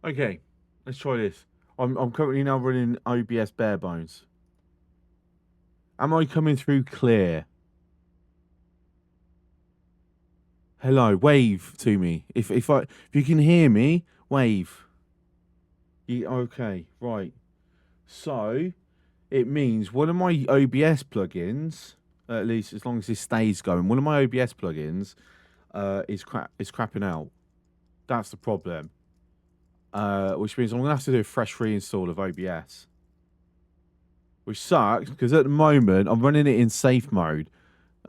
Okay, let's try this. I'm currently now running OBS bare bones. Am I coming through clear? Hello, wave to me. If you can hear me, wave. Okay, right. So it means one of my OBS plugins, at least as long as this stays going, one of my OBS plugins is crapping out. That's the problem. Which means I'm gonna have to do a fresh reinstall of OBS. Which sucks because at the moment I'm running it in safe mode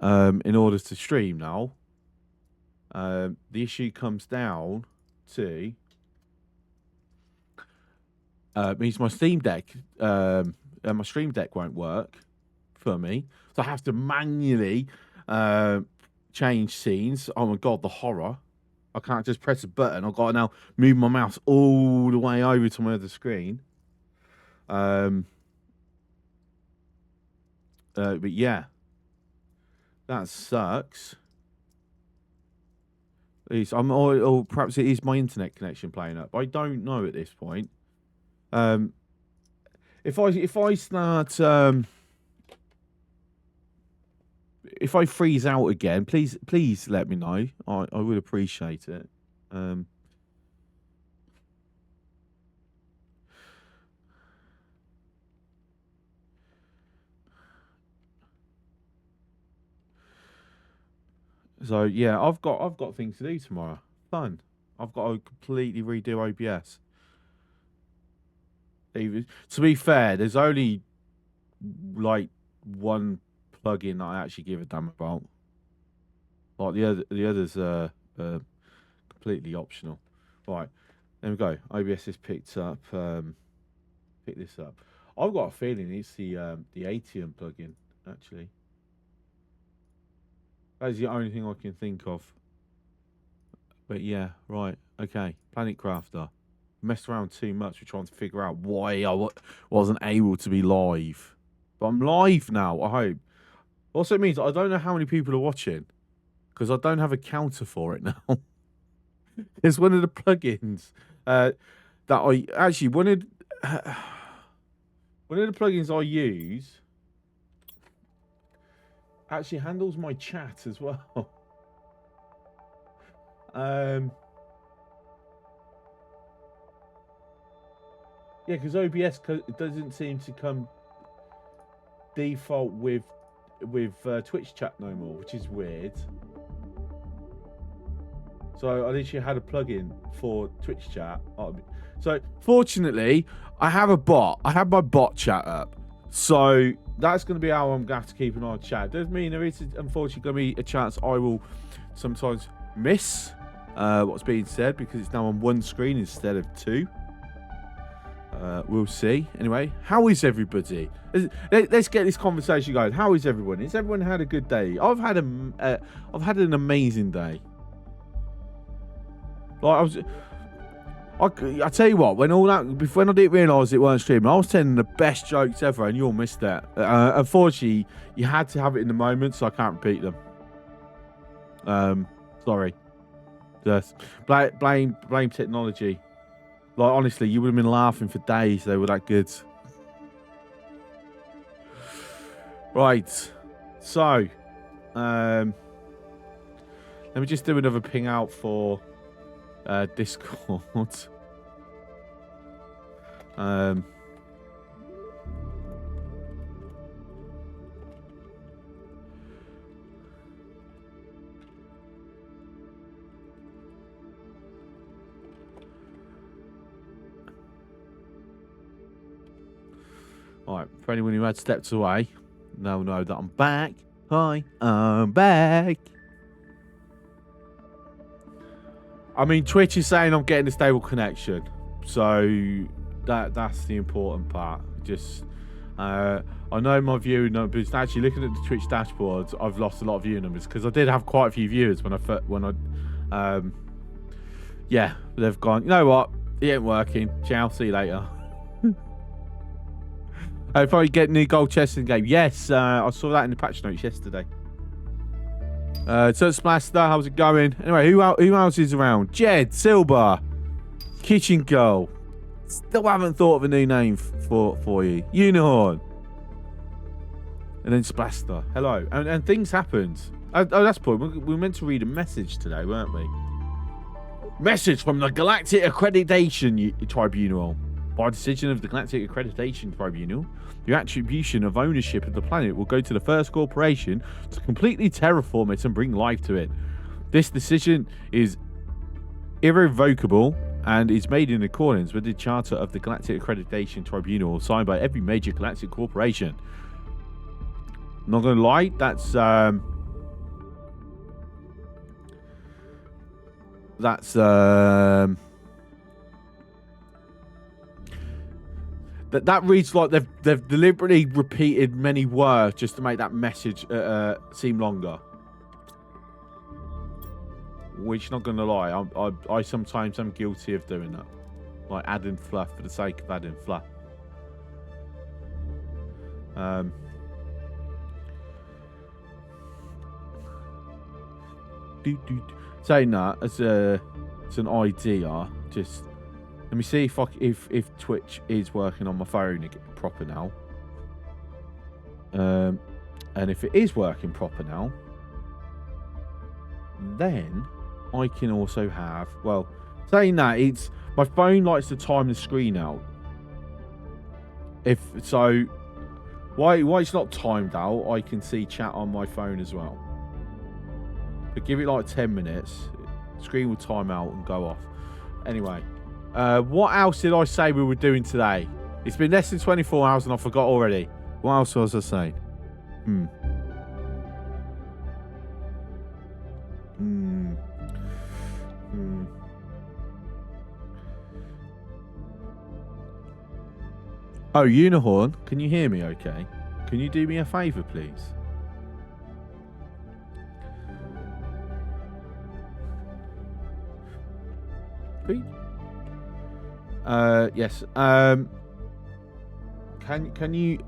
in order to stream now. The issue comes down to means my Steam Deck, my Stream Deck won't work for me, so I have to manually change scenes. Oh my god, the horror! I can't just press a button. I've got to now move my mouse all the way over to my other screen. But yeah, that sucks. Or perhaps it is my internet connection playing up. I don't know at this point. If I start if I freeze out again, please let me know. I would appreciate it. So yeah, I've got things to do tomorrow. Fun. I've got to completely redo OBS. Even, to be fair, there's only like one plugin that I actually give a damn about. Like the others are completely optional. Right, there we go. OBS has picked up. Pick this up. I've got a feeling it's the ATM plugin actually. That's the only thing I can think of. But yeah, right, okay. Planet Crafter. Messed around too much with trying to figure out why I wasn't able to be live. But I'm live now, I hope. Also means I don't know how many people are watching. Because I don't have a counter for it now. It's one of the plugins that I... Actually, one of the plugins I use actually handles my chat as well. Yeah, because OBS doesn't seem to come default with Twitch chat no more, which is weird. So I literally had a plugin for Twitch chat. So fortunately, I have a bot. I have my bot chat up. So that's going to be how I'm going to have to keep an eye on chat. Does mean there is unfortunately going to be a chance I will sometimes miss what's being said because it's now on one screen instead of two. We'll see. Anyway, how is everybody? Let's get this conversation going. How is everyone? Has everyone had a good day? I've had an amazing day. Like I tell you what, when I didn't realise it weren't streaming, I was telling the best jokes ever, and you all missed that. Unfortunately, you had to have it in the moment, so I can't repeat them. Sorry. Just blame technology. Like honestly, you would have been laughing for days. They were that good. Right. So, let me just do another ping out for Discord. Alright, for anyone who had stepped away, know that I'm back. Hi, I'm back. I mean, Twitch is saying I'm getting a stable connection, so that's the important part. Just, I know my view numbers. Actually, looking at the Twitch dashboard, I've lost a lot of view numbers because I did have quite a few viewers yeah, they've gone. You know what? It ain't working. Ciao. See you later. If I get new gold chests in the game, yes, I saw that in the patch notes yesterday. So Splaster, how's it going? Anyway, who else is around? Jed, Silver, Kitchen Girl. Still haven't thought of a new name for you. Unicorn. And then Splaster. Hello. And things happened. Oh, that's the point. We were meant to read a message today, weren't we? Message from the Galactic Accreditation Tribunal. By decision of the Galactic Accreditation Tribunal, your attribution of ownership of the planet will go to the first corporation to completely terraform it and bring life to it. This decision is irrevocable and is made in accordance with the Charter of the Galactic Accreditation Tribunal, signed by every major galactic corporation. Not gonna lie, that's that reads like they've deliberately repeated many words just to make that message seem longer. Which, not gonna lie, I sometimes am guilty of doing that, like adding fluff for the sake of adding fluff. Saying that as an idea, just let me see if Twitch is working on my phone proper now. And if it is working proper now, then I can also have, well, saying that, it's my phone likes to time the screen out. If so, why it's not timed out, I can see chat on my phone as well. But give it like 10 minutes, the screen will time out and go off. Anyway, what else did I say we were doing today? It's been less than 24 hours and I forgot already. What else was I saying? Oh, Unicorn, can you hear me okay? Can you do me a favour, please? Yes. Can you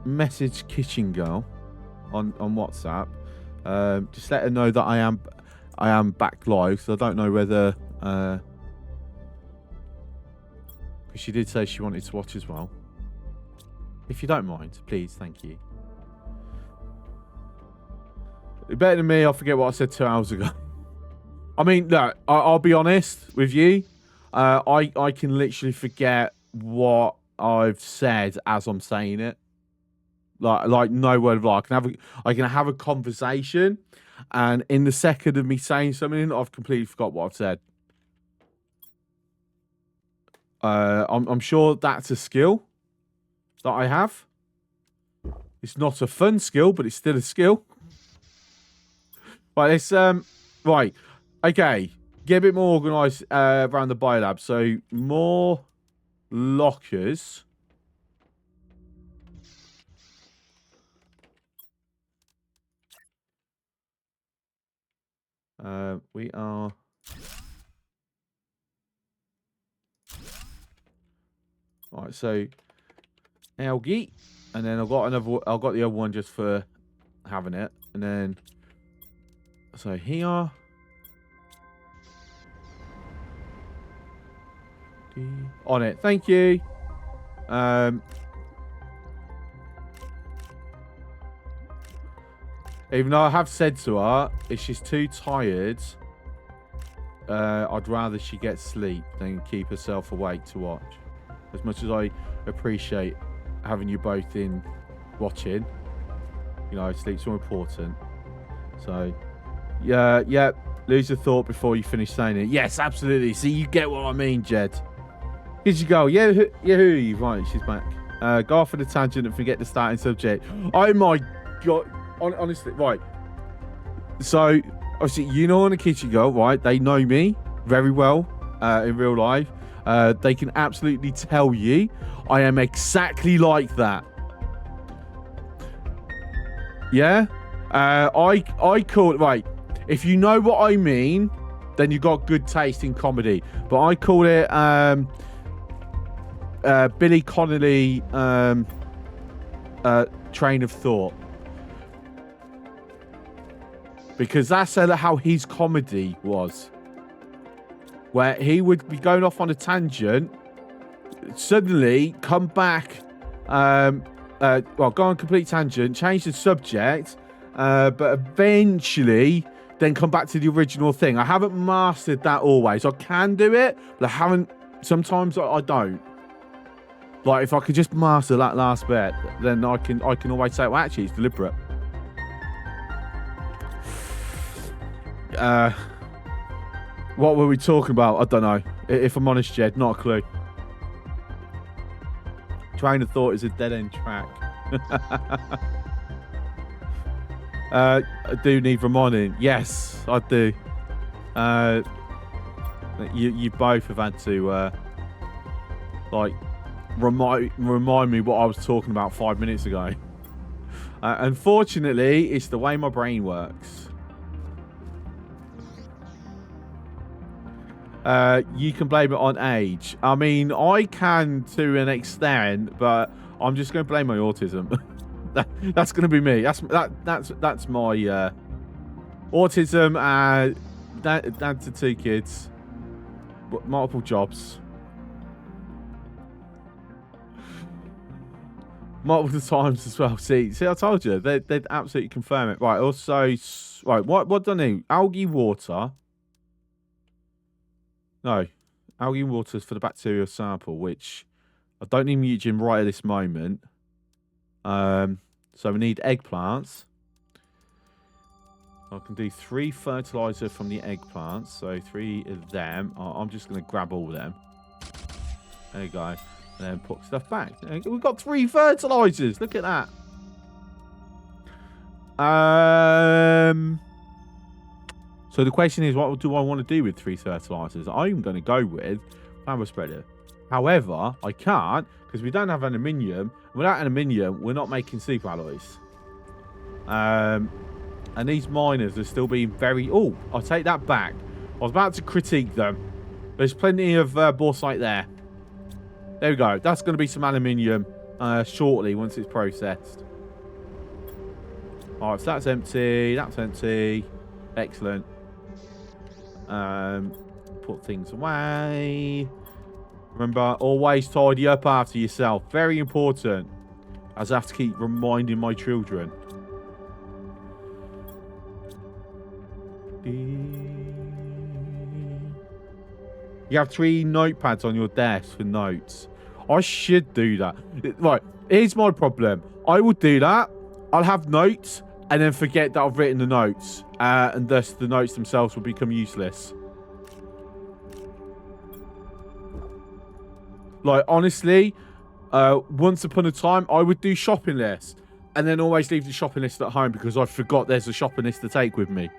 message Kitchen Girl on WhatsApp? Just let her know that I am back live. So I don't know whether because she did say she wanted to watch as well. If you don't mind, please, thank you. Better than me, I forget what I said 2 hours ago. I mean, no, I'll be honest with you. I can literally forget what I've said as I'm saying it. Like no word of lie. I can have a conversation, and in the second of me saying something, I've completely forgot what I've said. I'm sure that's a skill that I have. It's not a fun skill, but it's still a skill. Right, it's right. Okay, get a bit more organised around the biolab. So more lockers. We are. Right, so algae, and then I've got the other one just for having it, and then so here. On it, thank you. Even though I have said to her, if she's too tired, I'd rather she get sleep than keep herself awake to watch. As much as I appreciate having you both in watching, you know, sleep's more important. So, yeah, lose a thought before you finish saying it. Yes, absolutely. See, you get what I mean, Jed. Here you go. Yeah, who are you? Right, she's back. Go off on a tangent and forget the starting subject. Oh my god. Honestly, right. So, obviously, you know, on the Kitchen Girl, right? They know me very well in real life. They can absolutely tell you I am exactly like that. Yeah? I call it, right. If you know what I mean, then you got good taste in comedy. But I call it Billy Connolly train of thought. Because that's how his comedy was. where he would be going off on a tangent, suddenly come back, well, go on a complete tangent, change the subject, but eventually then come back to the original thing. I haven't mastered that always. I can do it, but I haven't. Sometimes I don't. Like, if I could just master that last bit, then I can always say, well, actually, it's deliberate. What were we talking about? I don't know. If I'm honest, Jed, not a clue. Train of thought is a dead-end track. I do need reminding. Yes, I do. You both have had to like remind me what I was talking about 5 minutes ago. Unfortunately, it's the way my brain works. You can blame it on age. I mean, I can to an extent, but I'm just going to blame my autism. That's going to be me. That's my autism. Dad to 2 kids, multiple jobs, multiple times as well. See, I told you they'd absolutely confirm it. Right. Also, right. What do I need? Algae water. No, algae water is for the bacterial sample, which I don't need mutagen right at this moment. So we need eggplants. I can do 3 fertilizer from the eggplants, so 3 of them. I'm just going to grab all of them. There you go. And then put stuff back. We've got 3 fertilizers. Look at that. So the question is, what do I want to do with 3 fertilizers? I'm going to go with flower spreader. However, I can't because we don't have aluminium. Without aluminium, we're not making super alloys. And these miners are still being very... Oh, I'll take that back. I was about to critique them. There's plenty of bauxite there. There we go. That's going to be some aluminium shortly once it's processed. All right, so that's empty. That's empty. Excellent. Put things away. Remember, always tidy up after yourself. Very important. As I have to keep reminding my children. You have 3 notepads on your desk for notes. I should do that. Right, here's my problem. I will do that. I'll have notes and then forget that I've written the notes. And thus the notes themselves will become useless. Like, honestly, once upon a time, I would do shopping lists. And then always leave the shopping list at home because I forgot there's a shopping list to take with me.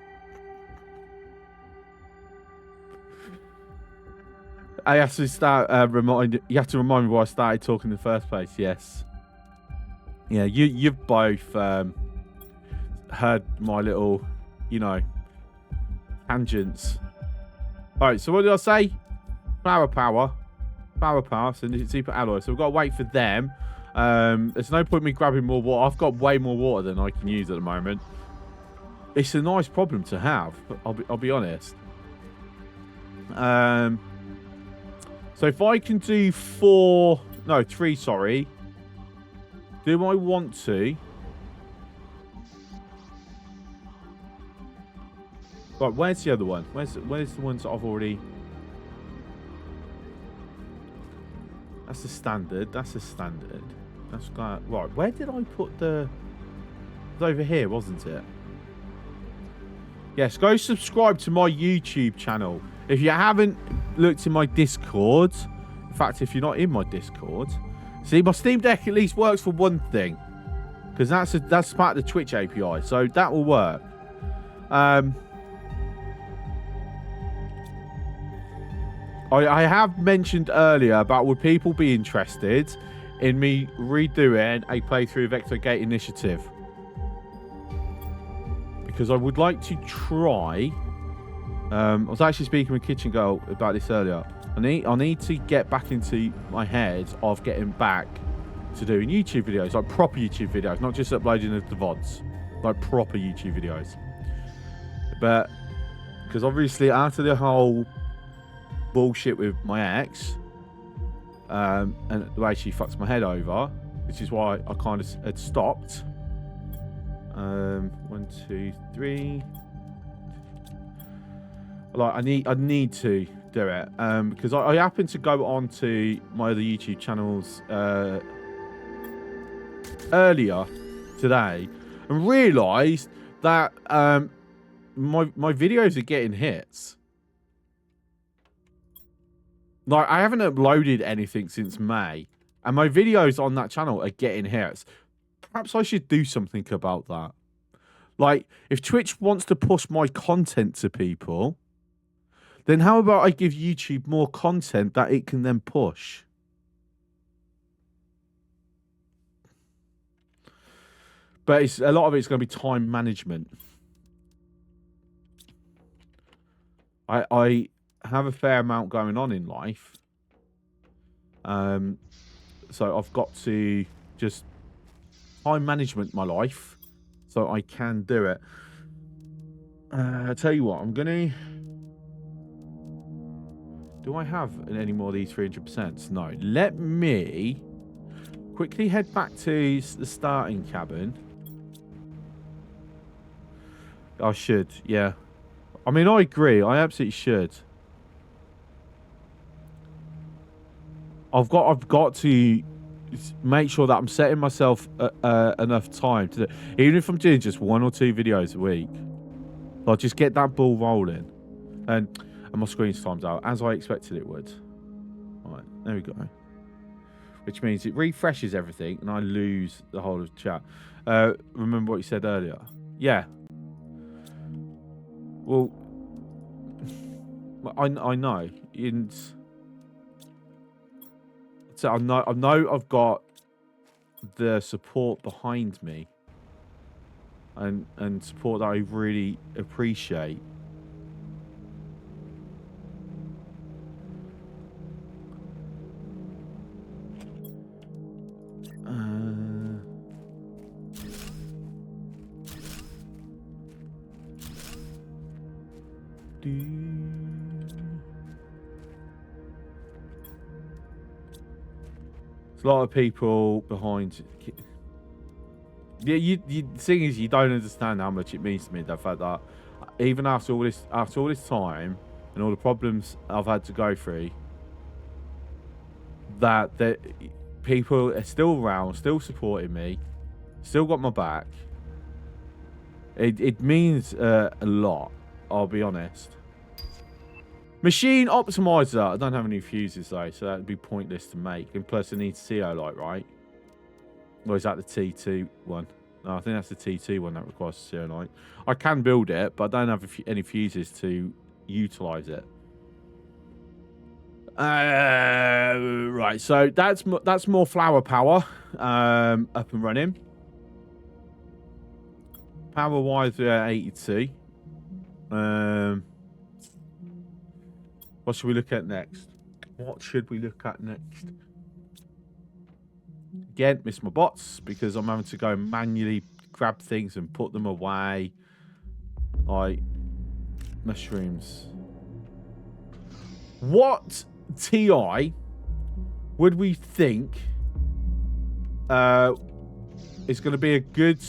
I have to start you have to remind me why I started talking in the first place. Yes. Yeah, you've both heard my little, you know, tangents. All right, so what did I say? Flower power, so super alloy. So we've got to wait for them. There's no point in me grabbing more water. I've got way more water than I can use at the moment. It's a nice problem to have, but I'll be honest. So if I can do 3, sorry. Do I want to? Right, where's the other one? Where's the ones that I've already... That's the standard. That's the standard. That's got... Right, where did I put the... It was over here, wasn't it? Yes, go subscribe to my YouTube channel. If you haven't looked in my Discord, in fact, if you're not in my Discord, see, my Steam Deck at least works for one thing, because that's part of the Twitch API, so that will work. I have mentioned earlier about would people be interested in me redoing a playthrough of Vector Gate Initiative, because I would like to try. I was actually speaking with Kitchen Girl about this earlier. I need to get back into my head of getting back to doing YouTube videos, like proper YouTube videos, not just uploading the VODs, like proper YouTube videos. But because obviously after the whole bullshit with my ex, and the way she fucks my head over, which is why I kind of had stopped. 1, 2, 3. Like I need to do it because I happened to go on to my other YouTube channels earlier today and realised that my videos are getting hits. Like I haven't uploaded anything since May, and my videos on that channel are getting hits. Perhaps I should do something about that. Like if Twitch wants to push my content to people, then how about I give YouTube more content that it can then push? But a lot of it's going to be time management. I have a fair amount going on in life. So I've got to just time management my life so I can do it. I tell you what, I'm going to... Do I have any more of these 300%? No. Let me quickly head back to the starting cabin. I should, yeah. I mean, I agree. I absolutely should. I've got to make sure that I'm setting myself enough time to do, even if I'm doing just 1 or 2 videos a week. I'll just get that ball rolling. And my screen's timed out, as I expected it would. Right, there we go. Which means it refreshes everything, and I lose the whole of the chat. Remember what you said earlier? Yeah. Well, I know. So I know I've got the support behind me, and support that I really appreciate. There's a lot of people behind. Yeah, the thing is, you don't understand how much it means to me. The fact that even after all this time and all the problems I've had to go through, that people are still around, still supporting me, still got my back. It means a lot. I'll be honest. Machine optimizer. I don't have any fuses though, so that'd be pointless to make. And plus, I need CO light, right? Or is that the T2 one? No, I think that's the T2 one that requires CO light. I can build it, but I don't have any fuses to utilize it. Right, so that's more flower power up and running. Power wise, 82. What should we look at next? Again, miss my bots because I'm having to go manually grab things and put them away. Like mushrooms. What TI would we think is going to be a good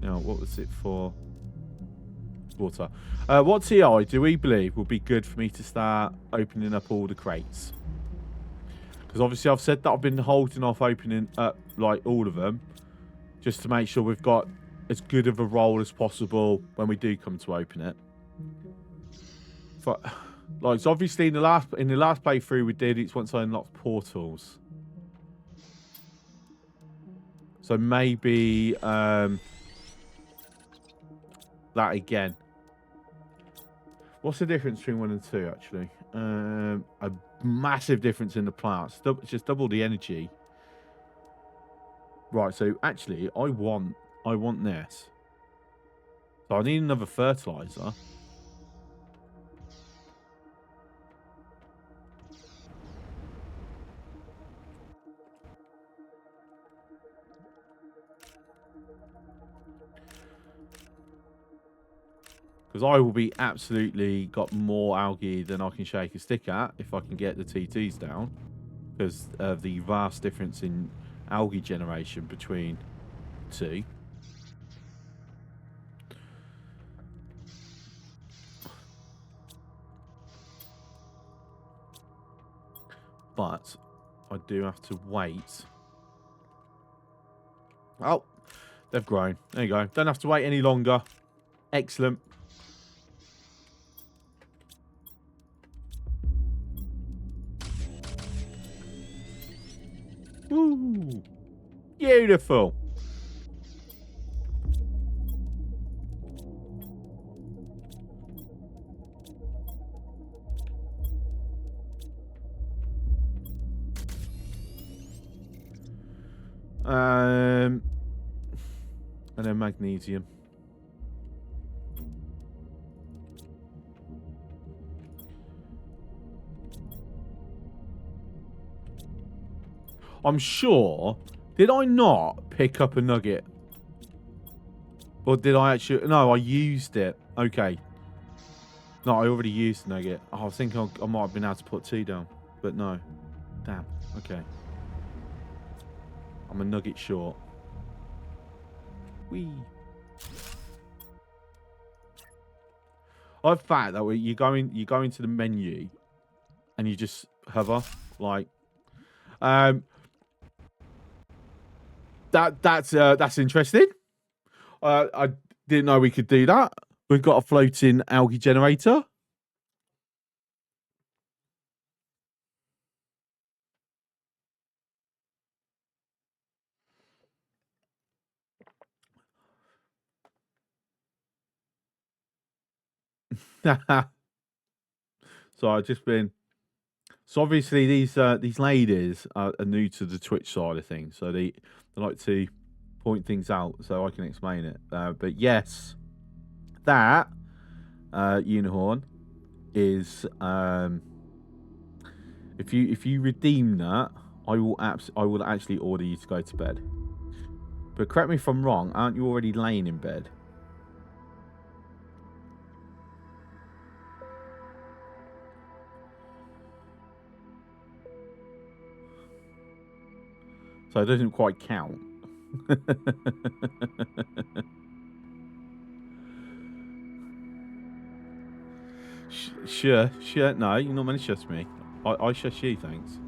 what was it for? Water. What TI do we believe would be good for me to start opening up all the crates? Because obviously I've said that I've been holding off opening up like all of them just to make sure we've got as good of a roll as possible when we do come to open it. But like, so obviously in the last playthrough we did, it's once I unlocked portals. So maybe that again. What's the difference between 1 and 2 actually? A massive difference in the plants. It's just double the energy. Right, so actually I want this. So I need another fertilizer. Because I will be absolutely got more algae than I can shake a stick at if I can get the TTs down. Because of the vast difference in algae generation between two. But I do have to wait. Oh, they've grown. There you go. Don't have to wait any longer. Excellent. Woo! Beautiful. And then magnesium. I'm sure. Did I not pick up a nugget? Or did I actually? No, I used it. Okay. No, I already used the nugget. Oh, I think I might have been able to put 2 down. But no. Damn. Okay. I'm a nugget short. Whee. I've found that you go into the menu and you just hover like that's interesting. I didn't know we could do that. We've got a floating algae generator. So I've just been. So obviously these ladies are new to the Twitch side of things, so they like to point things out so I can explain it. But yes, that unicorn is if you redeem that, I will actually order you to go to bed. But correct me if I'm wrong, aren't you already laying in bed? So it doesn't quite count. Sure. No, you're not meant to shush me. I shush you, thanks.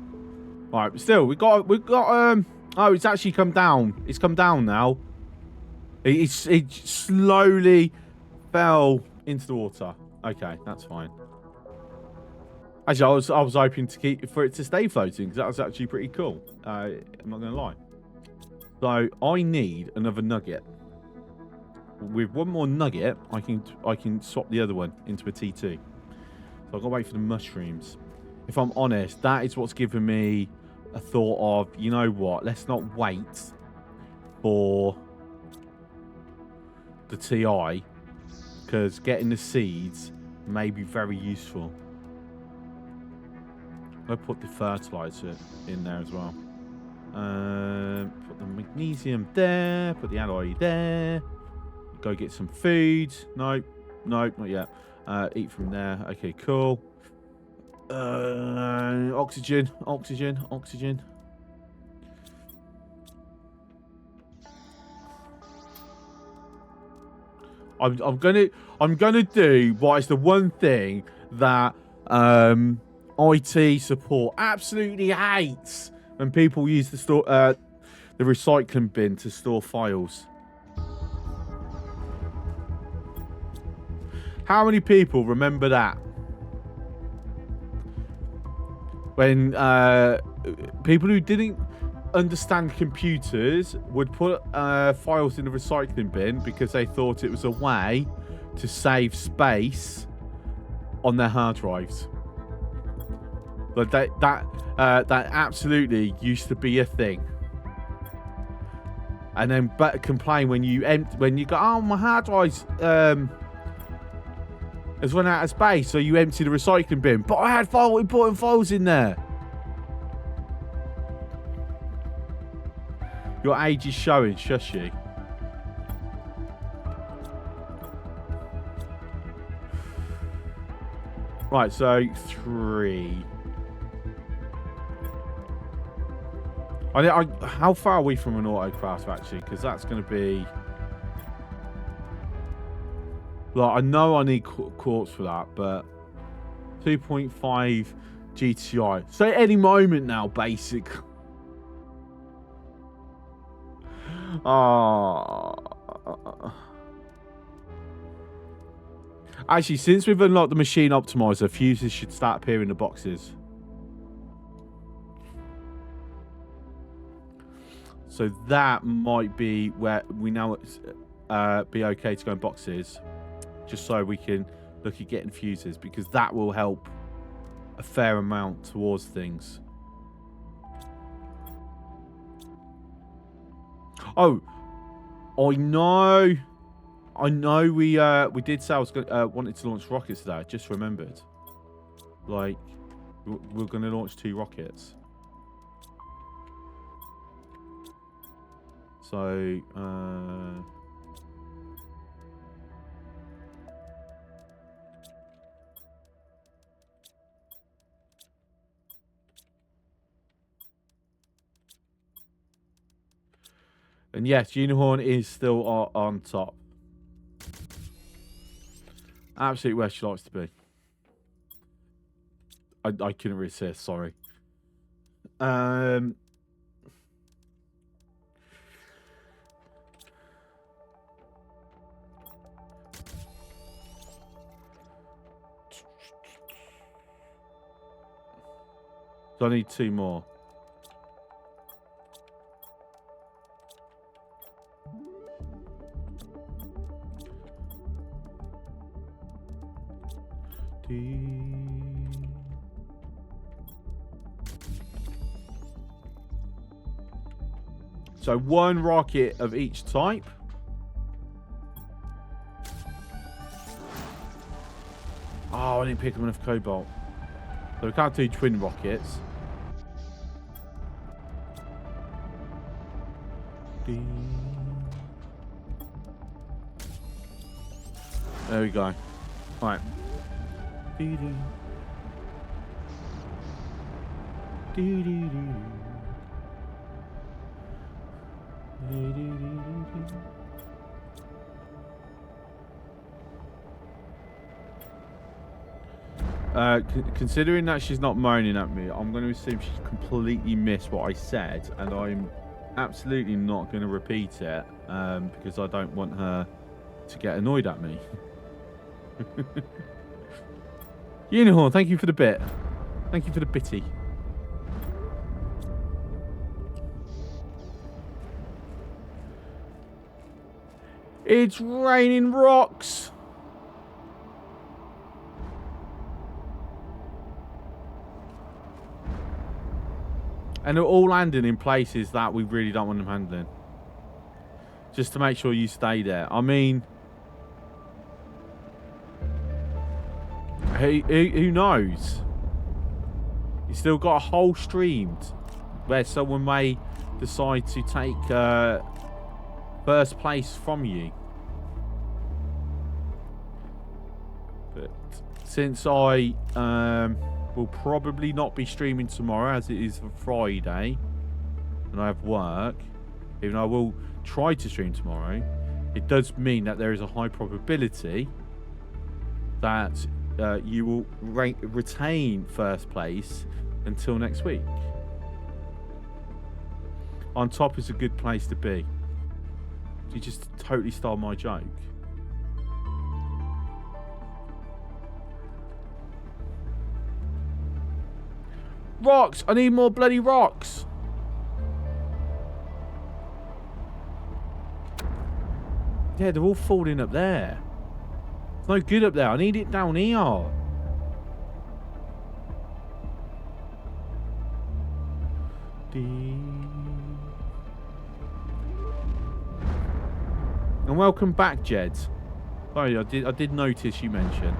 All right, but still, we got. Oh, it's actually come down. It's come down now. It slowly fell into the water. Okay, that's fine. Actually, I was hoping for it to stay floating because that was actually pretty cool. I'm not gonna lie. So I need another nugget. With one more nugget, I can swap the other one into a T2. So I've got to wait for the mushrooms. If I'm honest, that is what's given me a thought of, you know what? Let's not wait for the TI because getting the seeds may be very useful. I'll put the fertilizer in there as well. Put the magnesium there. Put the alloy there. Go get some food. No, not yet. Eat from there. Okay, cool. Oxygen. I'm gonna do what is the one thing that IT support absolutely hates when people use the recycling bin to store files. How many people remember that? When people who didn't understand computers would put files in the recycling bin because they thought it was a way to save space on their hard drives. But that absolutely used to be a thing. And then complain when you go, oh, my hard drive's has run out of space, so you empty the recycling bin. But I had important files in there. Your age is showing, shush you. Right, so 3. How far are we from an autocraft, actually? Because that's going to be... Like, I know I need quartz for that, but... 2.5 GTI. So at any moment now, basic. Actually, since we've unlocked the machine optimizer, fuses should start appearing in the boxes. So that might be where we now be okay to go in boxes, just so we can look at getting fuses, because that will help a fair amount towards things. Oh, I know we did say I was wanted to launch rockets today. I just remembered. Like, we're going to launch 2 rockets. So, and yes, Unicorn is still on top. Absolutely where she likes to be. I couldn't resist, sorry. So I need 2 more. So 1 rocket of each type. Oh, I didn't pick up enough cobalt. So we can't do twin rockets. There we go. Right. Considering that she's not moaning at me, I'm going to assume she completely missed what I said, and I'm absolutely not going to repeat it because I don't want her to get annoyed at me. Unicorn, thank you for the bit. Thank you for the bitty. It's raining rocks. And they're all landing in places that we really don't want them handling. Just to make sure you stay there. I mean, who knows? You still got a whole stream where someone may decide to take first place from you. But since I will probably not be streaming tomorrow, as it is Friday, and I have work, even though I will try to stream tomorrow, it does mean that there is a high probability that you will retain first place until next week. On top is a good place to be. You just totally stole my joke. Rocks! I need more bloody rocks! Yeah, they're all falling up there. It's no good up there. I need it down here. And welcome back, Jed. Sorry, I did notice you mentioned.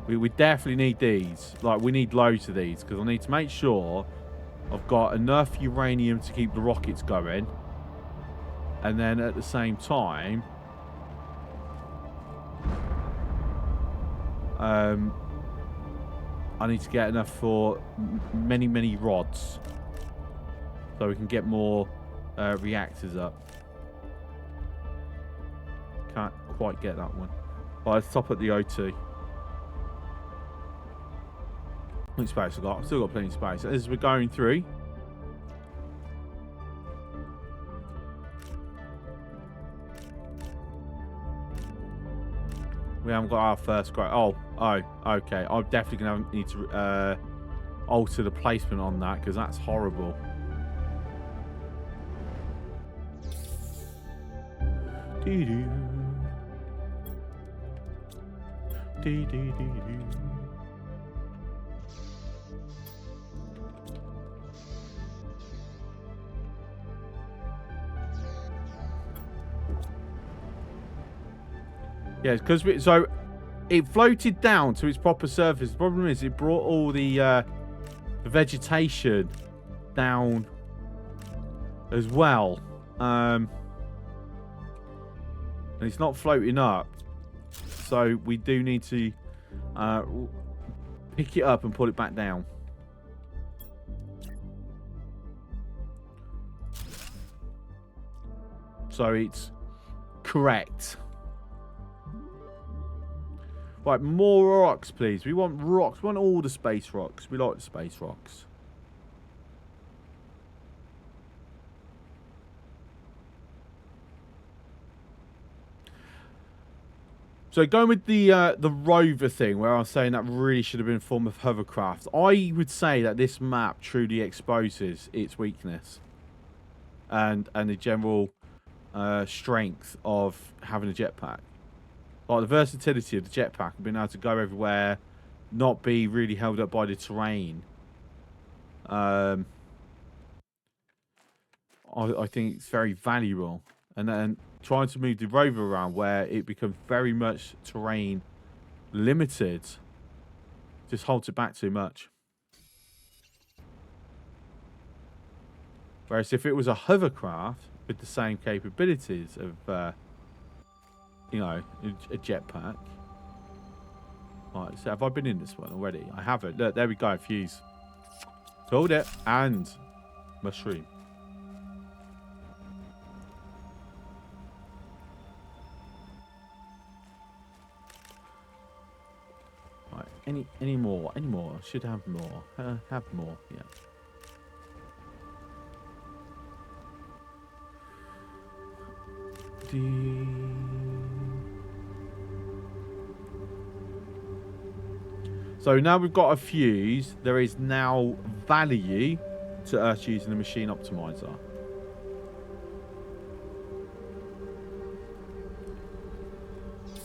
We definitely need these. Like, we need loads of these because I need to make sure I've got enough uranium to keep the rockets going. And then at the same time, I need to get enough for many rods. So we can get more reactors up. Can't quite get that one. Right, let's top up the O2. How much space I got? I've still got plenty of space. As we're going through. We haven't got our first grade. Oh, okay. I'm definitely going to need to alter the placement on that because that's horrible. Doo-doo. Doo-doo-doo-doo. Yeah, because so it floated down to its proper surface. The problem is it brought all the vegetation down as well, and it's not floating up. So we do need to pick it up and put it back down. So it's correct. Right, more rocks, please. We want rocks. We want all the space rocks. We like the space rocks. So going with the rover thing, where I was saying that really should have been a form of hovercraft, I would say that this map truly exposes its weakness and the general strength of having a jetpack. Like the versatility of the jetpack, being able to go everywhere, not be really held up by the terrain. I think it's very valuable. And then trying to move the rover around where it becomes very much terrain limited just holds it back too much. Whereas if it was a hovercraft with the same capabilities of you know, a jetpack. Right, so have I been in this one already? I haven't. Look, there we go, fuse. Called it. And mushroom. Right, any more? Any more? Should have more. Have more, yeah. So now we've got a fuse, there is now value to us using the machine optimizer.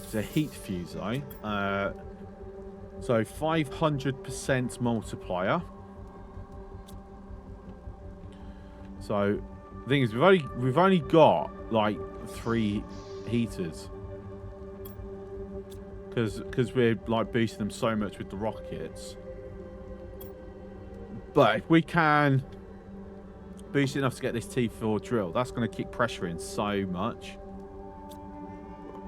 It's a heat fuse though. So 500% multiplier. So the thing is, we've only got like 3 heaters. Because we're like boosting them so much with the rockets. But if we can boost enough to get this T4 drill, that's going to kick pressure in so much.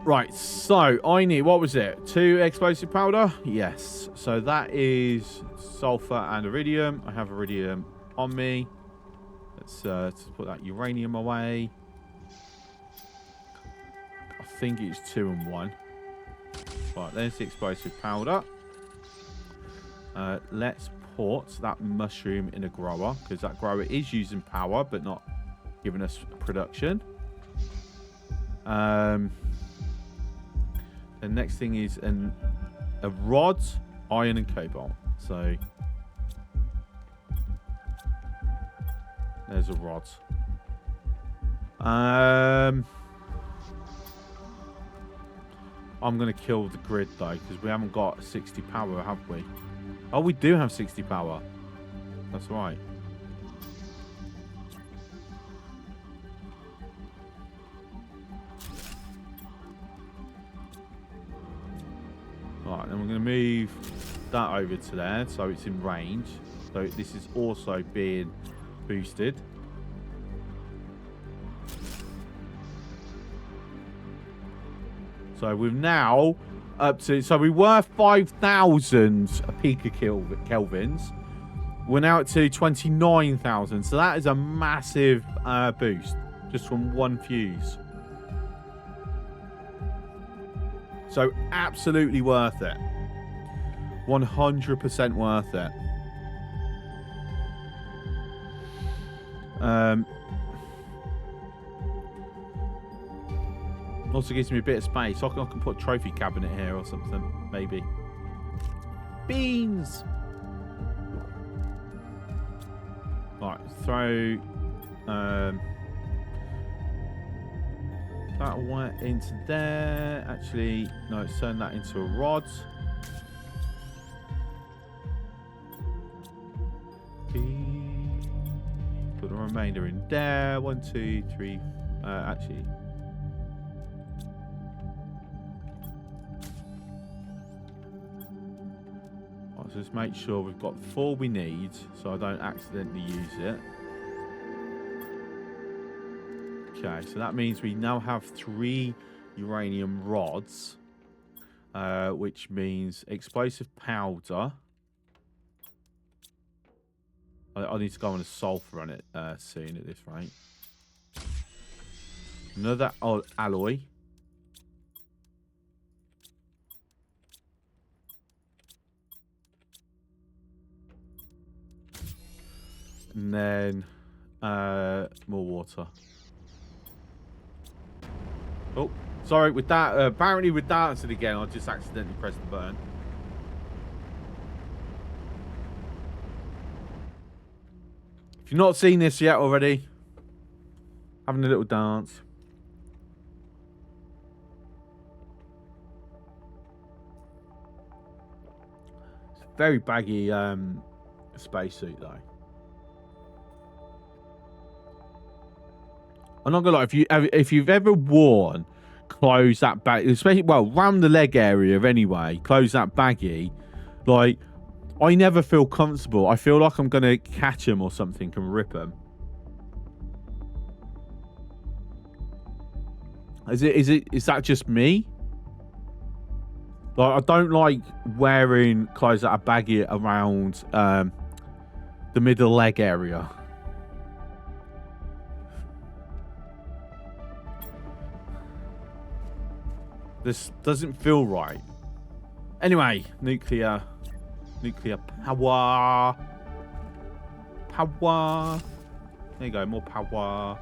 Right, so I need, what was it? 2 explosive powder? Yes. So that is sulfur and iridium. I have iridium on me. Let's put that uranium away. I think it's 2 and 1. Right, there's the explosive powder. Let's put that mushroom in a grower, because that grower is using power but not giving us production. The next thing is a rod, iron and cobalt. So there's a rod. I'm going to kill the grid, though, because we haven't got 60 power, have we? Oh, we do have 60 power. That's right. Right, then we're going to move that over to there, so it's in range. So this is also being boosted. So we've now up to... So we were 5,000 picokelvins. We're now at to 29,000. So that is a massive boost just from one fuse. So absolutely worth it. 100% worth it. Also gives me a bit of space. I can put a trophy cabinet here or something, maybe. Beans! Right, throw that went into there. Actually, no, let's turn that into a rod. Put the remainder in there. 1, 2, 3. Actually. Let's just make sure we've got 4 we need so I don't accidentally use it. Okay, so that means we now have 3 uranium rods, which means explosive powder. I need to go on a sulfur on it soon at this rate. Another alloy. And then more water. Oh, sorry, with that, apparently with dancing again, I just accidentally pressed the button. If you've not seen this yet already, having a little dance. It's a very baggy spacesuit though. I'm not gonna lie, if you've ever worn clothes that baggy, especially around the leg area anyway, clothes that baggy, like I never feel comfortable. I feel like I'm gonna catch them or something and rip them. Is that just me? Like I don't like wearing clothes that are baggy around the middle leg area. This doesn't feel right. Anyway, nuclear power. Power. There you go, more power.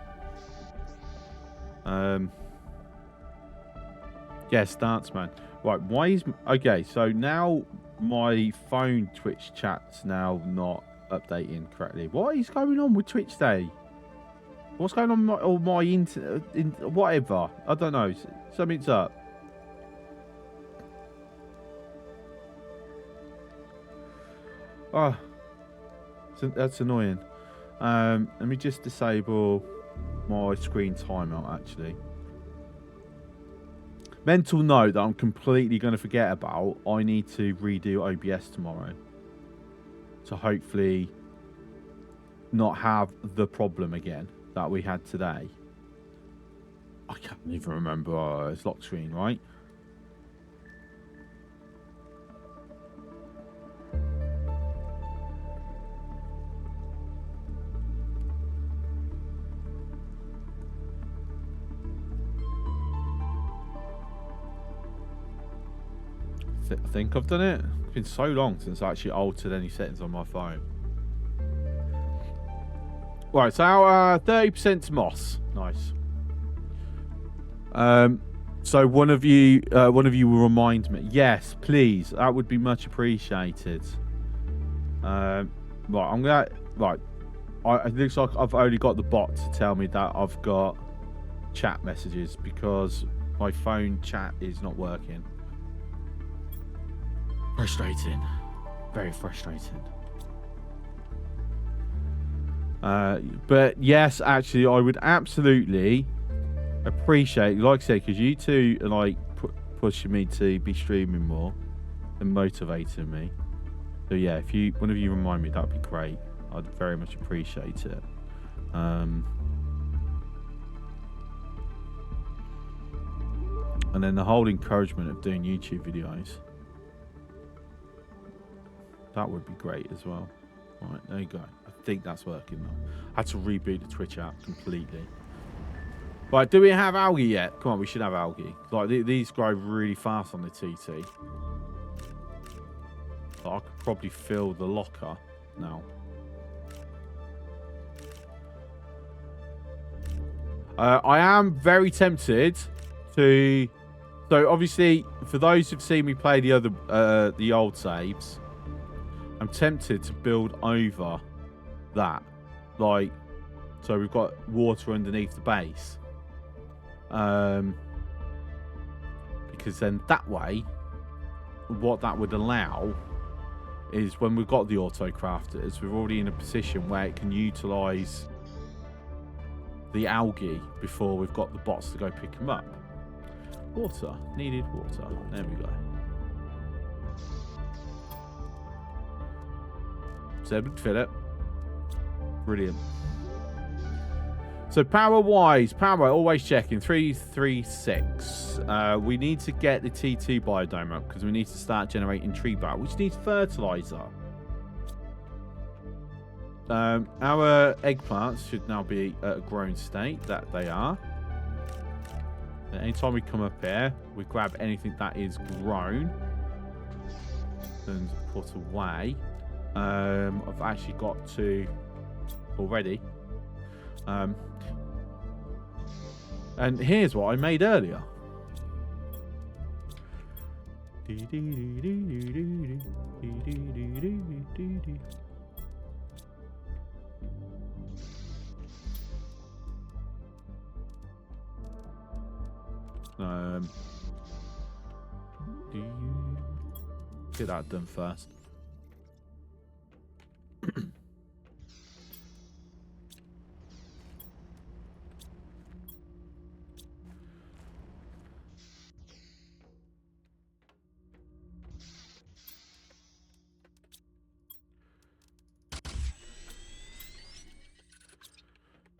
Yes, dance man. Right, why is... Okay, so now my phone Twitch chat's now not updating correctly. What is going on with Twitch Day? What's going on with my internet? Whatever. I don't know. Something's up. Oh, that's annoying. Let me just disable my screen timeout, actually. Mental note that I'm completely going to forget about. I need to redo OBS tomorrow. To hopefully not have the problem again that we had today. I can't even remember. It's lock screen, right? I think I've done it. It's been so long since I actually altered any settings on my phone. Right, so our 30% moss. Nice. So one of you will remind me. Yes, please. That would be much appreciated. Right, I'm gonna. Right, it looks like I've only got the bot to tell me that I've got chat messages because my phone chat is not working. Frustrating. Very frustrating. But yes, actually, I would absolutely appreciate, like I said, because you two are like pushing me to be streaming more. and motivating me. So yeah, if you, one of you remind me, that would be great. I'd very much appreciate it. And then the whole encouragement of doing YouTube videos. That would be great as well. Right, there you go. I think that's working now. I had to reboot the Twitch app completely. Right, do we have algae yet? Come on, we should have algae. Like, these grow really fast on the TT. So I could probably fill the locker now. I am very tempted to... So, obviously, for those who've seen me play the other, the old saves, I'm tempted to build over that. Like, so we've got water underneath the base. Because then that way, what that would allow is when we've got the auto crafters, we're already in a position where it can utilize the algae before we've got the bots to go pick them up. Water, needed water. There we go. Said we'd fill it. Brilliant. So power-wise, power, always checking. 336. We need to get the T2 biodome up because we need to start generating tree bark, which needs fertilizer. Our eggplants should now be at a grown state. That they are. And anytime we come up here, we grab anything that is grown and put away. I've actually got to already. And here's what I made earlier. Get that done first.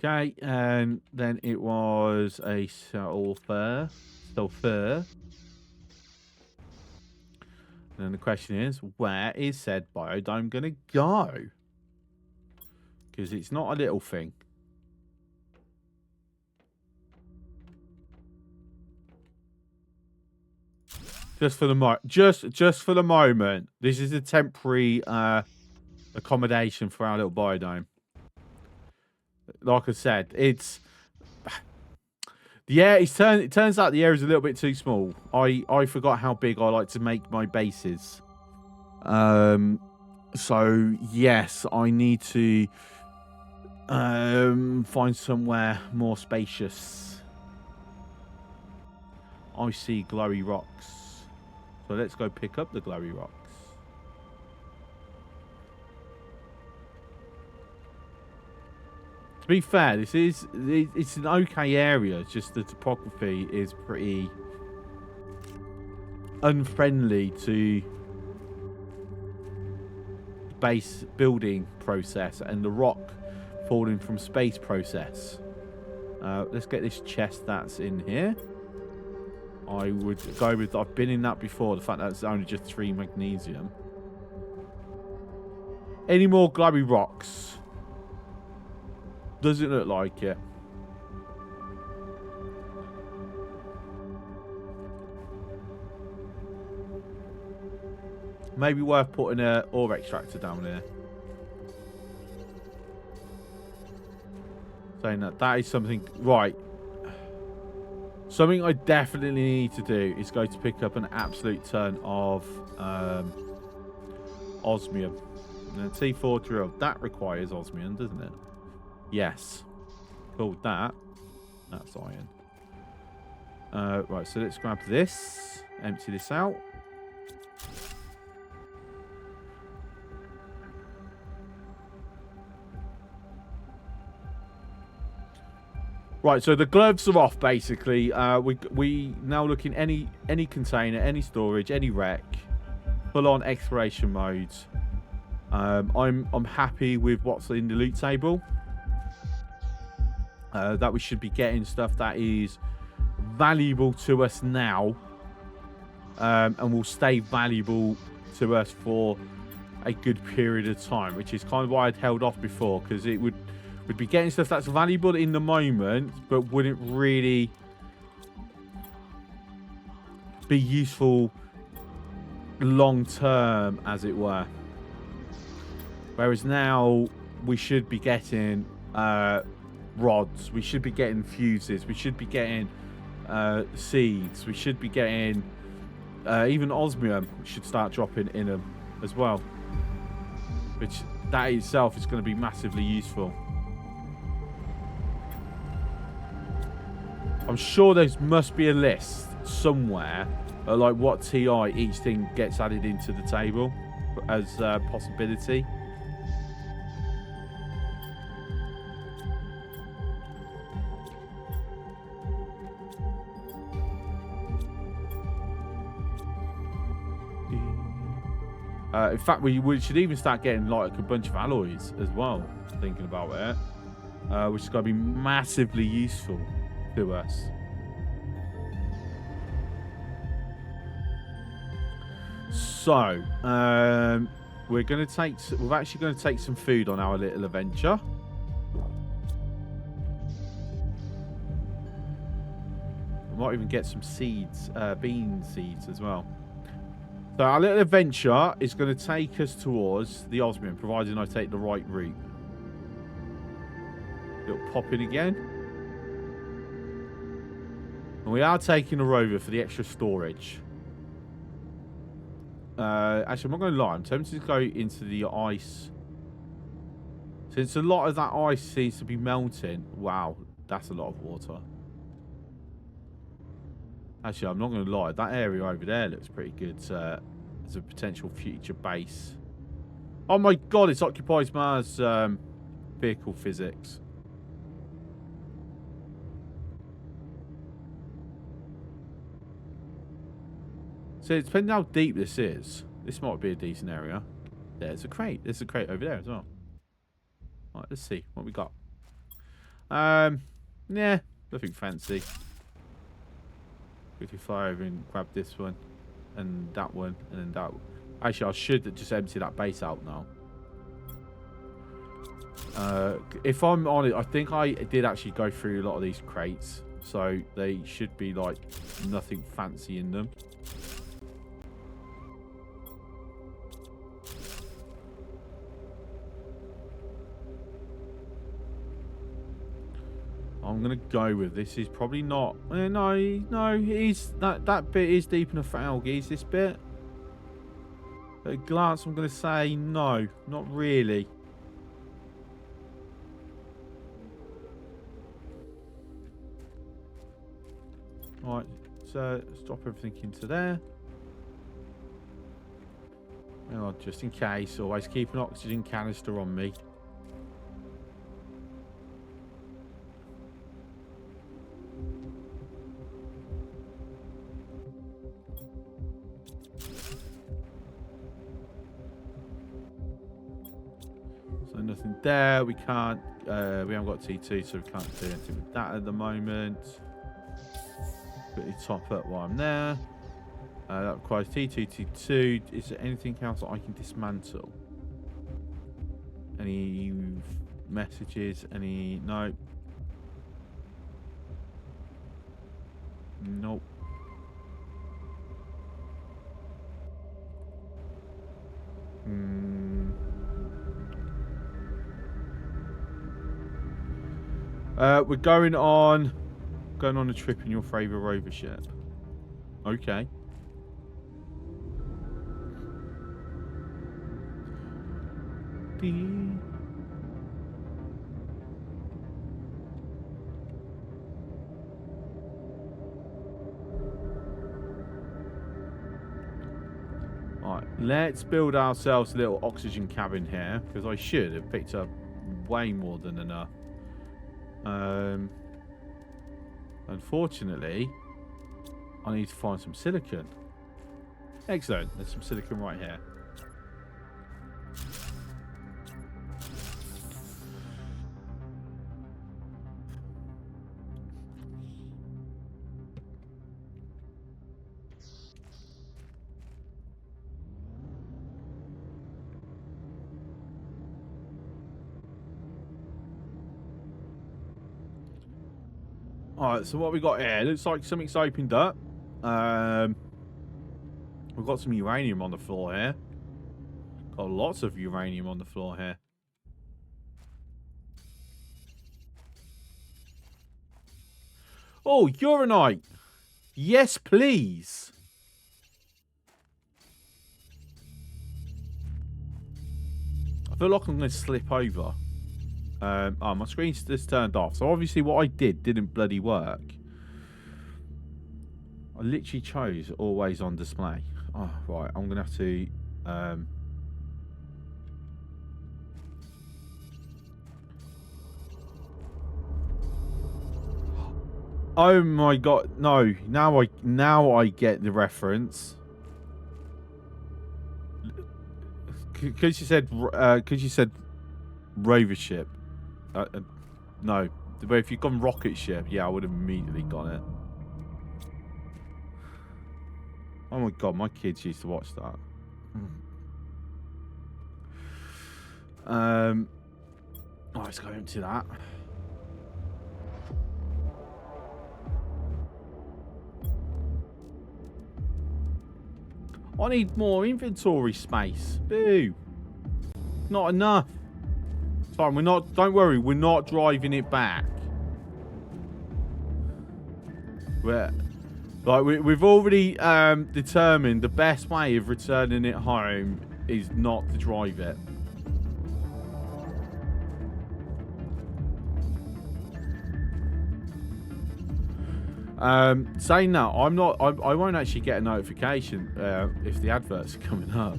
Okay, and then it was a sulfur. And then the question is, where is said biodome going to go? Because it's not a little thing. Just for the just for the moment. This is a temporary accommodation for our little biodome. Like I said, it's it turns out the area is a little bit too small. I forgot how big I like to make my bases. So yes, I need to find somewhere more spacious. I see glowy rocks. So let's go pick up the glowy rocks. To be fair, it's an okay area. It's just the topography is pretty unfriendly to base building process and the rock falling from space process. Let's get this chest that's in here. I would go with, I've been in that before, the fact that it's only just 3 magnesium. Any more glowy rocks? Doesn't look like it. Maybe worth putting an ore extractor down there. Saying that is something, right. Something I definitely need to do is go to pick up an absolute ton of osmium. And a T4 drill, that requires osmium, doesn't it? Yes. Cool, that's iron. Right, so let's grab this, empty this out. Right, so the gloves are off basically. We now look in any container, any storage, any wreck. full-on exploration modes. I'm happy with what's in the loot table. That we should be getting stuff that is valuable to us now, and will stay valuable to us for a good period of time, which is kind of why I'd held off before, because we'd be getting stuff that's valuable in the moment, but wouldn't really be useful long term, as it were. Whereas now we should be getting rods, we should be getting fuses, we should be getting seeds, we should be getting even osmium should start dropping in them as well, which that itself is going to be massively useful. I'm sure there must be a list somewhere of like what TI each thing gets added into the table as a possibility. In fact, we should even start getting like a bunch of alloys as well, thinking about it, which is going to be massively useful to us. So, we're actually going to take some food on our little adventure. We might even get some seeds, bean seeds as well. So our little adventure is going to take us towards the osmium, providing I take the right route. It'll pop in again. And we are taking a rover for the extra storage. Actually, I'm not going to lie. I'm tempted to go into the ice. Since a lot of that ice seems to be melting. Wow, that's a lot of water. Actually, I'm not going to lie. That area over there looks pretty good as a potential future base. Oh my god, it occupies Mars vehicle physics. So it depends how deep this is. This might be a decent area. There's a crate. There's a crate over there as well. Alright, let's see what we got. Yeah, nothing fancy. Quickly fly over and grab this one and that one and then that one. Actually, I should just empty that base out now. If I'm on it, I think I did actually go through a lot of these crates, so they should be like nothing fancy in them. I'm gonna go with this. Is probably not. No, he's that bit is deep enough for algae. This bit. At a glance, I'm gonna say no, not really. Right, so let's drop everything into there. Hang on, just in case. Always keep an oxygen canister on me. Nothing there. We can't. We haven't got T2, so we can't do anything with that at the moment. Quickly top up while I'm there. That requires T2, T2. Is there anything else that I can dismantle? Any messages? Any? No. Nope. We're going on a trip in your favourite rover ship. Okay. Alright, let's build ourselves a little oxygen cabin here, because I should have picked up way more than enough. Unfortunately, I need to find some silicon. Excellent. There's some silicon right here. Alright, so what we got here? Looks like something's opened up. We've got some uranium on the floor here. Got lots of uranium on the floor here. Oh, uranite! Yes, please! I feel like I'm going to slip over. Oh, my screen's just turned off. So obviously what I didn't bloody work. I literally chose always on display. Oh, right. I'm going to have to... Oh my god. No. Now I get the reference. Because you said rover ship. No, but if you've gone rocket ship, yeah, I would have immediately got it. Oh my god, my kids used to watch that. Let's go into that. I need more inventory space. Boo. Not enough. It's fine, don't worry, we're not driving it back. We've already determined the best way of returning it home is not to drive it. Saying that, I won't actually get a notification if the adverts are coming up.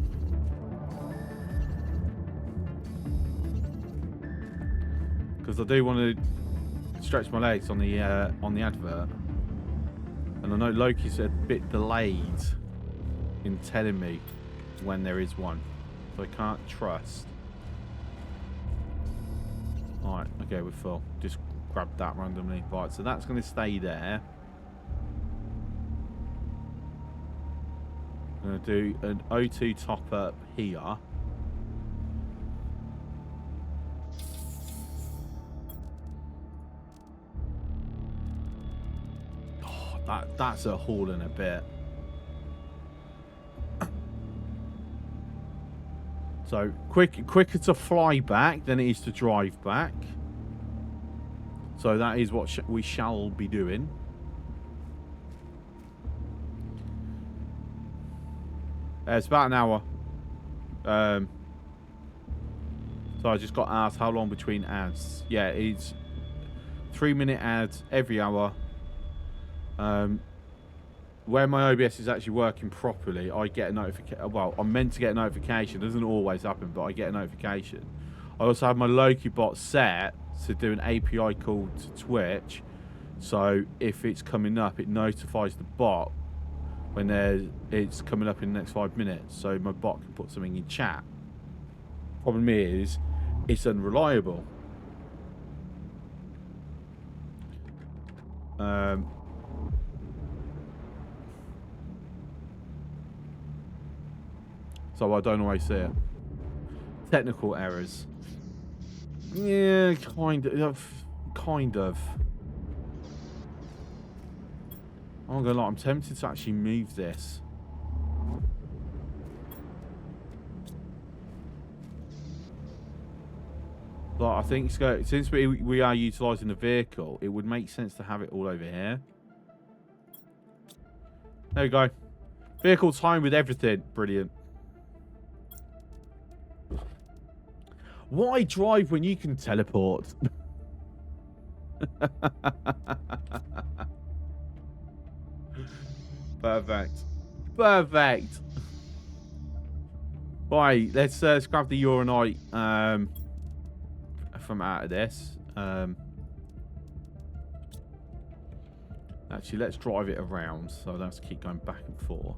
Because I do want to stretch my legs on the advert. And I know Loki's a bit delayed in telling me when there is one. So I can't trust. Alright, okay, we're full. Just grab that randomly. Right, so that's going to stay there. I'm going to do an O2 top up here. Oh, that's a haul in a bit. So quicker to fly back than it is to drive back. So that is what we shall be doing. It's about an hour. So I just got asked how long between ads. Yeah, it's 3-minute ads every hour. Where my OBS is actually working properly, I get a notification. Well, I'm meant to get a notification. It doesn't always happen, but I get a notification. I also have my Loki bot set to do an API call to Twitch. So if it's coming up, it notifies the bot when it's coming up in the next 5 minutes. So my bot can put something in chat. Problem is, it's unreliable. So I don't always see it. Technical errors. Yeah, kind of. I'm not gonna lie, I'm tempted to actually move this. But I think since we are utilising the vehicle, it would make sense to have it all over here. There we go. Vehicle time with everything. Brilliant. Why drive when you can teleport? Perfect. Perfect. Right, let's grab the uranite from out of this. Actually, let's drive it around, so I don't have to keep going back and forth.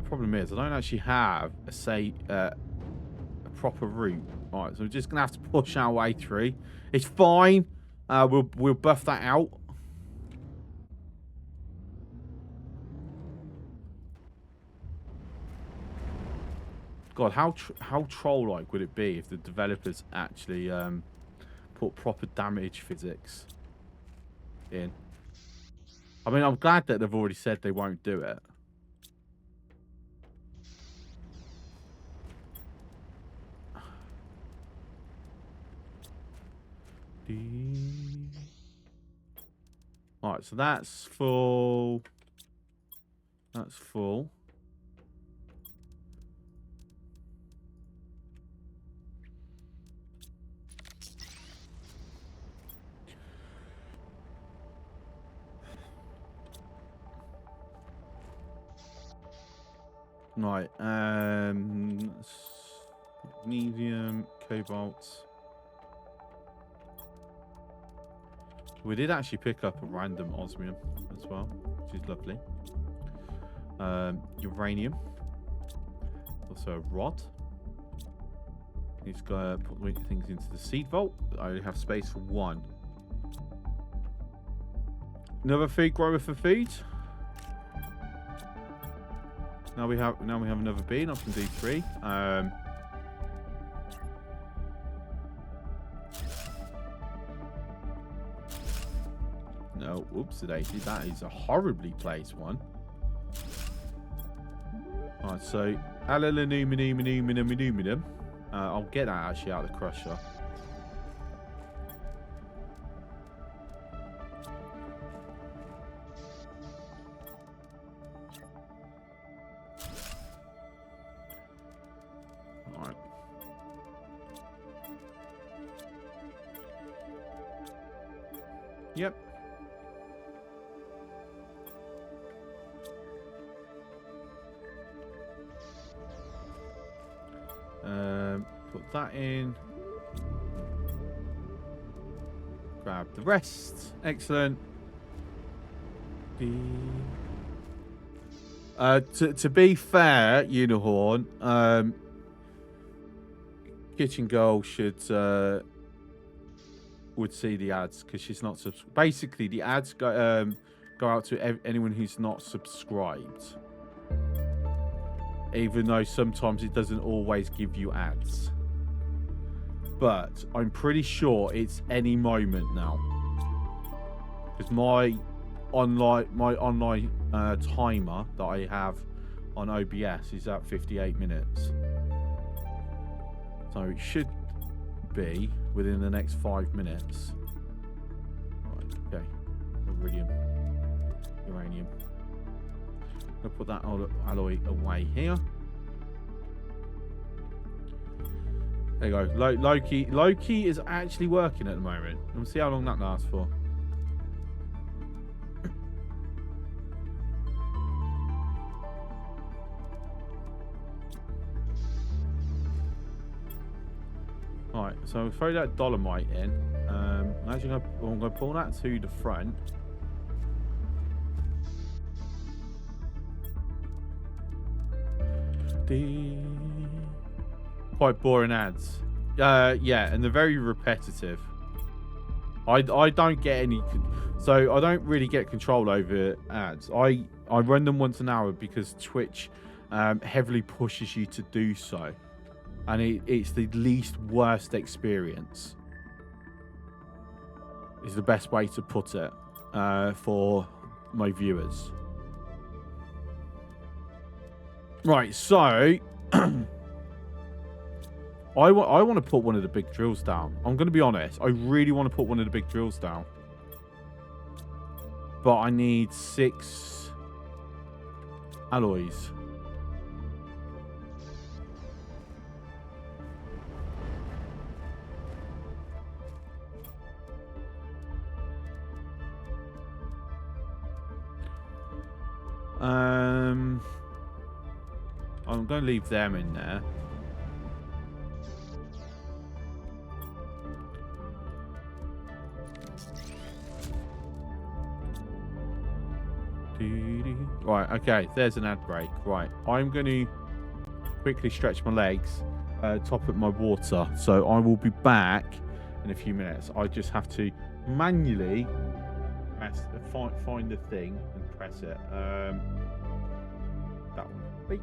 Problem is, I don't actually have a proper route. Alright, so we're just gonna have to push our way through. It's fine. We'll buff that out. God, how troll-like would it be if the developers actually put proper damage physics in? I mean, I'm glad that they've already said they won't do it. Alright, so that's full. That's full. Right, magnesium, cobalt. We did actually pick up a random osmium as well, which is lovely. Uranium. Also a rod. He's got to put things into the seed vault. I only have space for one. Another feed grower for feed. Now we have another bean. I can do 3. No, whoops, daisy. That is a horribly placed one. Alright, so aluminum. I'll get that actually out of the crusher. Alright. Yep. Put that in. Grab the rest. Excellent. To be fair, Unicorn, Kitchen Girl would see the ads because she's not basically the ads go out to anyone who's not subscribed. Even though sometimes it doesn't always give you ads. But I'm pretty sure it's any moment now. Because my online timer that I have on OBS is at 58 minutes. So it should be within the next 5 minutes. Right, okay. Iridium. Uranium. I'll put that alloy away here. There you go. Loki is actually working at the moment. We'll see how long that lasts for. Alright, so we'll throw that dolomite in. I'm going to pull that to the front. Quite boring ads. Yeah, and they're very repetitive. I don't get any, so I don't really get control over ads. I run them once an hour because Twitch heavily pushes you to do so, and it's the least worst experience. Is the best way to put it for my viewers. Right, so I want to put one of the big drills down. I'm going to be honest. I really want to put one of the big drills down. But I need 6 alloys. I'm going to leave them in there. Right, okay, there's an ad break. Right, I'm going to quickly stretch my legs, top up my water. So I will be back in a few minutes. I just have to manually find the thing and press it. That one. Beep.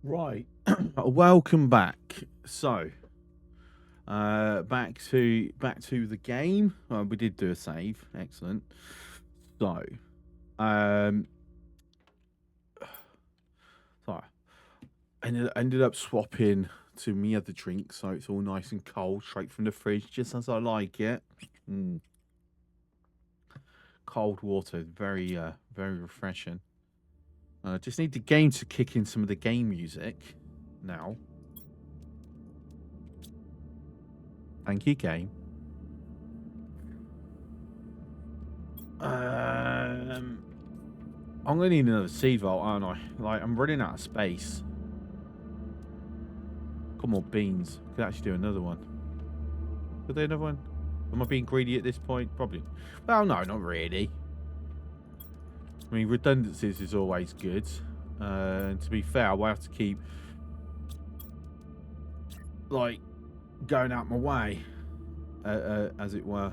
Right. Welcome back. So, back to the game. We did do a save. Excellent. So, so ended up swapping to me other drink, so it's all nice and cold, straight from the fridge, just as I like it. Cold water, very very refreshing. Just need the game to kick in some of the game music now. Thank you, game. I'm gonna need another seed vault, aren't I? Like, I'm running out of space. Couple more beans. Could actually do another one. Could do another one? Am I being greedy at this point? Probably. Well, no, not really. I mean, redundancies is always good. And to be fair, I will have to keep, like, going out my way, as it were.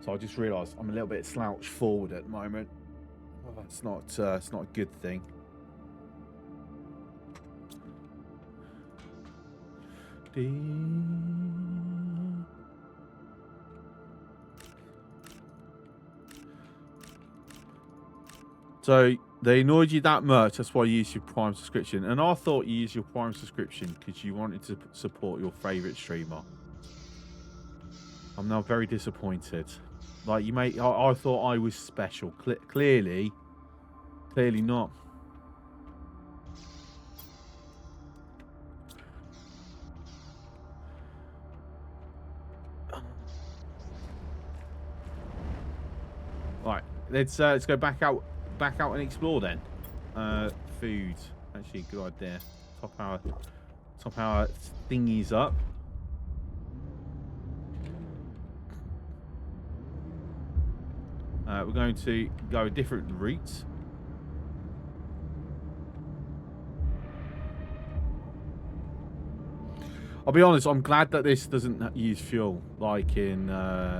So I just realised I'm a little bit slouched forward at the moment. Oh, it's not a good thing. So they annoyed you that much, that's why you used your Prime subscription. And I thought you used your Prime subscription because you wanted to support your favourite streamer. I'm now very disappointed. Like, you made, I thought I was special. Clearly not. Right, let's go back out and explore then. Food, actually a good idea. Top our thingies up. We're going to go a different route. I'll be honest, I'm glad that this doesn't use fuel, like in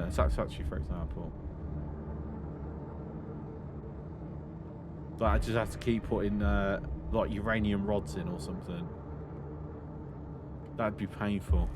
Satisfactory, for example. But I just have to keep putting like uranium rods in or something. That'd be painful.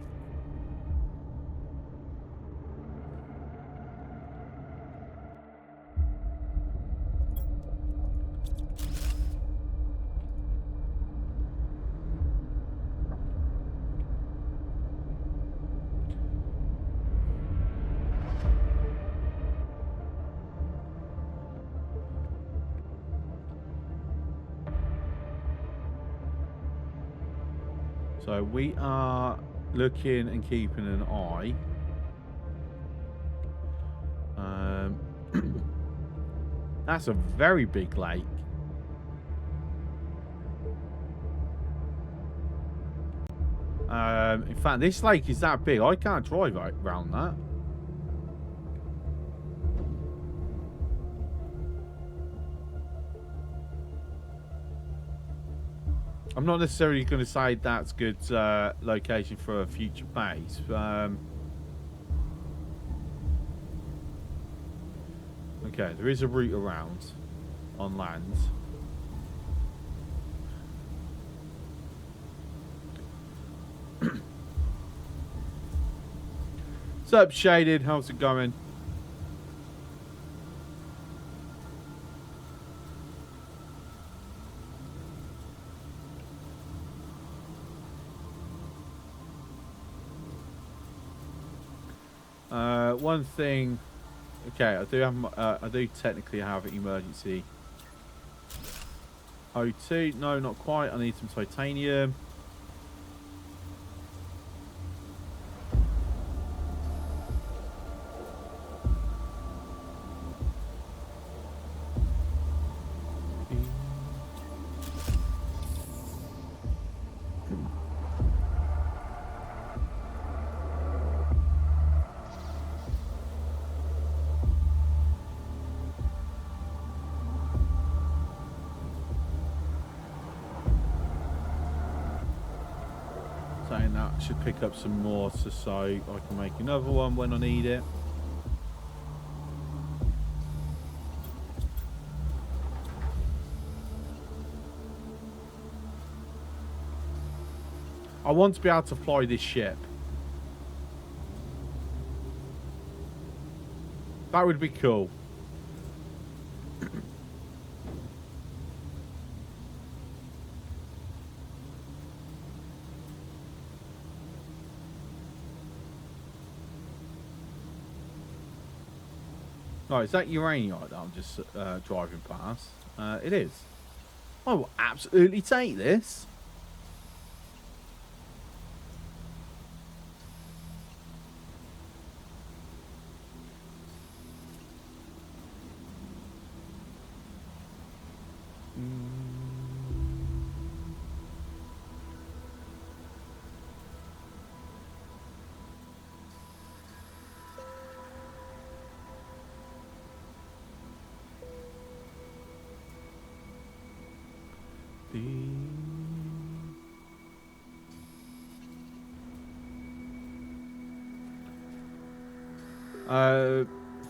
So we are looking and keeping an eye. That's a very big lake. In fact, this lake is that big, I can't drive around that. I'm not necessarily going to say that's good location for a future base. Okay, there is a route around on land. What's up, Shaded? How's it going? One thing. Okay, I do have. I do technically have emergency. O2. No, not quite. I need some titanium. and that should pick up some more, so I can make another one when I need it. I want to be able to fly this ship. That would be cool. Right, is that Uraniite that I'm just driving past? It is. I will absolutely take this.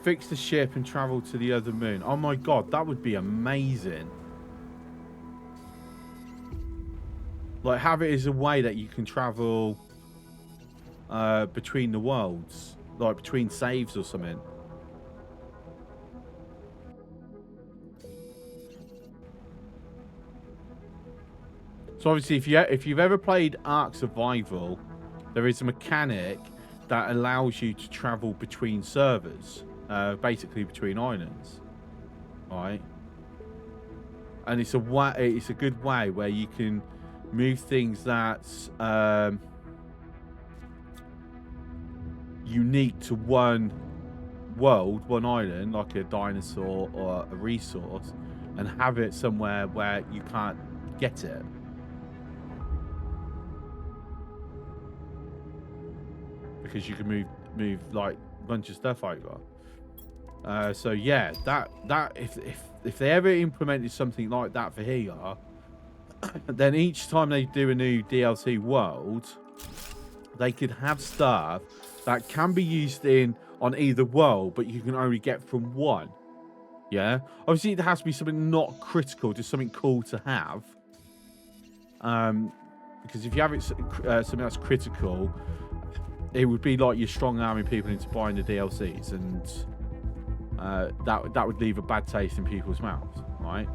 Fix the ship and travel to the other moon. Oh my god, that would be amazing. Like, have it as a way that you can travel between the worlds, like between saves or something. So obviously, if you've ever played Ark Survival, there is a mechanic that allows you to travel between servers, basically between islands, right? And it's a good way where you can move things that's unique to one world, one island, like a dinosaur or a resource, and have it somewhere where you can't get it. Because you can move like a bunch of stuff over. So yeah, that if they ever implemented something like that for here, then each time they do a new DLC world, they could have stuff that can be used on either world, but you can only get from one. Yeah, obviously it has to be something not critical, just something cool to have. Because if you have it something that's critical, it would be like you're strong arming people into buying the DLCs, and that would leave a bad taste in people's mouths, right?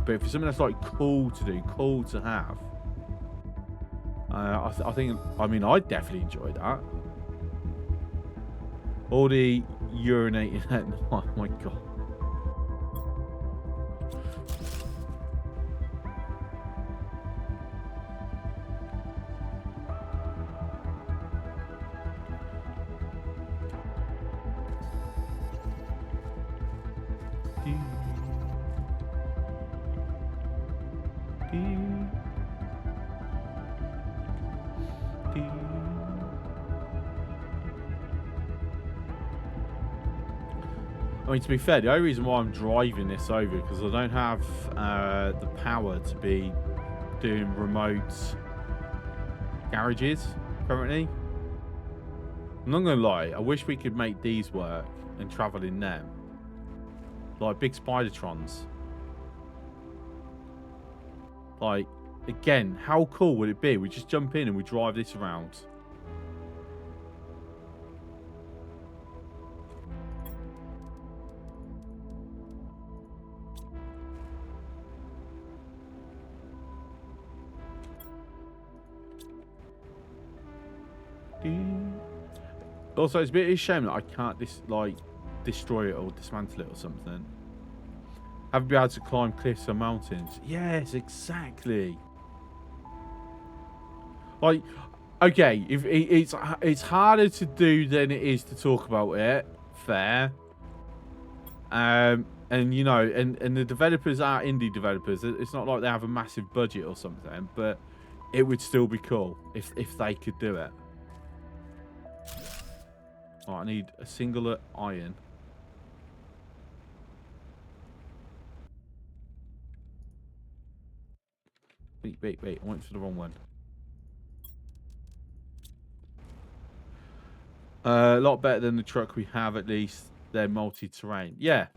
But if it's something that's like cool to do, cool to have, I mean, I'd definitely enjoy that. All the urinating. Oh my god. I mean, to be fair, the only reason why I'm driving this over because I don't have the power to be doing remote garages currently. I'm not gonna lie, I wish we could make these work and travel in them. Like big Spidertrons. Like, again, how cool would it be? We just jump in and we drive this around. Also, it's a bit of a shame that I can't destroy it or dismantle it or something. Have to be able to climb cliffs or mountains. Yes, exactly. Like, okay, if it's harder to do than it is to talk about it. Fair. And you know, and the developers are indie developers. It's not like they have a massive budget or something, but it would still be cool if they could do it. Oh, I need a singular iron. Wait, I went for the wrong one. A lot better than the truck we have, at least. They're multi-terrain. Yeah.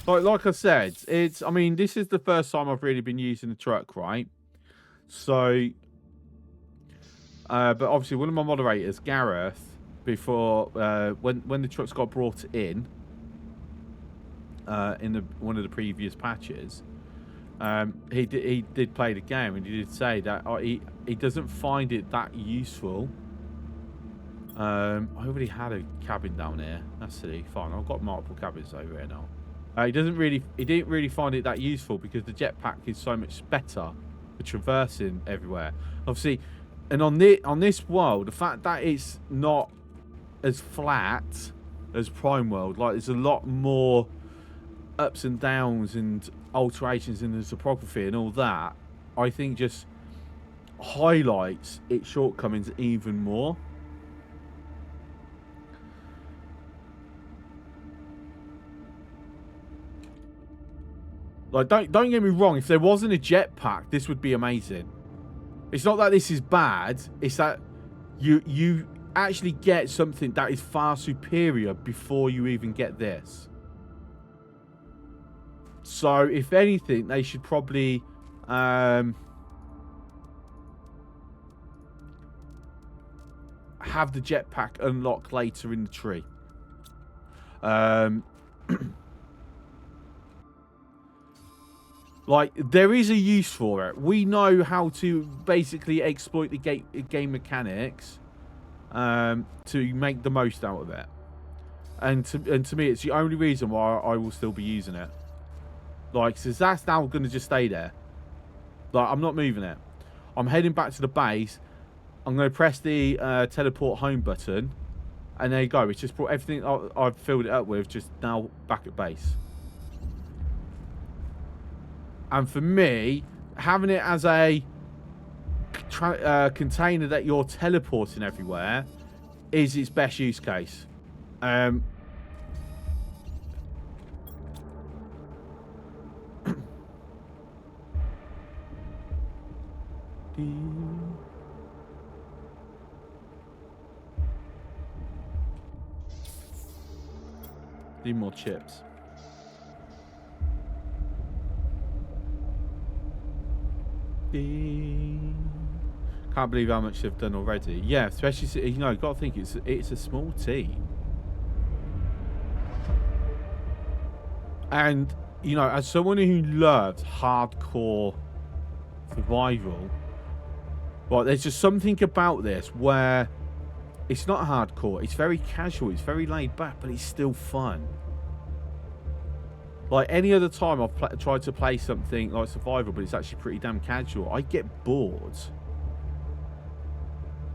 Like I said, it's... I mean, this is the first time I've really been using the truck, right? So... but obviously, one of my moderators, Gareth, before... when the trucks got brought in one of the previous patches... he did play the game, and he did say that he doesn't find it that useful. I already had a cabin down here. That's silly. Fine, I've got multiple cabins over here now. He didn't really find it that useful because the jetpack is so much better for traversing everywhere. Obviously, and on this world, the fact that it's not as flat as Prime World, like there's a lot more ups and downs and alterations in the topography and all that, I think just highlights its shortcomings even more. Like, don't get me wrong, if there wasn't a jetpack, this would be amazing. It's not that this is bad, it's that you actually get something that is far superior before you even get this. So, if anything, they should probably have the jetpack unlocked later in the tree. Like, there is a use for it. We know how to basically exploit the game mechanics to make the most out of it. And to me, it's the only reason why I will still be using it. Like, so that's now going to just stay there. Like, I'm not moving it. I'm heading back to the base. I'm going to press the teleport home button. And there you go. It's just brought everything I've filled it up with just now back at base. And for me, having it as a container that you're teleporting everywhere is its best use case. Need more chips. Can't believe how much they've done already. Yeah, especially, you know, got to think it's a small team. And, you know, as someone who loved hardcore survival, well, there's just something about this where it's not hardcore. It's very casual. It's very laid back, but it's still fun. Like any other time I've tried to play something like survival, but it's actually pretty damn casual, I get bored.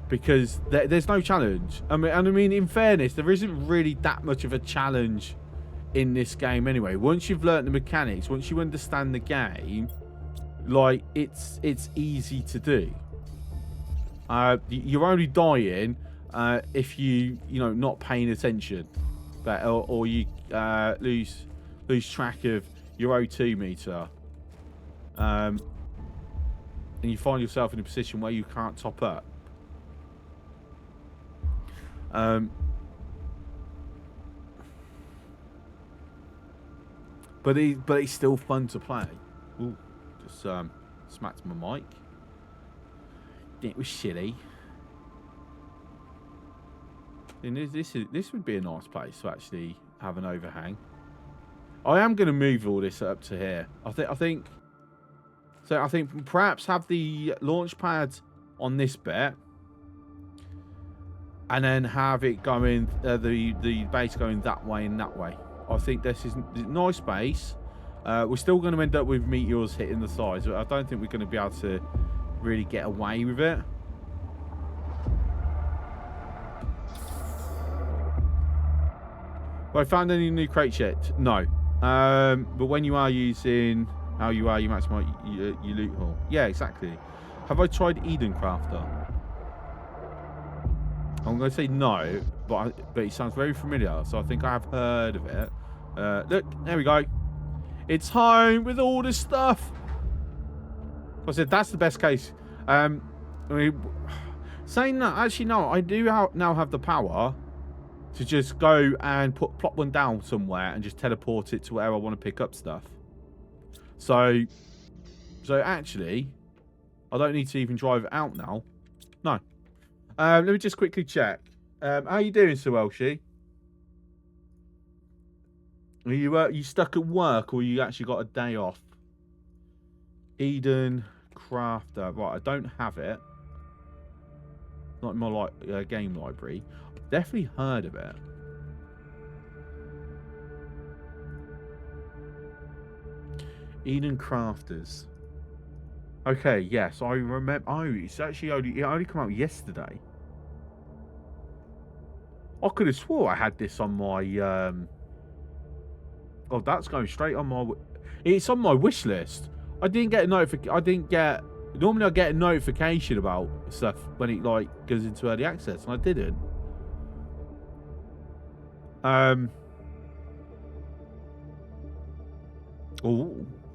Because there's no challenge. I mean, in fairness, there isn't really that much of a challenge in this game anyway. Once you've learnt the mechanics, once you understand the game, like, it's easy to do. You're only dying if you know, not paying attention, or you lose track of your O2 meter, and you find yourself in a position where you can't top up. But it's still fun to play. Ooh, just smacked my mic. It was silly. And this would be a nice place to actually have an overhang. I am going to move all this up to here. I think perhaps have the launch pad on this bit, and then have it going the base going that way and that way. I think this is a nice base. We're still going to end up with meteors hitting the sides, but I don't think we're going to be able to really get away with it. Have I found any new crates yet? No. But when you are using how you maximize your loot haul. Yeah, exactly. Have I tried Eden Crafter? I'm going to say no, but it sounds very familiar, so I think I have heard of it. Look, there we go. It's home with all this stuff. I said that's the best case. I mean, saying that, actually no, I do now have the power to just go and plop one down somewhere and just teleport it to where I want to pick up stuff. So actually, I don't need to even drive it out now. No. Let me just quickly check. How are you doing, Sir Welshie? Are you stuck at work, or you actually got a day off? Eden Crafter. Right, I don't have it. Not in my game library. I've definitely heard of it. Eden Crafters. Okay, yes, I remember. Oh, it's actually it only came out yesterday. I could have swore I had this on my. Oh, that's going straight on my. It's on my wish list. I didn't get a notification. Normally, I get a notification about stuff when it goes into early access, and I didn't. Oh,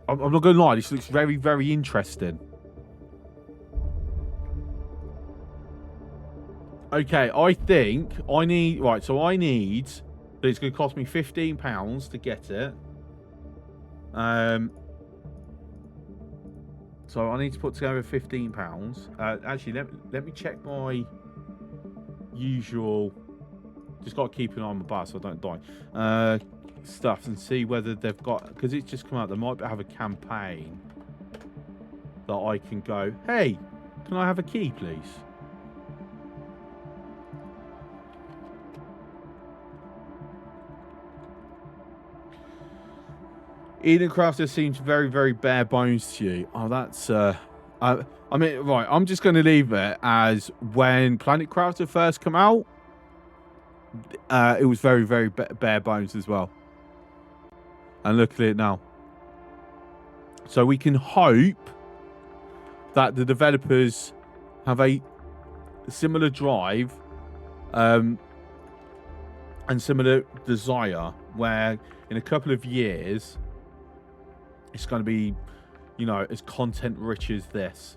I'm not gonna lie. This looks very, very interesting. Okay, I think I need So I need. It's going to cost me £15 to get it. So I need to put together £15. Actually, let me check my usual. Just got to keep an eye on my bar so I don't die. Stuff and see whether they've got, because it's just come out. They might have a campaign that I can go. Hey, can I have a key, please? Eden Crafter seems very, very bare bones to you. Oh, that's I mean, right. I'm just going to leave it as when Planet Crafter first came out. It was very, very bare bones as well. And look at it now. So we can hope that the developers have a similar drive, and similar desire, where in a couple of years, it's going to be, as content rich as this.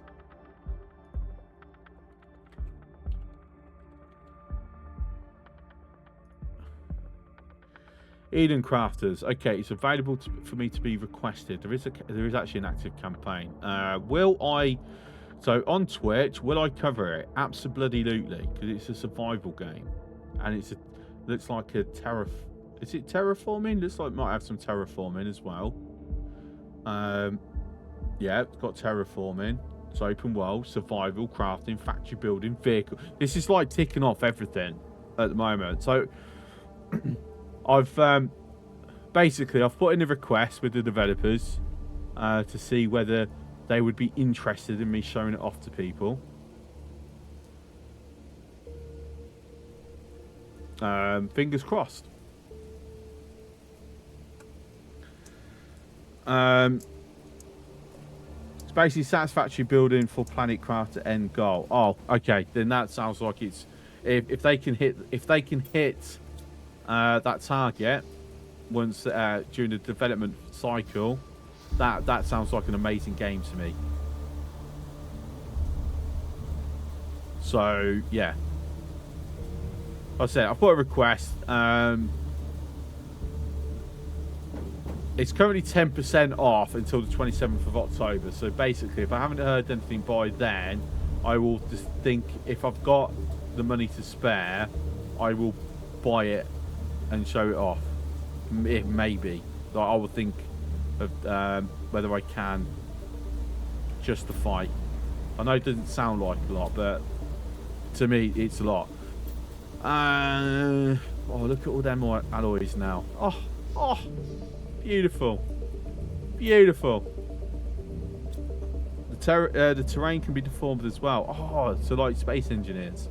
Eden Crafters. Okay, it's available for me to be requested. There is actually an active campaign. Will I? So on Twitch, will I cover it? Absolutely, because it's a survival game, and looks like a Is it terraforming? Looks like it might have some terraforming as well. Yeah, it's got terraforming. It's open world, survival, crafting, factory building, vehicle. This is like ticking off everything at the moment. So I've put in a request with the developers to see whether they would be interested in me showing it off to people. Fingers crossed. It's basically satisfactory building for Planet Crafter end goal. Oh, okay. Then that sounds like it's if they can hit that target once during the development cycle, that sounds like an amazing game to me. So yeah, like I said, I put a request. It's currently 10% off until the 27th of October. So basically, if I haven't heard anything by then, I will just think, if I've got the money to spare, I will buy it and show it off. It maybe. Like, I will think of whether I can justify. I know it doesn't sound like a lot, but to me, it's a lot. Oh, look at all them alloys now. Oh. Beautiful. Beautiful. The terrain can be deformed as well. Oh, so like Space Engineers.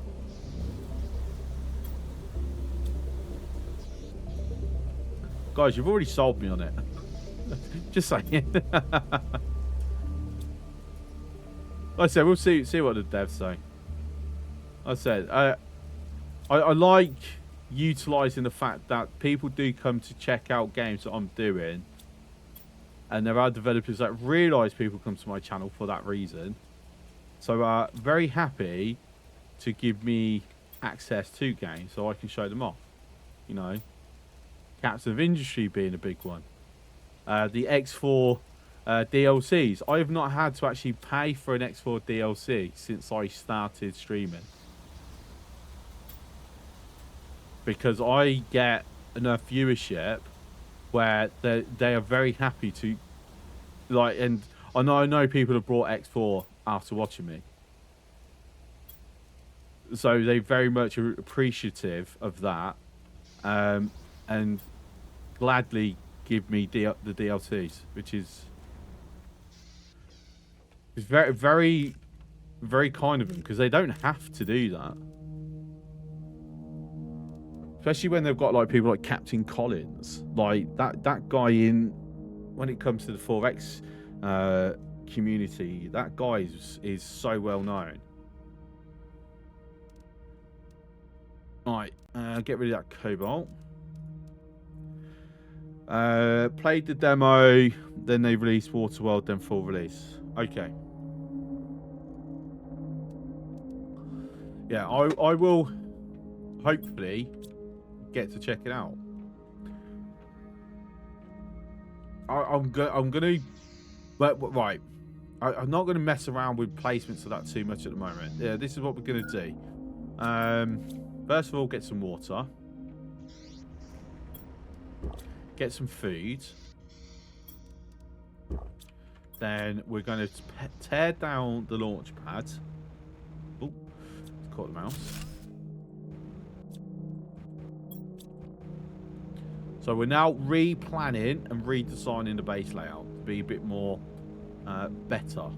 Guys, you've already sold me on it. Just saying. Like I said, we'll see what the devs say. Like I said, I like utilising the fact that people do come to check out games that I'm doing, and there are developers that realise people come to my channel for that reason. So very happy to give me access to games so I can show them off. you know, Captain of Industry being a big one. The X4 DLCs. I have not had to actually pay for an X4 DLC since I started streaming. Because I get enough viewership where they are very happy to, like, and I know people have brought X4 after watching me. So they very much are appreciative of that, and gladly give me the DLCs, which is very, very, very kind of them, because they don't have to do that. Especially when they've got like people like Captain Collins, like that guy in, when it comes to the 4X community, that guy is so well known. Right, get rid of that Cobalt. Played the demo, then they released Waterworld, then full release. Okay. Yeah, I will hopefully get to check it out. I'm gonna, but right, I'm not gonna mess around with placements of that too much at the moment. Yeah, this is what we're gonna do. First of all, get some water, get some food. Then we're going to tear down the launch pad. Oh, caught the mouse. So we're now replanning and redesigning the base layout to be a bit more better.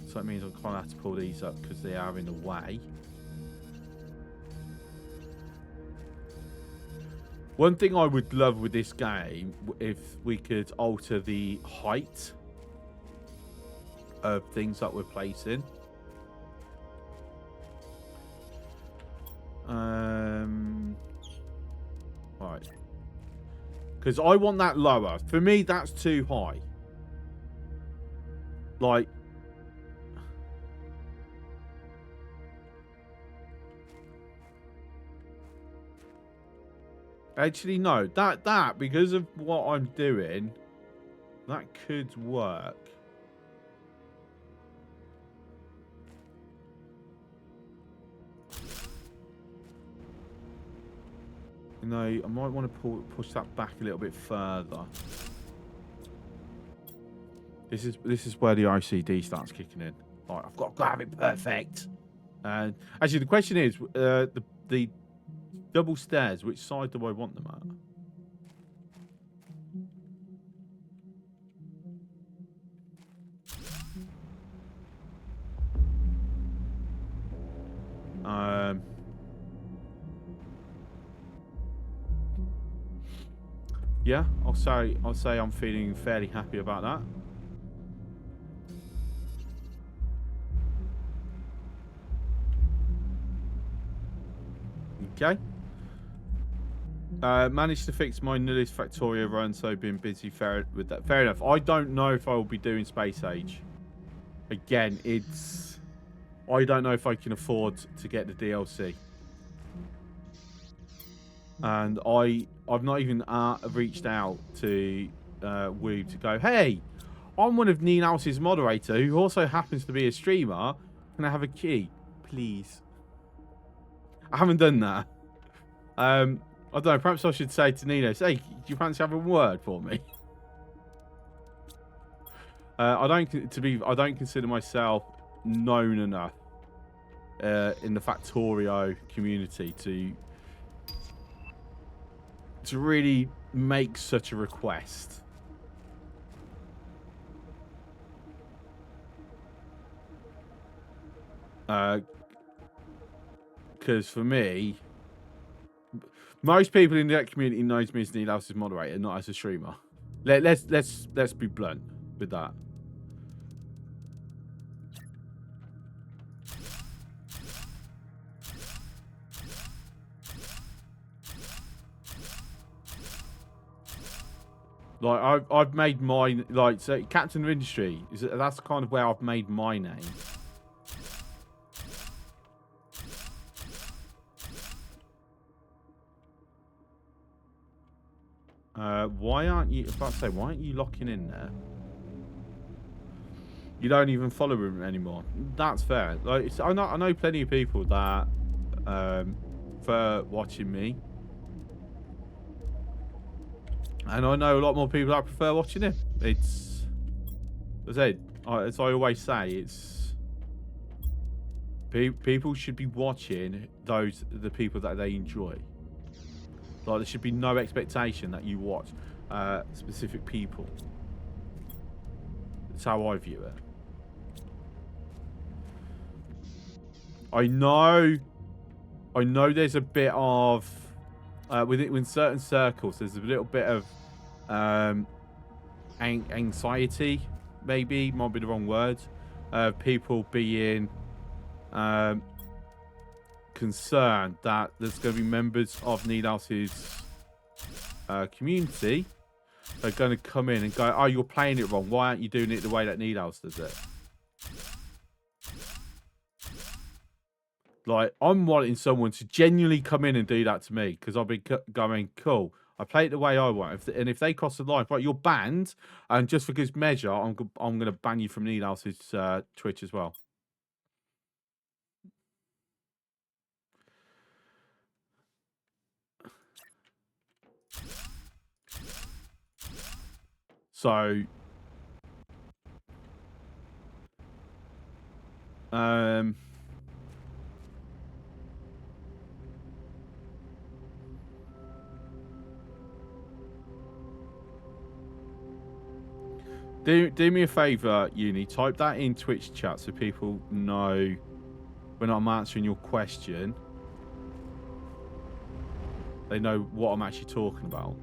So that means I'm kind of have to pull these up because they are in the way. One thing I would love with this game, if we could alter the height of things that we're placing. Right. Because I want that lower. For me, that's too high. Like, actually, no. That, because of what I'm doing, that could work. You know, I might want to push that back a little bit further. This is where the OCD starts kicking in. Like, I've got to have it perfect. And actually, the question is, the double stairs, which side do I want them at? Yeah, I'll say I'm feeling fairly happy about that. Okay. Managed to fix my Nullis Factorio run, so been busy with that. Fair enough. I don't know if I will be doing Space Age. Again, I don't know if I can afford to get the DLC. And I've not even reached out to Woo to go, hey, I'm one of Neenhouse's moderator who also happens to be a streamer. Can I have a key, please? I haven't done that. I don't know. Perhaps I should say to Neenhouse, hey, do you fancy having a word for me? I don't consider myself known enough in the Factorio community to really make such a request. Because for me, most people in that community knows me as Neenhouse's moderator, not as a streamer. Let's be blunt with that. Like I've made mine, like, so Captain of Industry that's kind of where I've made my name. Why aren't you? If I say, why aren't you locking in there? You don't even follow him anymore. That's fair. Like, I know plenty of people that for watching me, and I know a lot more people that prefer watching him. It's, as I always say, it's people should be watching the people that they enjoy. Like, there should be no expectation that you watch specific people. That's how I view it. I know there's a bit of within certain circles, there's a little bit of anxiety, maybe might be the wrong word, people being concerned that there's going to be members of Needhouse's community that are going to come in and go, oh, you're playing it wrong, why aren't you doing it the way that Needhouse does it? Like, I'm wanting someone to genuinely come in and do that to me, because I'll be going, cool, I play it the way I want. And if they cross the line, right, you're banned, and just for good measure, I'm going to ban you from Needhouse's Twitch as well. So, do me a favour, Uni. Type that in Twitch chat so people know when I'm answering your question. They know what I'm actually talking about.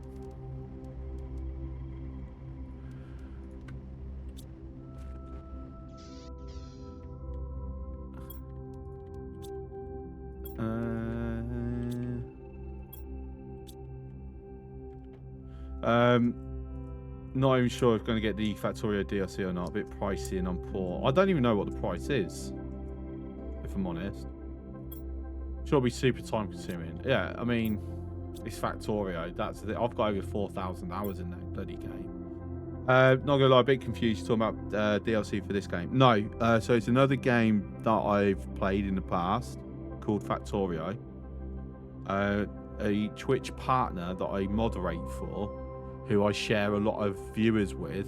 Not even sure if I'm going to get the Factorio DLC or not. A bit pricey and I'm poor. I don't even know what the price is, if I'm honest. Sure, it'll be super time consuming. Yeah, I mean, it's Factorio. That's the thing. I've got over 4,000 hours in that bloody game. Not gonna lie, a bit confused talking about DLC for this game. No, so it's another game that I've played in the past called Factorio. A Twitch partner that I moderate for, who I share a lot of viewers with.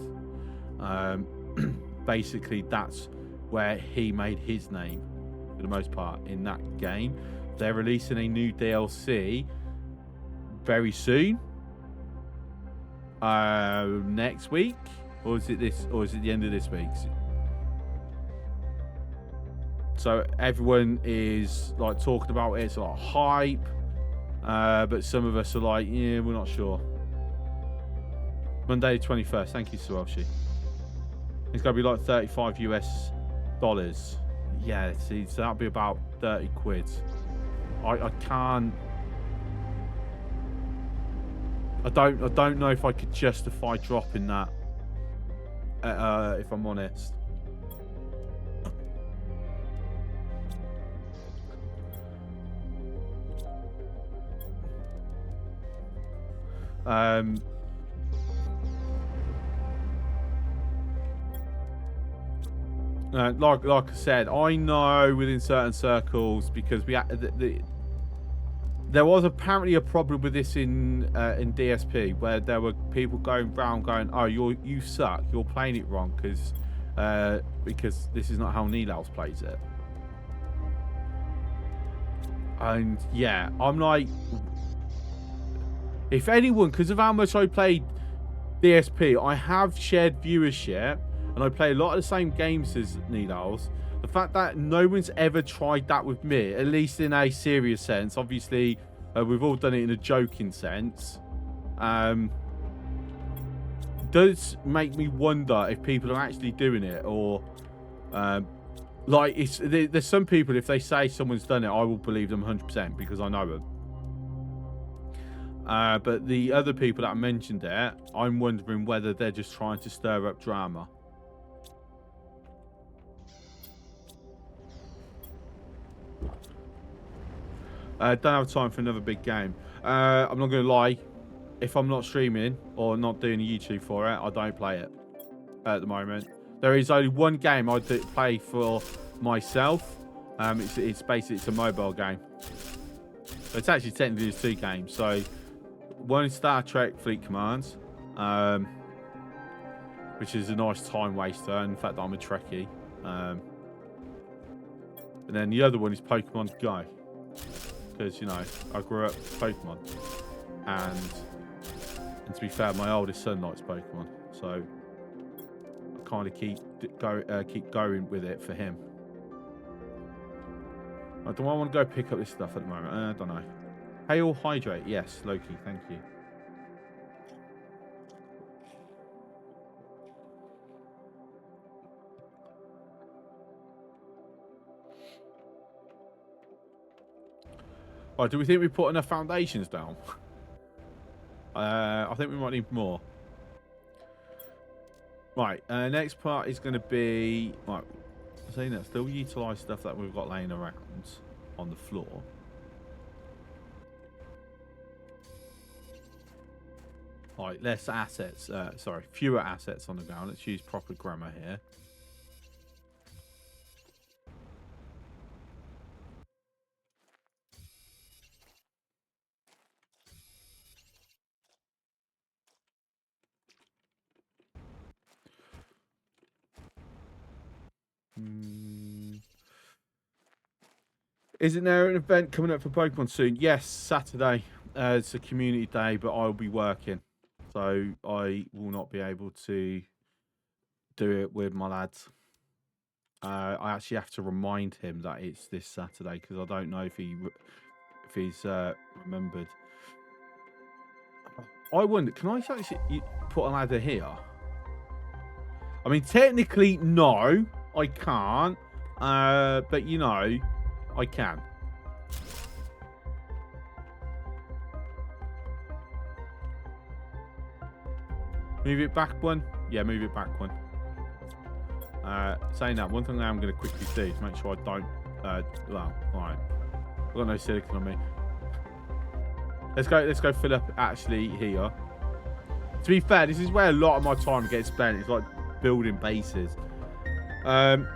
Basically, that's where he made his name for the most part in that game. They're releasing a new DLC very soon. Next week, or is it the end of this week? So everyone is like talking about it. It's a lot of hype, but some of us are like, yeah, we're not sure. Monday the 21st. Thank you, Suelshi. It's gonna be like $35 US. Yeah, see, so that'll be about 30 quid. I can't. I don't know if I could justify dropping that. If I'm honest. Like I said, I know within certain circles, because we there was apparently a problem with this in DSP, where there were people going around going, "Oh, you suck. You're playing it wrong because this is not how Needhouse plays it." And yeah, I'm like, if anyone, because of how much I played DSP, I have shared viewership, and I play a lot of the same games as Needhouse. The fact that no one's ever tried that with me, at least in a serious sense, obviously we've all done it in a joking sense, does make me wonder if people are actually doing it, or like there's some people, if they say someone's done it, I will believe them 100% because I know them. But the other people that mentioned it, I'm wondering whether they're just trying to stir up drama. Don't have time for another big game. I'm not going to lie. if I'm not streaming or not doing a YouTube for it, I don't play it at the moment. There is only one game I do play for myself. It's basically it's a mobile game. It's actually technically there's 2 games. So one is Star Trek Fleet Commands, which is a nice time waster. And in fact, I'm a Trekkie. And then the other one is Pokemon Go, because you know I grew up with Pokemon, and to be fair, my oldest son likes Pokemon, so I kind of keep going with it for him. Do I want to go pick up this stuff at the moment? I don't know. Hail hydrate, yes, Loki, thank you. Right, do we think we put enough foundations down? I think we might need more. Right, next part is going to be... Right, saying that, still utilise stuff that we've got laying around on the floor. Right, less assets. Sorry, fewer assets on the ground. Let's use proper grammar here. Isn't there an event coming up for Pokemon soon? Yes, Saturday. It's a community day, but I'll be working. So I will not be able to do it with my lads. I actually have to remind him that it's this Saturday, because I don't know if he's remembered. I wonder, can I actually put a ladder here? I mean, technically, no, I can't. But, you know, I can. Move it back one? Yeah, move it back one. Saying that, one thing I am going to quickly do is make sure I don't... well, alright. I've got no silicon on me. Let's go fill up actually here. To be fair, this is where a lot of my time gets spent. It's like building bases. I've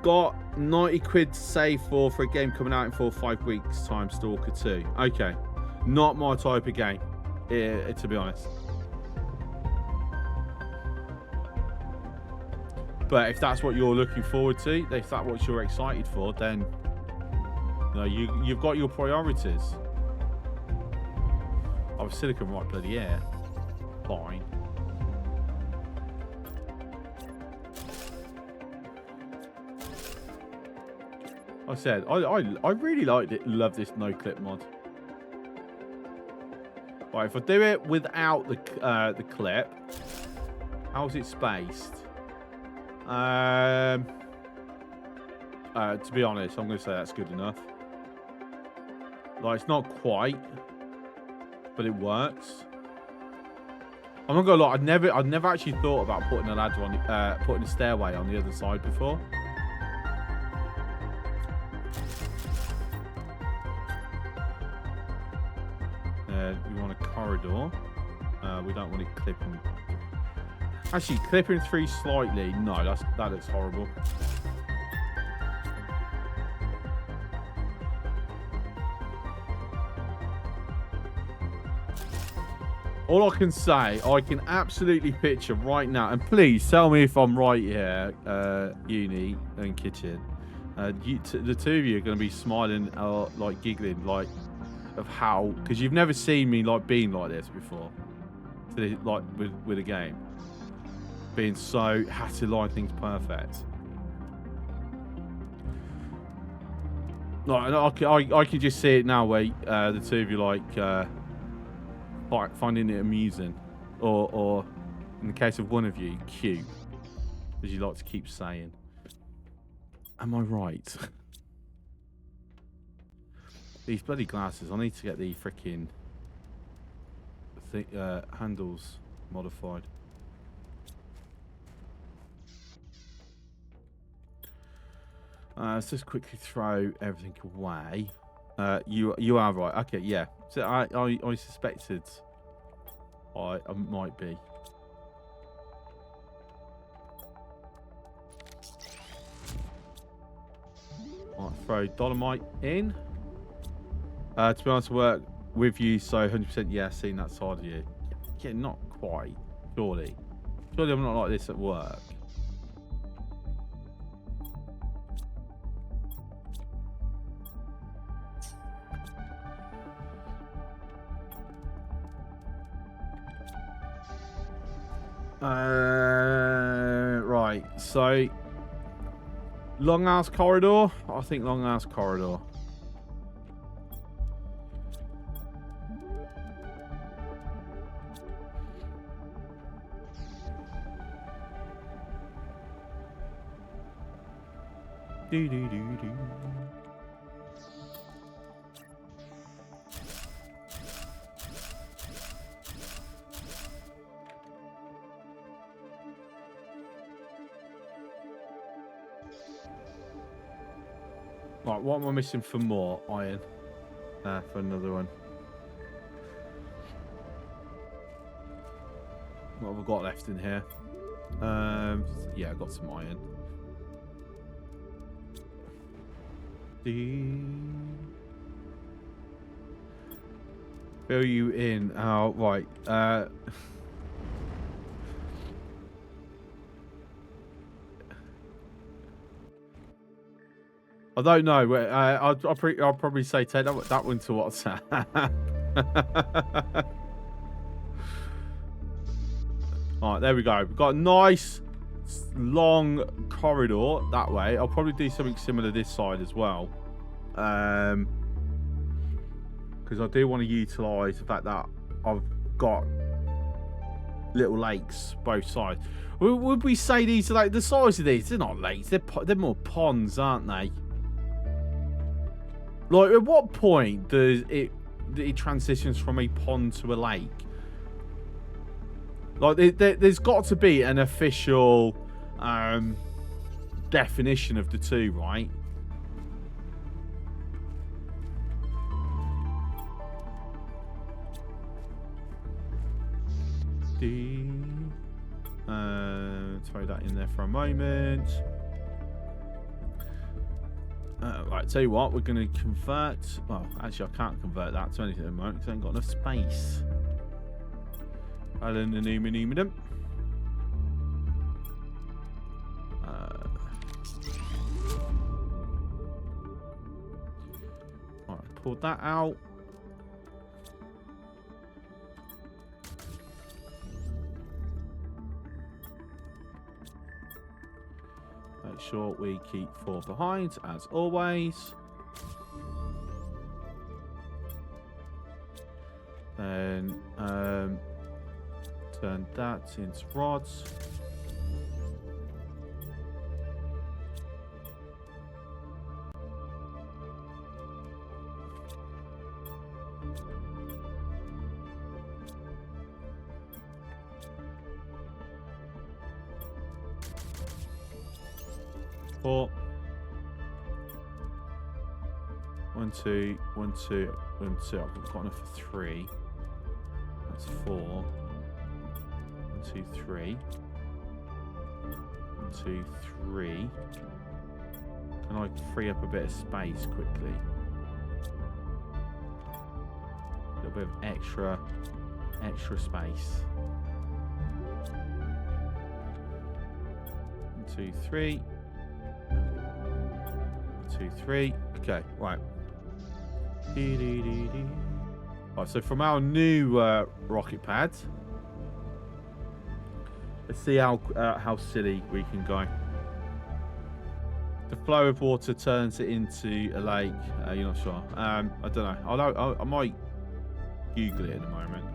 got 90 quid to save for a game coming out in 4 or 5 weeks time, Stalker 2. Okay. Not my type of game, to be honest. But if that's what you're looking forward to, if that's what you're excited for, then you know, you've got your priorities. I was silicon right bloody yeah. Fine. I said I really love this no clip mod. Right, if I do it without the clip, how's it spaced? To be honest, I'm going to say that's good enough. Like, it's not quite, but it works. I'm not gonna lie, I'd never actually thought about putting a ladder on, putting a stairway on the other side before. We want a corridor. We don't want it clipping. Actually, clipping through slightly. No, that looks horrible. All I can say, I can absolutely picture right now, and please tell me if I'm right here, Uni and Kitchen. The two of you are going to be smiling, like giggling, like of how, because you've never seen me like being like this before, like with a game, being so had to line things perfect. Like, I can just see it now, where the two of you like finding it amusing, or in the case of one of you, cute, as you like to keep saying. Am I right? These bloody glasses, I need to get the freaking handles modified. Let's just quickly throw everything away. You are right. Okay, yeah. So I suspected I might be. Right, throw Dolomite in. To be honest, work with you, so 100% yeah, seen that side of you. Yeah, not quite. Surely. Surely I'm not like this at work. Right, so long ass corridor. I think long ass corridor. Do do do do. Right, what am I missing for more iron? For another one. What have I got left in here? Yeah, I got some iron. Fill you in. Oh, right. I don't know. I'll probably say take that one to WhatsApp. All right, there we go. We've got a nice long corridor that way. I'll probably do something similar this side as well, because I do want to utilise the fact that I've got little lakes both sides. Would we say these are like the size of these? They're not lakes. They're more ponds, aren't they? Like, at what point does it transitions from a pond to a lake? Like, there's got to be an official definition of the two, right? Throw that in there for a moment. Right, tell you what, we're going to convert... Well, actually, I can't convert that to anything at the moment because I ain't got enough space. Aluminium. Right, pulled that out. Make sure we keep 4 behind, as always. Then turn that into rods. Four. 1, 2, 1, 2, 1, 2. I've got enough for 3. That's 4. 1, 2, 3. 1, 2, 3. Can I free up a bit of space quickly? A little bit of extra space. 1, 2, 3. 2, 3. Okay, right. Right, so from our new rocket pad, let's see how silly we can go. The flow of water turns it into a lake. You're not sure? I don't know. I might Google it in a moment.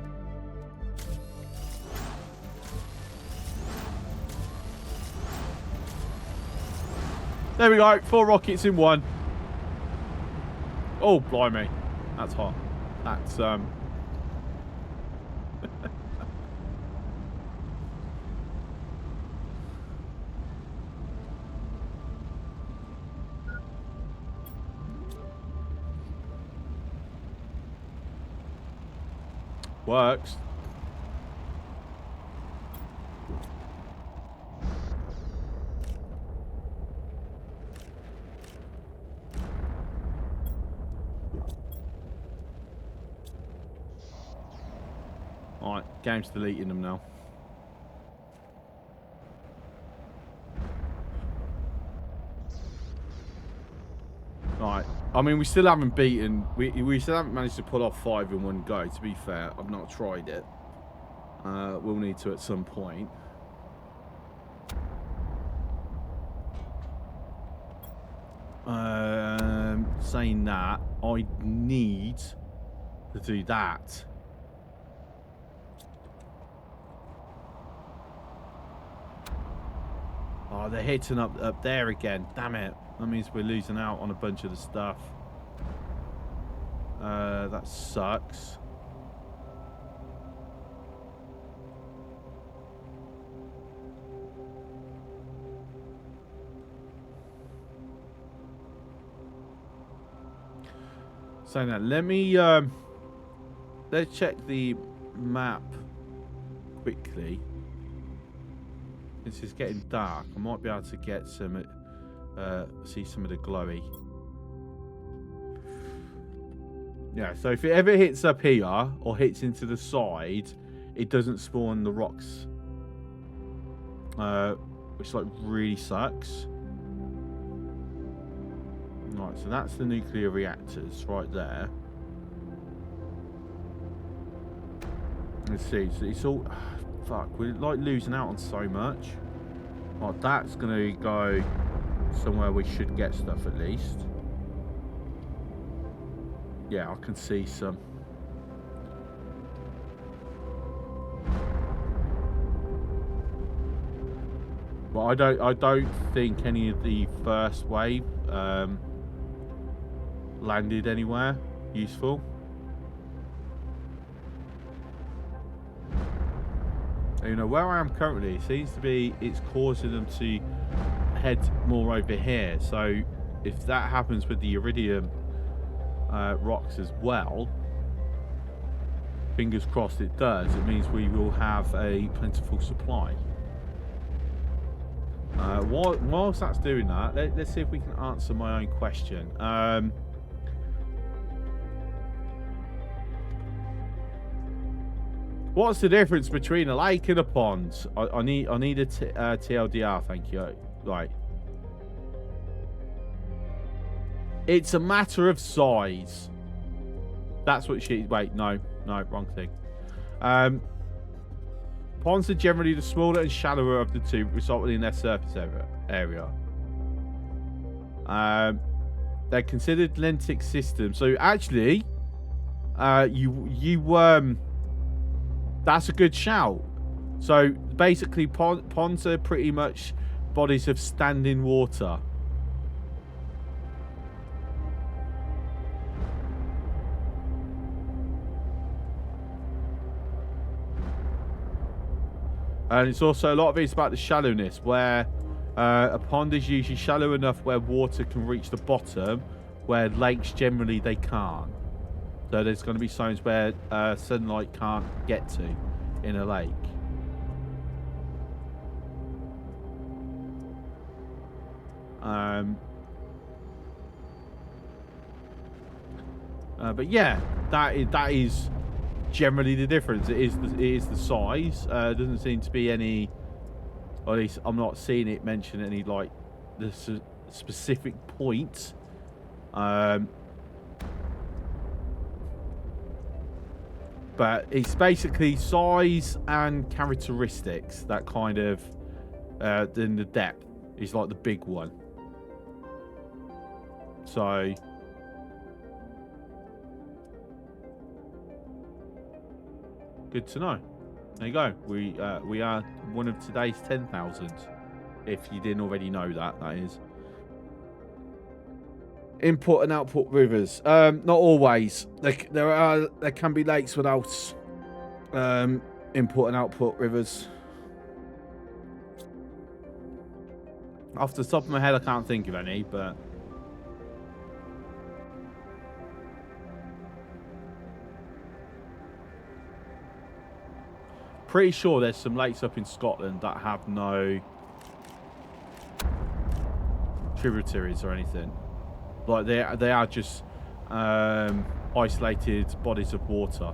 There we go. 4 rockets in 1. Oh, blimey. That's hot. That's, works. Alright, game's deleting them now. Alright. I mean, we still haven't beaten... We still haven't managed to pull off 5 in one go, to be fair. I've not tried it. We'll need to at some point. Saying that, I need to do that. Oh, they're hitting up there again. Damn it. That means we're losing out on a bunch of the stuff. That sucks. So now, let me let's check the map quickly. This is getting dark. I might be able to get some, see some of the glowy. Yeah, so if it ever hits up here or hits into the side, it doesn't spawn the rocks, which like really sucks. Right, so that's the nuclear reactors right there. Let's see. So it's all. Fuck, we're like losing out on so much. Right, that's gonna go somewhere we should get stuff at least. Yeah, I can see some. But I don't think any of the first wave landed anywhere useful. You know, where I am currently, it seems to be it's causing them to head more over here. So if that happens with the iridium rocks as well, fingers crossed it does, it means we will have a plentiful supply. Whilst that's doing that, let's see if we can answer my own question. What's the difference between a lake and a pond? I need a TLDR, thank you. Right. It's a matter of size. That's what she... Wait, no, wrong thing. Ponds are generally the smaller and shallower of the two, resulting in their surface area. They're considered lentic systems. So actually, that's a good shout. So basically, ponds are pretty much bodies of standing water. And it's also, a lot of it's about the shallowness, where a pond is usually shallow enough where water can reach the bottom, where lakes generally they can't. So there's going to be zones where sunlight can't get to in a lake. But yeah, that is generally the difference. It is the size. Doesn't seem to be any, or at least I'm not seeing it mention any like the specific point. But it's basically size and characteristics that kind of, then the depth is like the big one. So good to know. There you go. We are one of today's 10,000. If you didn't already know that, that is. Input and output rivers. Not always. There can be lakes without input and output rivers. Off the top of my head, I can't think of any, but pretty sure there's some lakes up in Scotland that have no tributaries or anything. Like they are just isolated bodies of water.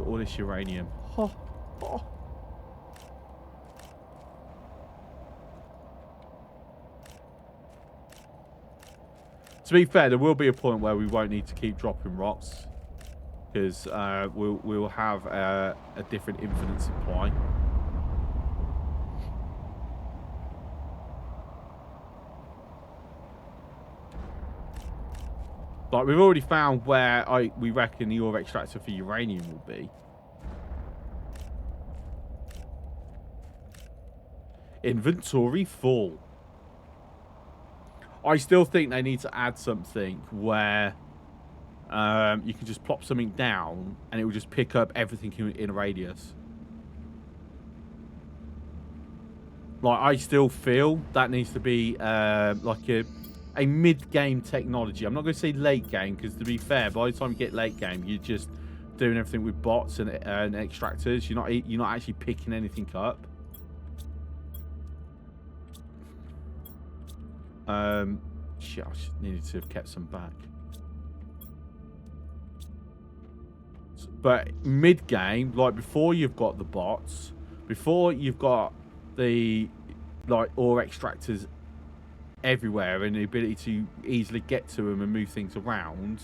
at all this uranium. Oh, oh. To be fair, there will be a point where we won't need to keep dropping rocks, because we'll have a different infinite supply. Like, we've already found where we reckon the ore extractor for uranium will be. Inventory full. I still think they need to add something where you can just plop something down and it will just pick up everything in a radius. Like, I still feel that needs to be like a mid-game technology. I'm not going to say late game, because to be fair, by the time you get late game, you're just doing everything with bots and extractors. You're not actually picking anything up. Shit, I needed to have kept some back. But mid-game, like before you've got the bots, before you've got the like ore extractors everywhere and the ability to easily get to them and move things around.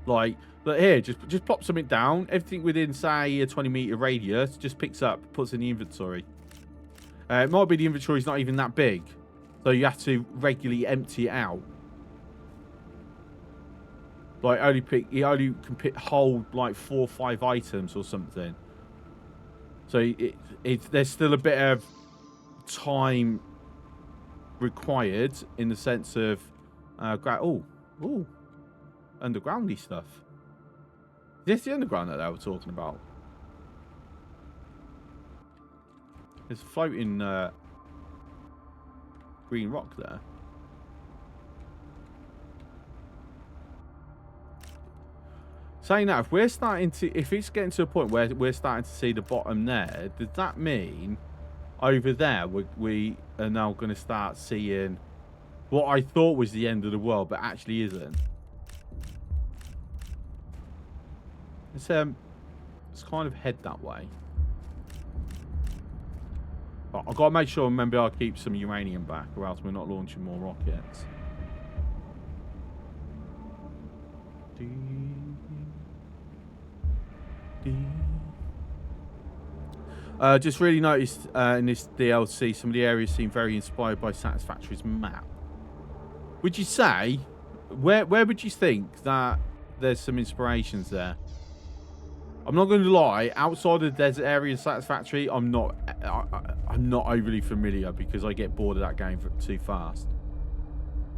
Like, look here, just pop something down. Everything within, say, a 20-meter radius just picks up, puts in the inventory. It might be the inventory's not even that big, so you have to regularly empty it out. Like, you only can hold like 4 or 5 items or something. So there's still a bit of time required in the sense of undergroundy stuff. Is this the underground that they were talking about? There's a floating green rock there. Saying that, if it's getting to a point where we're starting to see the bottom there, does that mean over there we are now going to start seeing what I thought was the end of the world, but actually isn't? It's kind of head that way. But I've got to make sure, remember, I keep some uranium back, or else we're not launching more rockets. Just really noticed in this DLC, some of the areas seem very inspired by Satisfactory's map. Would you say, where would you think that there's some inspirations there? I'm not going to lie, outside of the desert area in Satisfactory, I'm not overly familiar, because I get bored of that game too fast.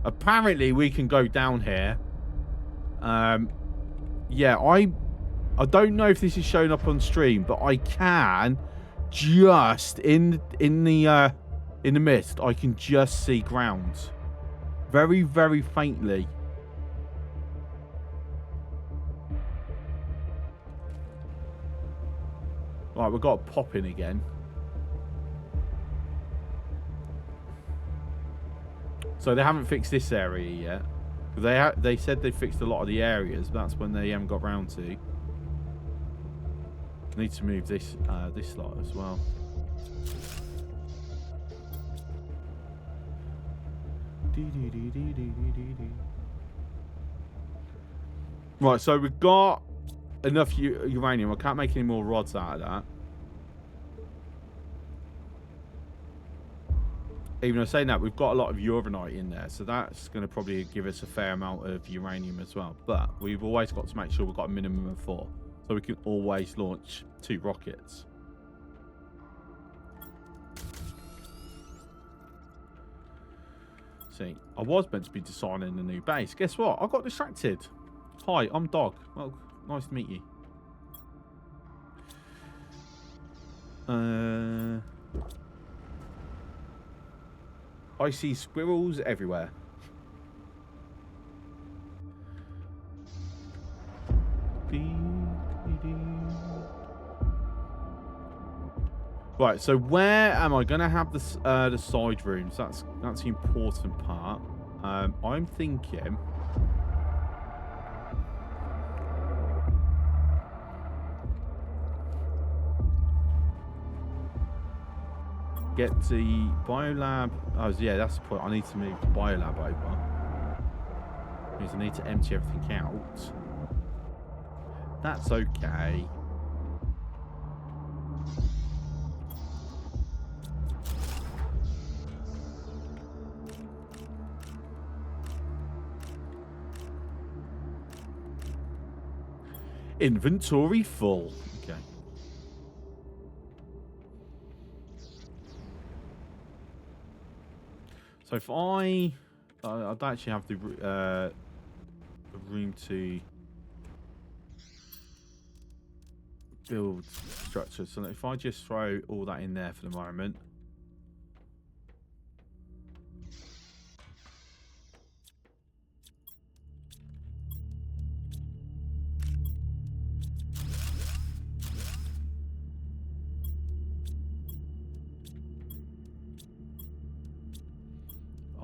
Apparently, we can go down here. Yeah, I don't know if this is showing up on stream, but I can just in the mist, I can just see ground, very, very faintly. Right, we've got to pop in again. So they haven't fixed this area yet. They said they fixed a lot of the areas, but that's when they haven't got round to. Need to move this slot as well. Right, so we've got enough uranium. I can't make any more rods out of that. Even though saying that, we've got a lot of uranite in there, so that's going to probably give us a fair amount of uranium as well. But we've always got to make sure we've got a minimum of 4, so we can always launch 2 rockets. See, I was meant to be designing a new base. Guess what? I got distracted. Hi, I'm Dog. Well, nice to meet you. I see squirrels everywhere. Right, so where am I going to have the side rooms? That's the important part. I'm thinking get the biolab. Oh, yeah, that's the point. I need to move the biolab over. Means I need to empty everything out. That's okay. Inventory full. Okay. So if I don't actually have the room to build structure. So if I just throw all that in there for the moment.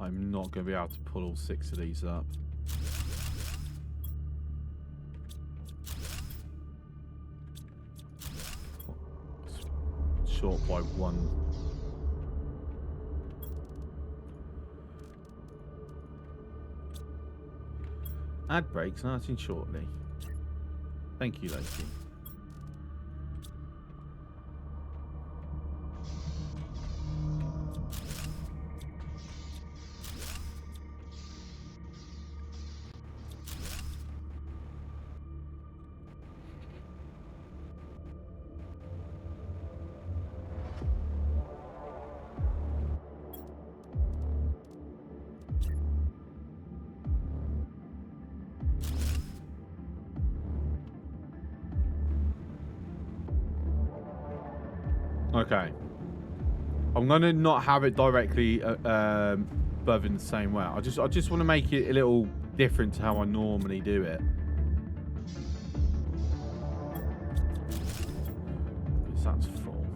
I'm not going to be able to pull all 6 of these up. Short by 1. Ad breaks starting shortly. Thank you, Loki. Okay. I'm gonna not have it directly above in the same way. I just want to make it a little different to how I normally do it. Because that's full.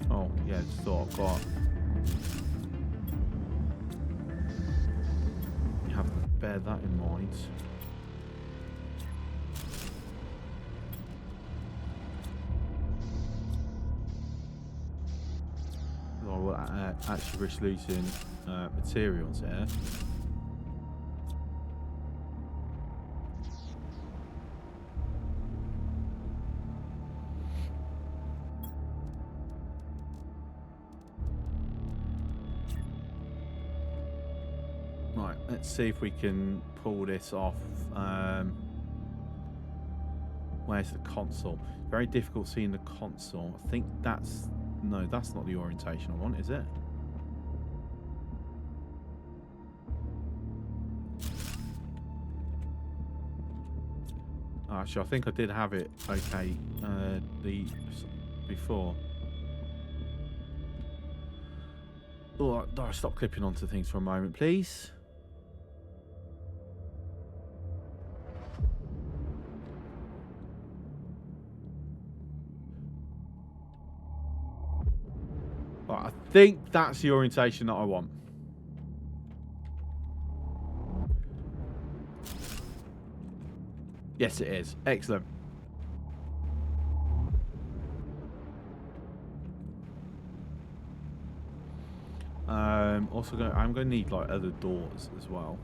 Oh yeah, just thought I've got. You have to bear that in mind. I will actually risk losing materials here. Right, let's see if we can pull this off. Where's the console? Very difficult seeing the console. I think that's... No, that's not the orientation I want, is it? Actually, I think I did have it okay before. Oh, stop clipping onto things for a moment, please. Right, I think that's the orientation that I want. Yes, it is. Excellent. Also, I'm going to need like other doors as well.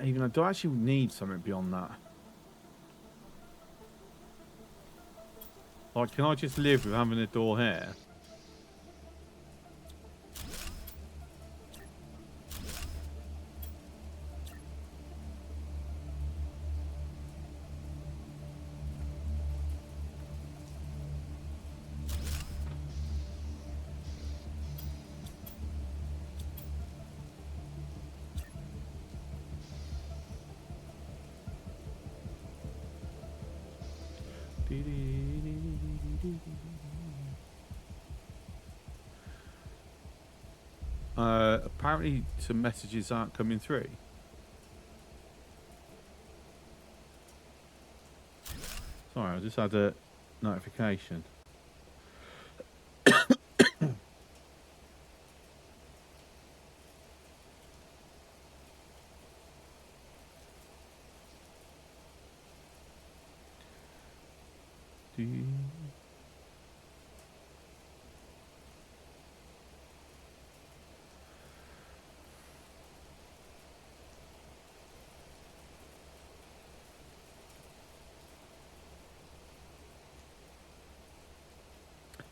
Even I do actually need something beyond that. Like, can I just live with having a door here? Apparently some messages aren't coming through. Sorry, I just had a notification.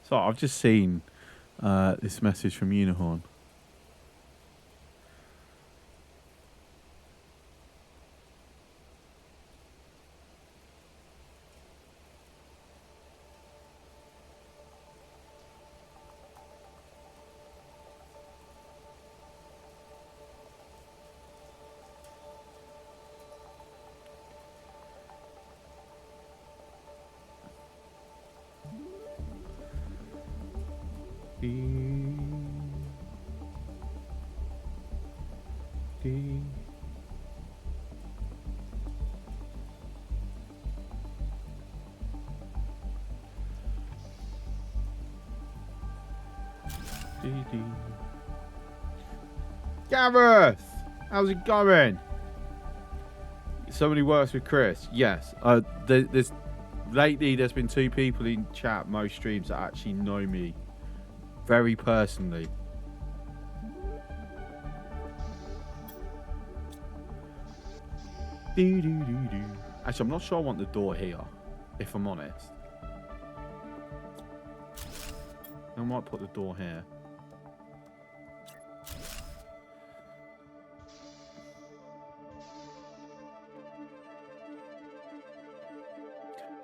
So I've just seen this message from Unicorn. Gareth, how's it going? Somebody works with Chris. Yes. Lately there's been 2 people in chat most streams that actually know me very personally. Actually, I'm not sure I want the door here, if I'm honest. I might put the door here.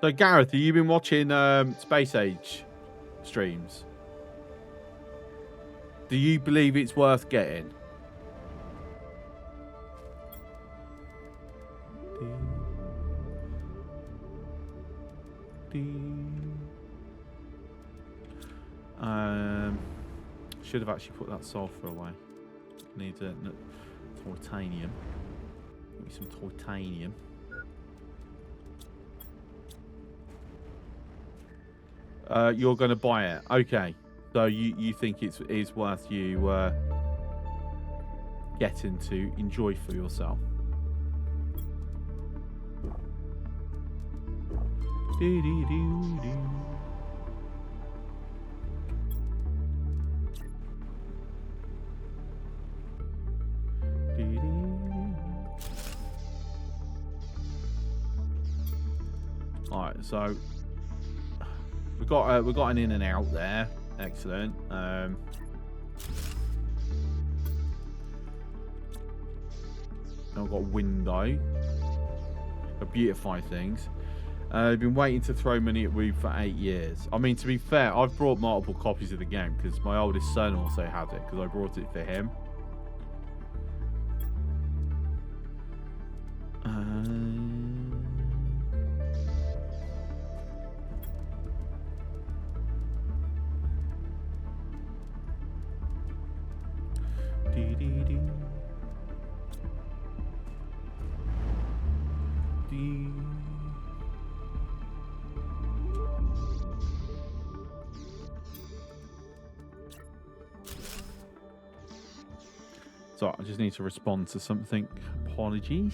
So, Gareth, have you been watching Space Age streams? Do you believe it's worth getting? Should have actually put that sulfur away. Need titanium. Give me some titanium. You're going to buy it. Okay. So you think it's worth you getting to enjoy for yourself. Alright, so we got an in and out there. Excellent. I've got a window. I beautify things. I've been waiting to throw money at Rube for 8 years. I mean, to be fair, I've brought multiple copies of the game because my oldest son also had it because I brought it for him. So I just need to respond to something. Apologies.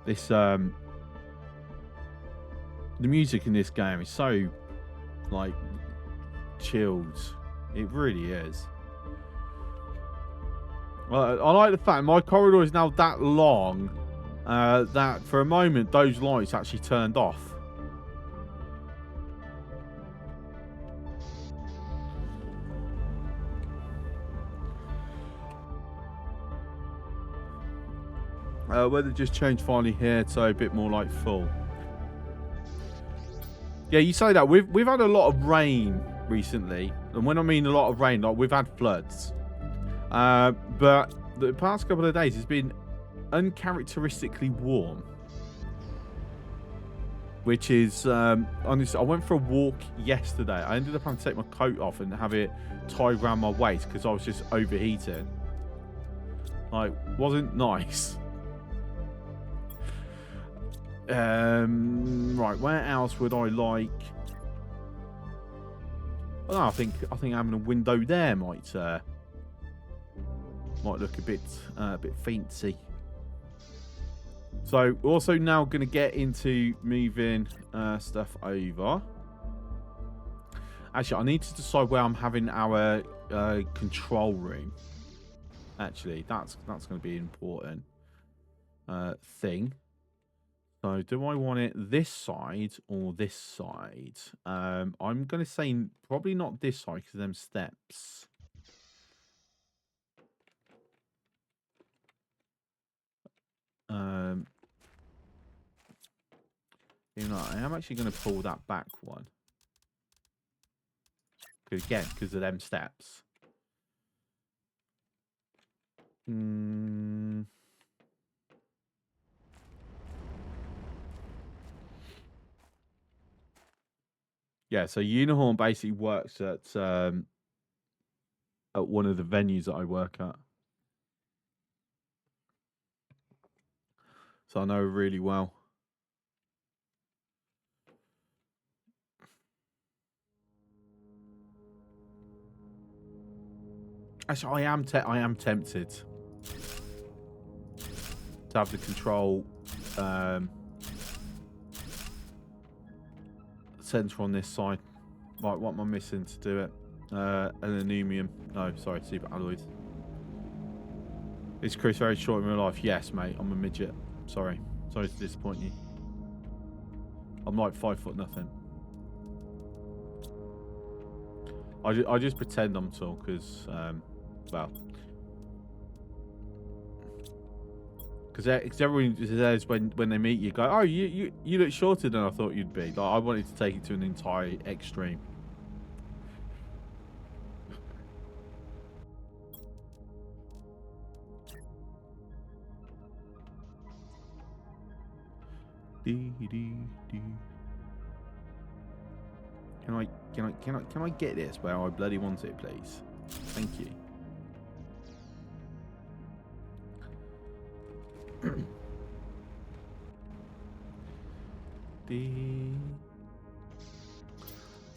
This the music in this game is so like chilled. It really is. Well, I like the fact my corridor is now that long that for a moment those lights actually turned off. Weather just changed finally here, so a bit more like full. Yeah, you say that. We've had a lot of rain recently. And when I mean a lot of rain, like we've had floods. But the past couple of days, it's been uncharacteristically warm. Which is, honestly, I went for a walk yesterday. I ended up having to take my coat off and have it tied around my waist because I was just overheating. Like, wasn't nice. Right, where else would I like? Oh, I think having a window there might look a bit fancy. So we're also now going to get into moving stuff over. Actually, I need to decide where I'm having our control room. Actually, that's going to be an important thing. So do I want it this side or this side? I'm going to say probably not this side because of them steps. You know, I am actually going to pull that back one. Again, because of them steps. Yeah, so Unihorn basically works at one of the venues that I work at. So I know really well. Actually, I am tempted to have the control center on this side. Right, what am I missing to do it? Aluminium. No, sorry, super alloys. Is Chris very short in real life? Yes, mate. I'm a midget. Sorry to disappoint you. I'm like 5 foot nothing. I just pretend I'm tall because, well, because everyone says when they meet you, go, oh, you look shorter than I thought you'd be. Like, I wanted to take it to an entire extreme. Can I get this where I bloody want it, please? Thank you.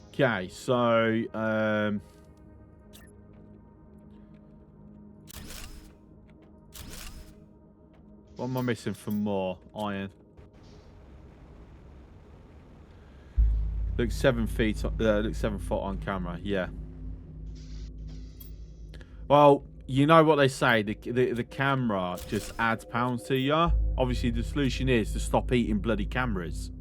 Okay, so what am I missing for more iron? Looks 7 feet. Looks 7 foot on camera. Yeah. Well, you know what they say. The camera just adds pounds to you. Obviously, the solution is to stop eating bloody cameras.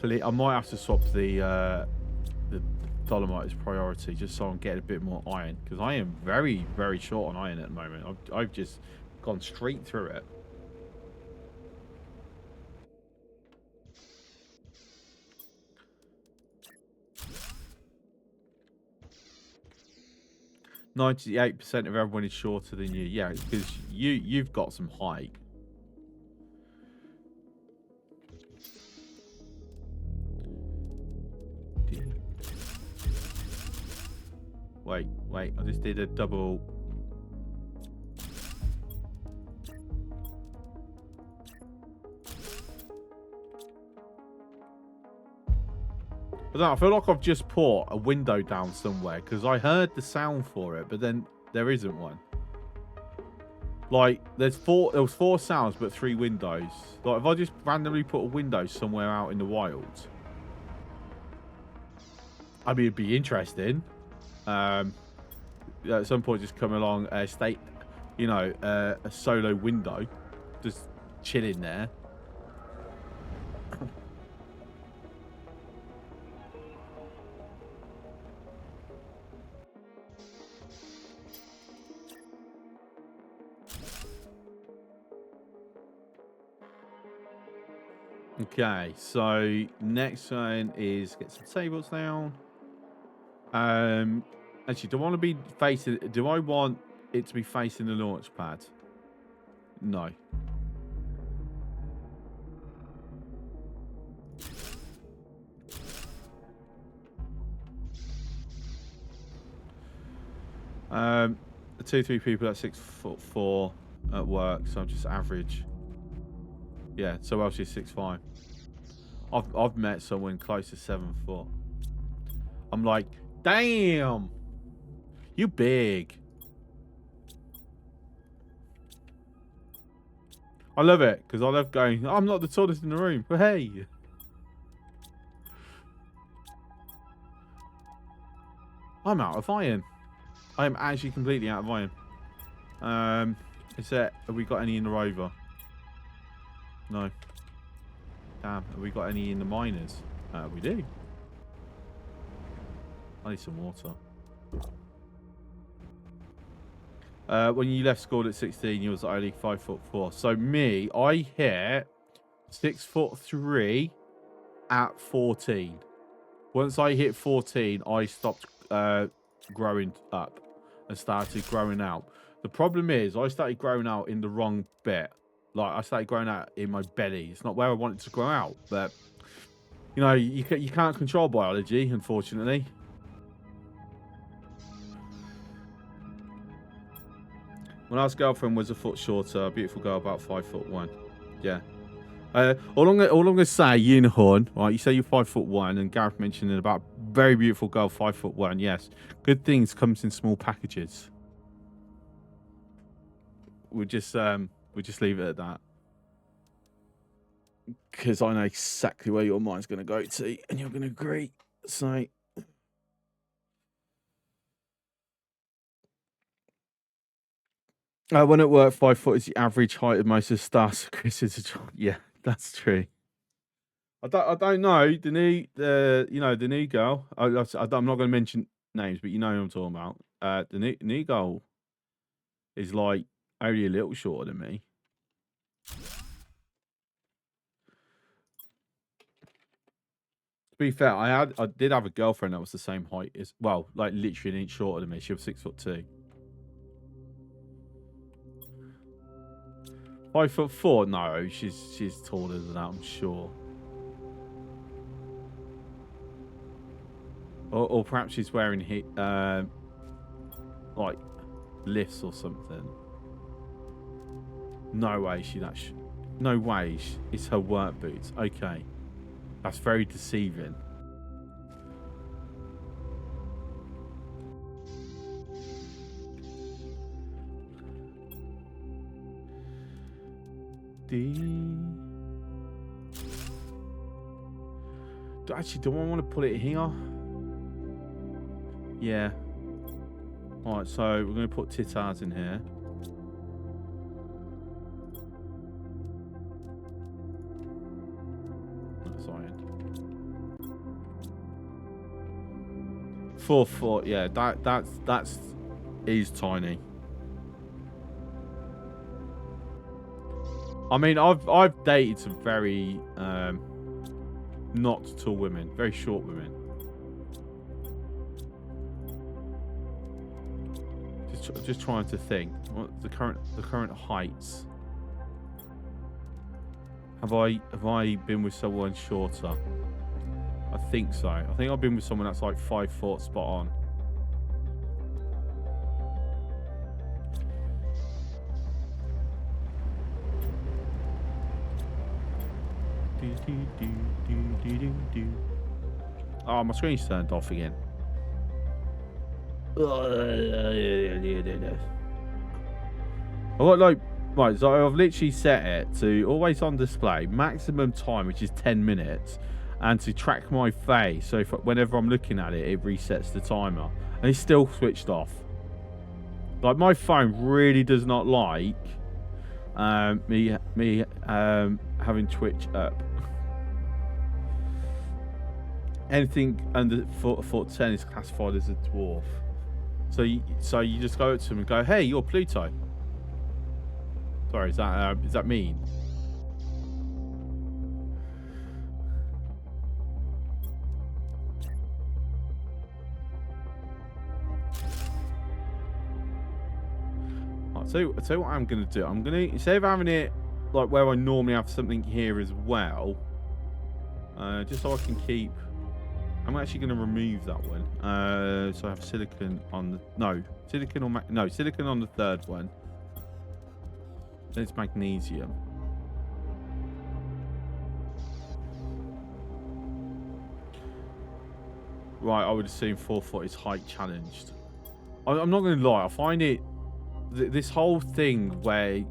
I might have to swap the dolomite as priority just so I'm getting a bit more iron because I am very, very short on iron at the moment. I've just gone straight through it. %98% of everyone is shorter than you. Yeah, because you've got some height. Wait, I just did a double. I feel like I've just put a window down somewhere because I heard the sound for it, but then there isn't one. Like, there was 4 sounds, but 3 windows. Like, if I just randomly put a window somewhere out in the wild, I mean, it'd be interesting. At some point, just come along a solo window. just chilling there. Okay, so next one is get some tables down. Actually, do I want to be facing? Do I want it to be facing the launch pad? No. Two, three people at 6'4" at work, so I'm just average. Yeah, so else is 6'5". I've met someone close to 7 foot. I'm like, damn, you big. I love it because I love going. I'm not the tallest in the room, but hey. I'm out of iron. I am actually completely out of iron. Is that? Have we got any in the rover? No. Damn. Have we got any in the miners? We do. I need some water. When you left school at 16, you was only 5'4". So me, I hit 6'3" at 14. Once I hit 14, I stopped growing up and started growing out. The problem is I started growing out in the wrong bit. Like I started growing out in my belly. It's not where I wanted to grow out, but you know, you can't control biology, unfortunately. My last girlfriend was a foot shorter, a beautiful girl, about 5'1". Yeah. All I'm gonna say, Unicorn, right? You say you're 5'1", and Gareth mentioned it about very beautiful girl, 5'1". Yes, good things comes in small packages. We'll just leave it at that, because I know exactly where your mind's gonna go to, and you're gonna agree. So. When at work, 5 foot is the average height of most of the stars. Chris is yeah, that's true. I don't know the new girl. I'm not going to mention names, but you know who I'm talking about. The new girl is like only a little shorter than me. To be fair, I did have a girlfriend that was the same height as, well, like literally an inch shorter than me. She was 6'2". 5'4"? No, she's taller than that, I'm sure. Or perhaps she's wearing like lifts or something. No way no way. It's her work boots. Okay, that's very deceiving. Actually, do I want to put it here? Yeah. Alright, so we're going to put titars in here. That's iron. 4 foot, yeah, that's is tiny. I mean, I've dated some very not tall women, very short women. Just trying to think. What the current heights? Have I been with someone shorter? I think so. I think I've been with someone that's like 5 foot, spot on. Oh, my screen's turned off again. I got like, right, so I've literally set it to always on display, maximum time, which is 10 minutes, and to track my face. So whenever I'm looking at it, it resets the timer, and it's still switched off. Like, my phone really does not like me having Twitch up. Anything under 410 is classified as a dwarf. So you just go up to him and go, "Hey, you're Pluto." Sorry, is that mean? I'll tell you what I'm gonna do. I'm gonna, instead of having it like where I normally have something here as well, just so I can keep. I'm actually going to remove that one. So I have silicon on the silicon on the third one. Then it's magnesium. Right, I would assume 4 foot is height challenged. I'm not going to lie. I find it this whole thing where,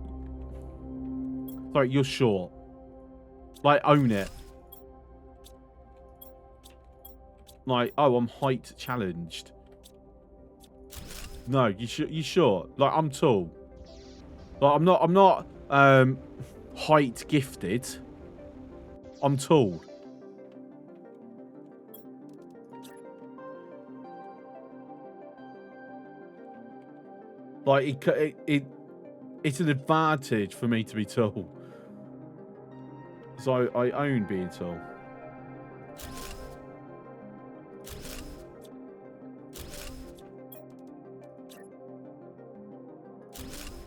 sorry, you're short. Like, own it. Like, oh, I'm height challenged. No, you sure? Like, I'm tall. Like, I'm not height gifted. I'm tall. Like, it's an advantage for me to be tall. So I own being tall.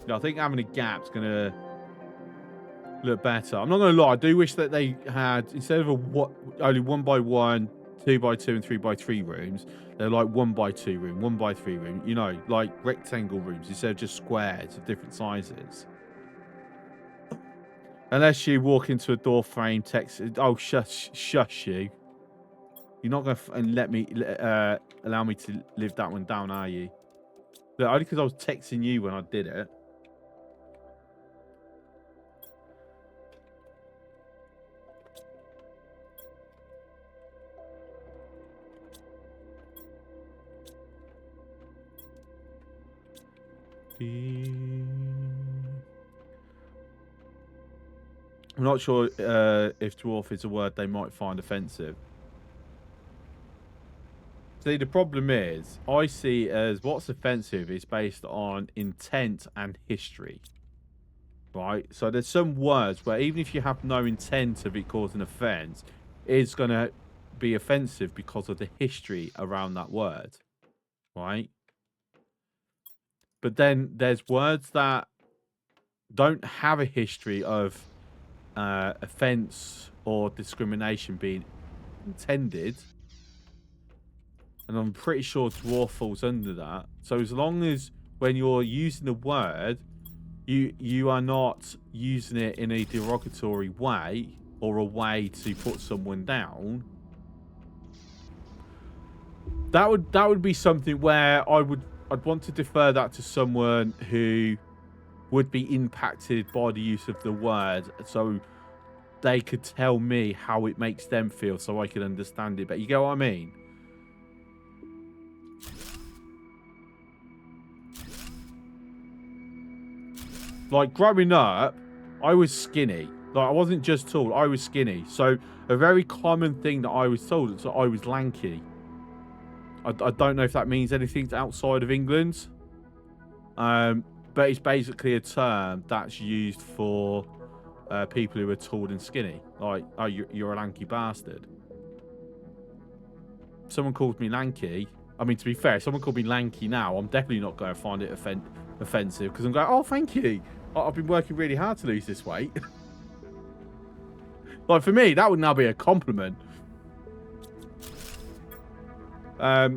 Yeah, I think having a gap's gonna look better. I'm not gonna lie. I do wish that they had, instead of only 1x1, 2x2, and 3x3 rooms, they're like 1x2 room, 1x3 room. You know, like rectangle rooms instead of just squares of different sizes. Unless you walk into a door frame, text. Oh, shush you. You're not gonna allow me to live that one down, are you? Look, only because I was texting you when I did it. I'm not sure if dwarf is a word they might find offensive. See, the problem is, I see as what's offensive is based on intent and history. Right? So there's some words where even if you have no intent of it causing offense, it's going to be offensive because of the history around that word. Right? But then there's words that don't have a history of offense or discrimination being intended. And I'm pretty sure dwarf falls under that. So as long as when you're using a word, you are not using it in a derogatory way or a way to put someone down, that would be something where I'd want to defer that to someone who would be impacted by the use of the word, so they could tell me how it makes them feel, so I could understand it. But you get what I mean? Like, growing up, I was skinny. Like, I wasn't just tall, I was skinny. So a very common thing that I was told is that I was lanky. I don't know if that means anything outside of England. But it's basically a term that's used for people who are tall and skinny. Like, oh, you're a lanky bastard. Someone called me lanky. I mean, to be fair, if someone called me lanky now, I'm definitely not going to find it offensive, because I'm going, oh, thank you. I've been working really hard to lose this weight. Like, for me, that would now be a compliment. But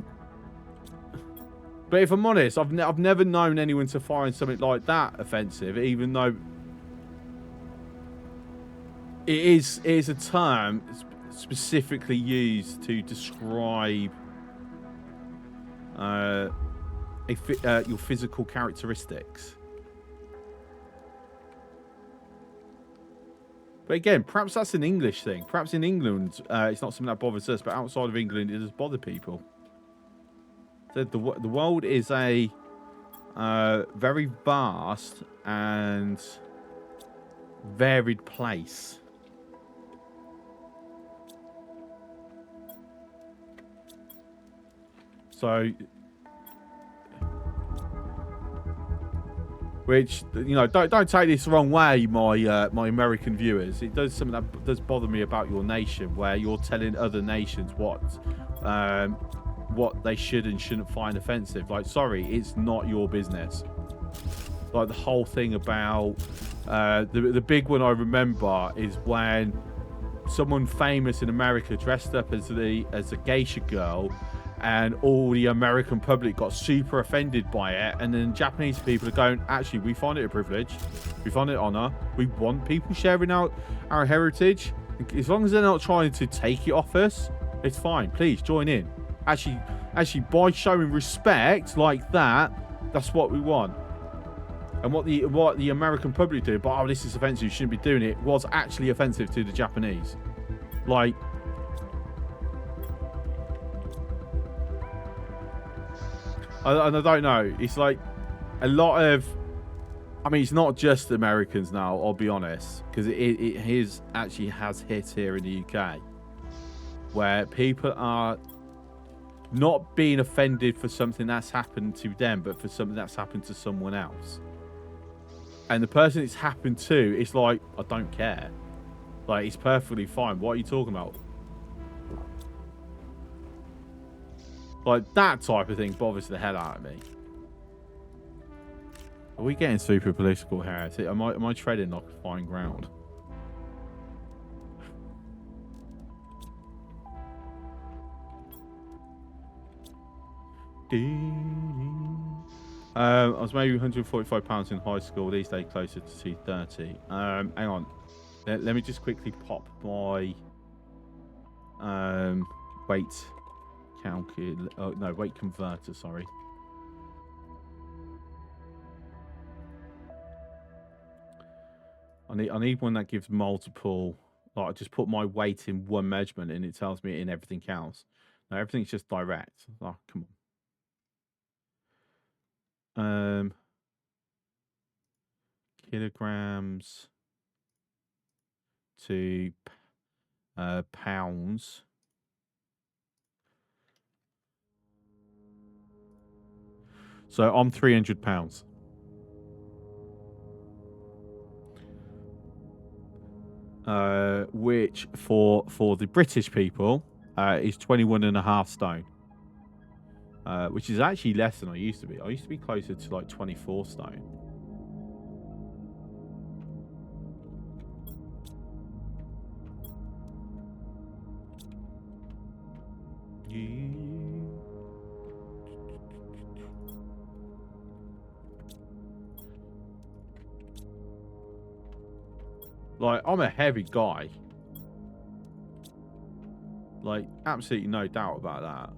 if I'm honest, I've never known anyone to find something like that offensive, even though it is a term specifically used to describe your physical characteristics. But again, perhaps that's an English thing. Perhaps in England, it's not something that bothers us, but outside of England, it does bother people. So the world is a very vast and varied place. So, which, you know, don't take this the wrong way, my my American viewers. It does something that does bother me about your nation, where you're telling other nations what they should and shouldn't find offensive. Like, sorry, it's not your business. Like the whole thing about the big one I remember is when someone famous in America dressed up as a geisha girl, and all the American public got super offended by it, and then Japanese people are going, actually, we find it a privilege, we find it an honor, we want people sharing our heritage, as long as they're not trying to take it off us, it's fine. Please join in. Actually, by showing respect like that, that's what we want. And what the American public do, but this is offensive, you shouldn't be doing it, was actually offensive to the Japanese. Like, and I don't know. It's like a lot of, I mean, it's not just Americans now, I'll be honest, because it actually has hit here in the UK, where people are not being offended for something that's happened to them, but for something that's happened to someone else. And the person it's happened to, it's like, I don't care. Like, it's perfectly fine. What are you talking about? Like, that type of thing bothers the hell out of me. Are we getting super political here? Am I treading like fine ground? I was maybe £145 in high school. These days closer to 230. Hang on. Let me just quickly pop my weight calculator. Oh, no, weight converter. Sorry. I need one that gives multiple. Like, I just put my weight in one measurement and it tells me in everything else. Now everything's just direct. Oh, come on. Kilograms to pounds. So I'm 300 pounds. Which for the British people is 21.5 stone. Which is actually less than I used to be. I used to be closer to like 24 stone. Like, I'm a heavy guy. Like, absolutely no doubt about that.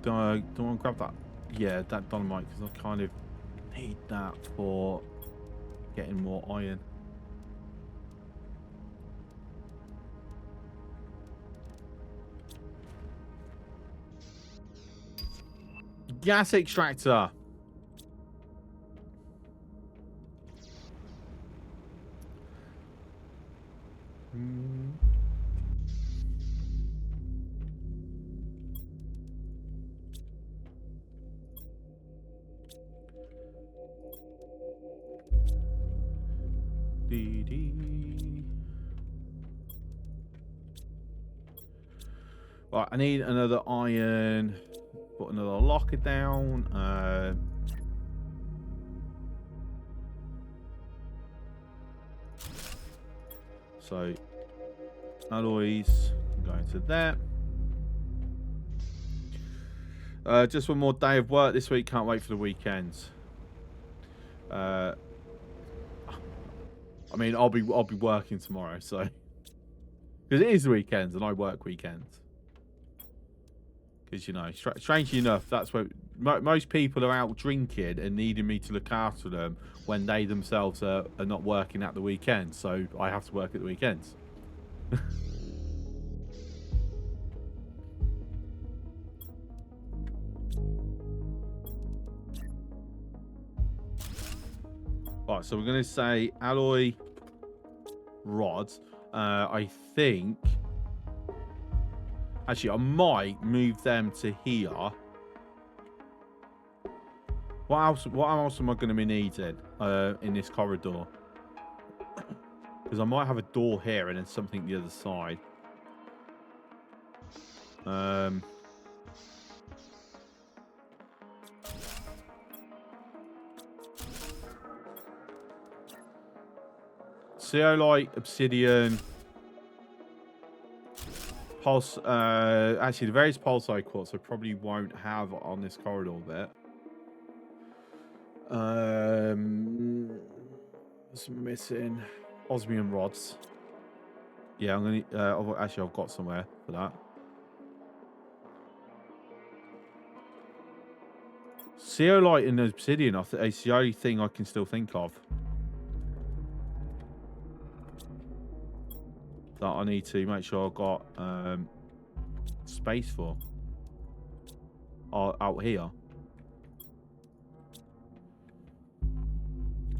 Do I want to grab that? Yeah, that dynamite, because I kind of need that for getting more iron. Gas extractor. Right, I need another iron. Put another locker down. So alloys go into there. Just one more day of work this week. Can't wait for the weekends. I mean, I'll be working tomorrow, so because it is the weekends and I work weekends. Because, you know, strangely enough, that's where most people are out drinking and needing me to look after them when they themselves are not working at the weekend. So I have to work at the weekends. Right, so we're going to say alloy rods. I think... Actually, I might move them to here. What else am I going to be needing in this corridor? Because I might have a door here and then something the other side. Zeolite, obsidian, pulse. Actually, the various pulsite quartz I probably won't have on this corridor bit. What's missing? Osmium rods. Yeah, I'm gonna. Actually, I've got somewhere for that. Zeolite and obsidian. It's the only thing I can still think of that I need to make sure I've got space for. Out here.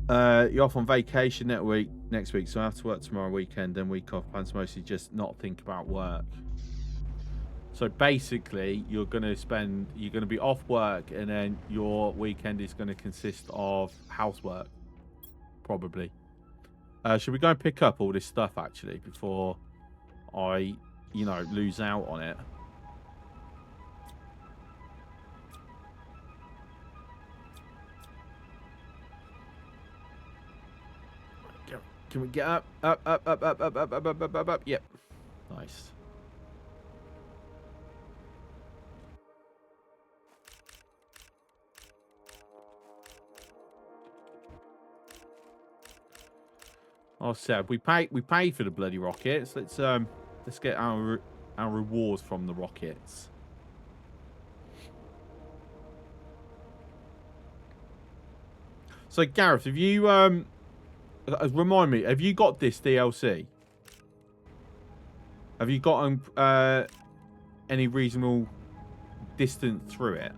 You're off on vacation next week, so I have to work tomorrow weekend, then week off. Plans mostly just not think about work. So basically, you're gonna be off work, and then your weekend is gonna consist of housework, probably. Should we go and pick up all this stuff actually before I, lose out on it? Can we get up? Up. Yep. Nice. Oh, Seb, we paid for the bloody rockets. Let's get our rewards from the rockets. So, Gareth, have you remind me, have you got this DLC? Have you gotten any reasonable distance through it?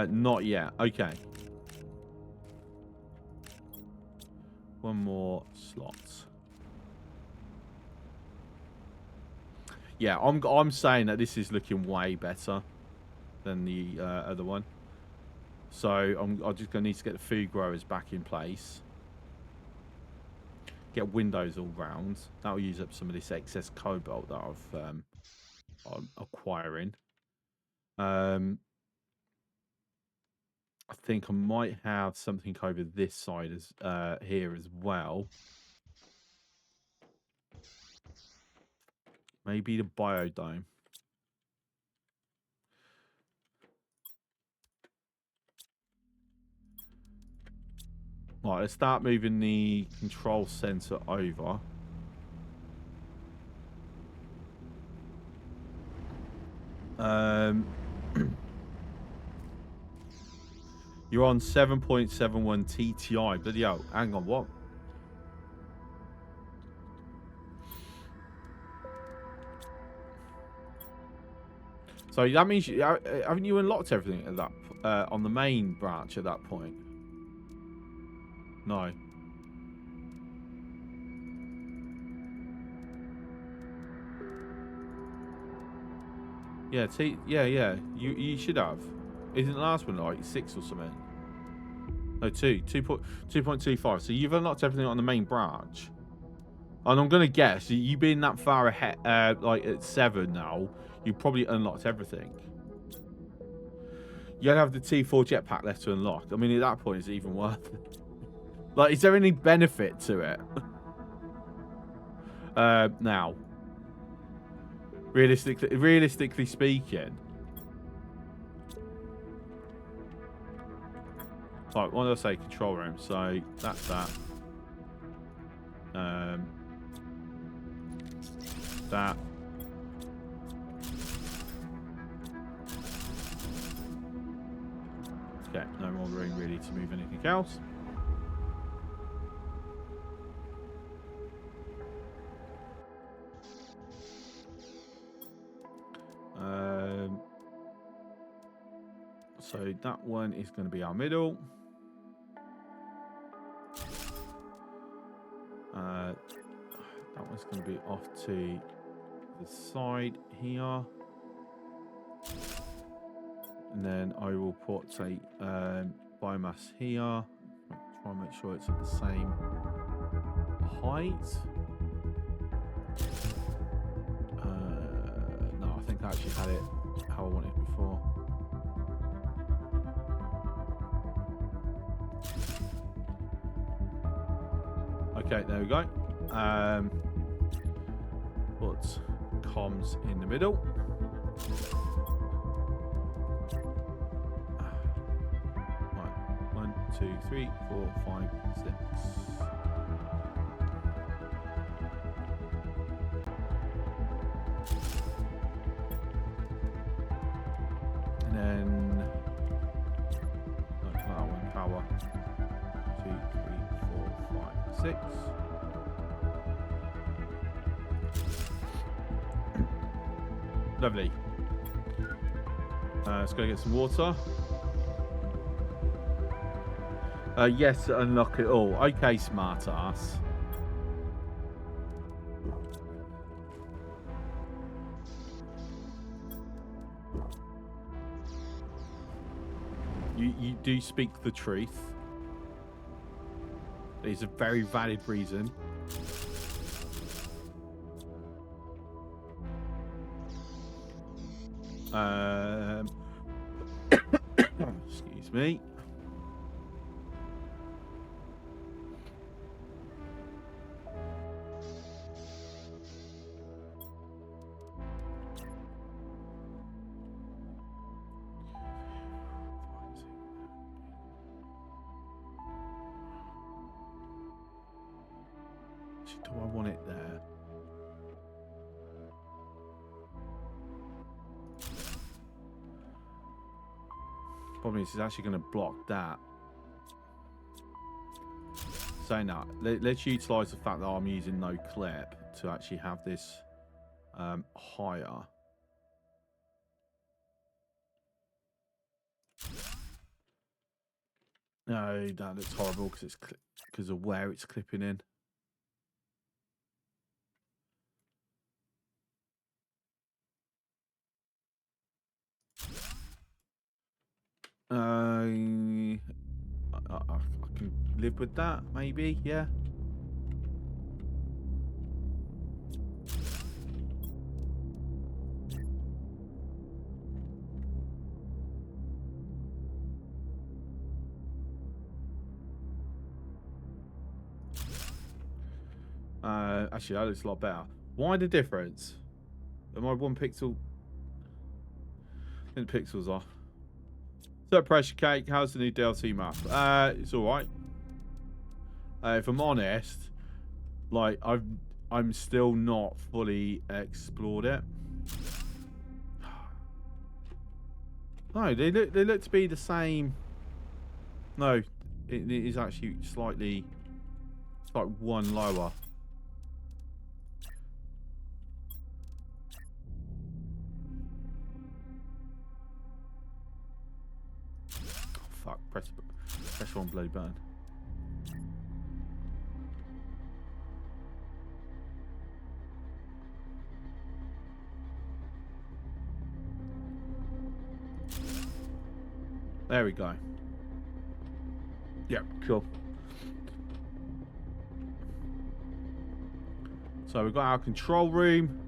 Not yet. Okay. One more slot. Yeah, I'm saying that this is looking way better than the other one. So I'm just gonna need to get the food growers back in place. Get windows all round. That'll use up some of this excess cobalt that I'm acquiring. I think I might have something over this side as here as well. Maybe the biodome. Right, let's start moving the control center over. You're on 7.71 TTI. Bloody hell. Hang on, what? So that means haven't you unlocked everything at that on the main branch at that point? No. Yeah, yeah. You should have. Isn't the last one like 6 or something? No, 2.25. So you've unlocked everything on the main branch. And I'm gonna guess you being that far ahead, like at 7 now, you probably unlocked everything. You don't have the T4 jetpack left to unlock. I mean, at that point, it's even worth it. Like, is there any benefit to it? Now, realistically speaking, like, what did I say? Control room. So that's that. That. Okay, no more room really to move anything else. So that one is going to be our middle. That one's going to be off to the side here. And then I will put a biomass here. Try and make sure it's at the same height. No, I think I actually had it how I wanted it before. Okay, there we go. Put comms in the middle. Right, 1, 2, 3, 4, 5, 6. And then that one power. 2, 3, 4, 5, 6. Lovely. Let's go get some water. Yes, unlock it all. Okay, smart ass. You do speak the truth. It's a very valid reason. Excuse me. Do I want it there? Problem is, it's actually going to block that. So now, let's utilise the fact that I'm using no clip to actually have this higher. No, that looks horrible because it's because of where it's clipping in. I can live with that, maybe, yeah. Actually, that looks a lot better. Why the difference? Am I 1 pixel? I think the pixels off. So pressure cake, how's the new DLC map? It's all right. If I'm honest, like I'm still not fully explored it. No, they look to be the same. No, it is actually slightly. It's like 1 lower. Fuck, press 1 bloody button. There we go. Yep, cool. So we've got our control room.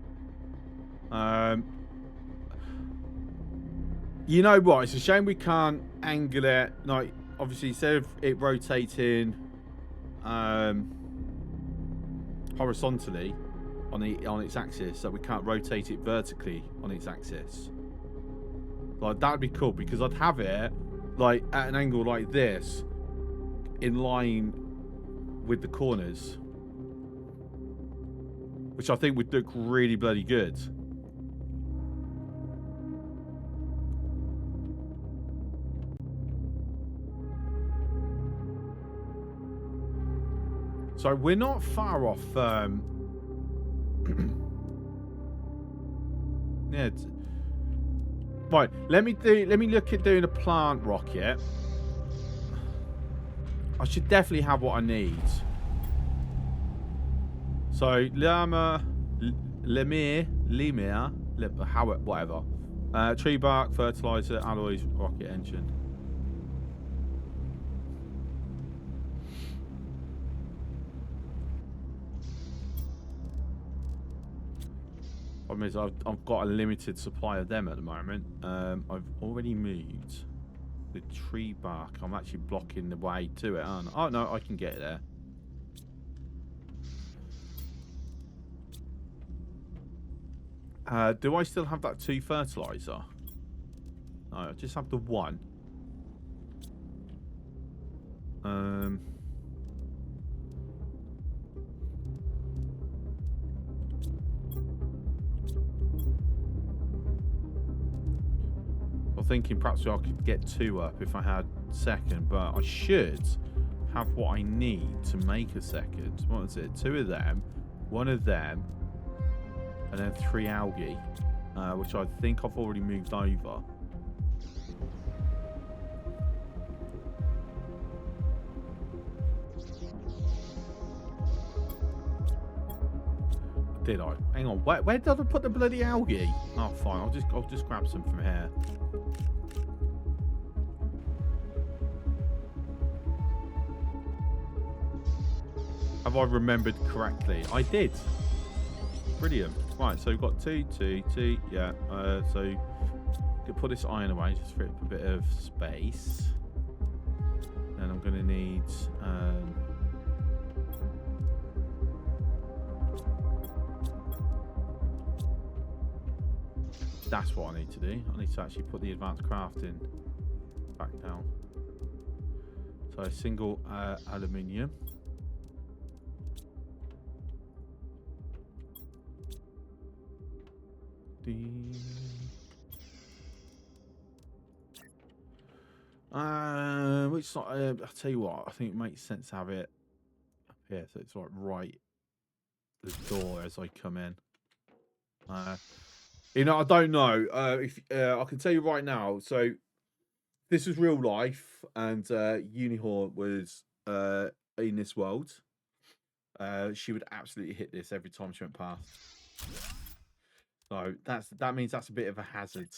You know what? It's a shame we can't angle it. Like, obviously, instead of it rotating horizontally on its axis, so we can't rotate it vertically on its axis. Like, that'd be cool because I'd have it like at an angle like this, in line with the corners. which I think would look really bloody good. So we're not far off. Yeah. Right. Let me look at doing a plant rocket. I should definitely have what I need. So lemur, whatever. Tree bark, fertilizer, alloys, rocket engine. Problem is, I've got a limited supply of them at the moment. I've already moved the tree bark. I'm actually blocking the way to it, aren't I? Oh no, I can get there. Do I still have that 2 fertilizer? No, I just have the 1. I'm thinking perhaps I could get 2 up if I had second, but I should have what I need to make a second. What is it? 2 of them, 1 of them, and then 3 algae, which I think I've already moved over. Did I? Hang on. Where did I put the bloody algae? Oh, fine. I'll just grab some from here. Have I remembered correctly? I did. Brilliant. Right, so we've got 2, 2, 2. Yeah. So you can put this iron away just for a bit of space. And I'm going to need. That's what I need to do. I need to actually put the advanced crafting back down. So single aluminium. Which I'll tell you what, I think it makes sense to have it up here, so it's like right the door as I come in. You know, I don't know if I can tell you right now. So this was real life, and Unihor was in this world. She would absolutely hit this every time she went past. So that means that's a bit of a hazard.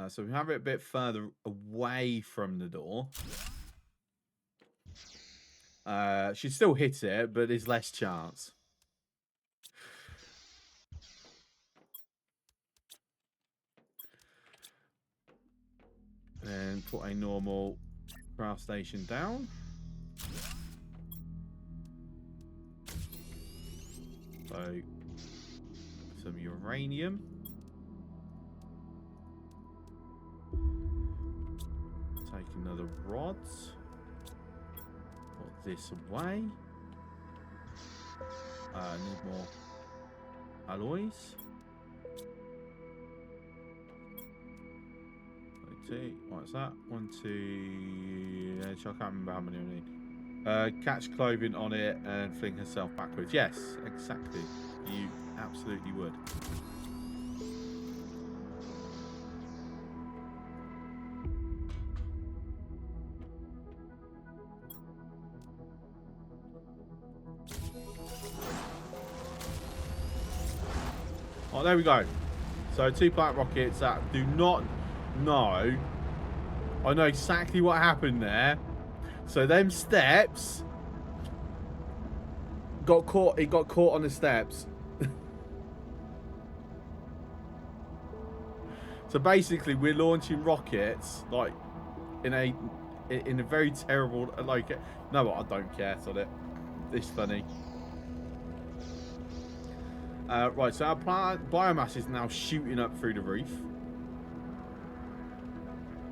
So we have it a bit further away from the door. She'd still hit it, but there's less chance. Then put a normal craft station down. So some uranium. Take another rod. Put this away. Need more alloys. 2. What's that? 1, 2. I can't remember how many I need. Catch clothing on it and fling herself backwards. Yes, exactly. You absolutely would. Oh, there we go. So 2 plant rockets that do not know. I know exactly what happened there. So them steps got caught. It got caught on the steps. So basically, we're launching rockets like in a very terrible like. No, what? I don't care. On it. It's funny. Right, so our plant biomass is now shooting up through the roof.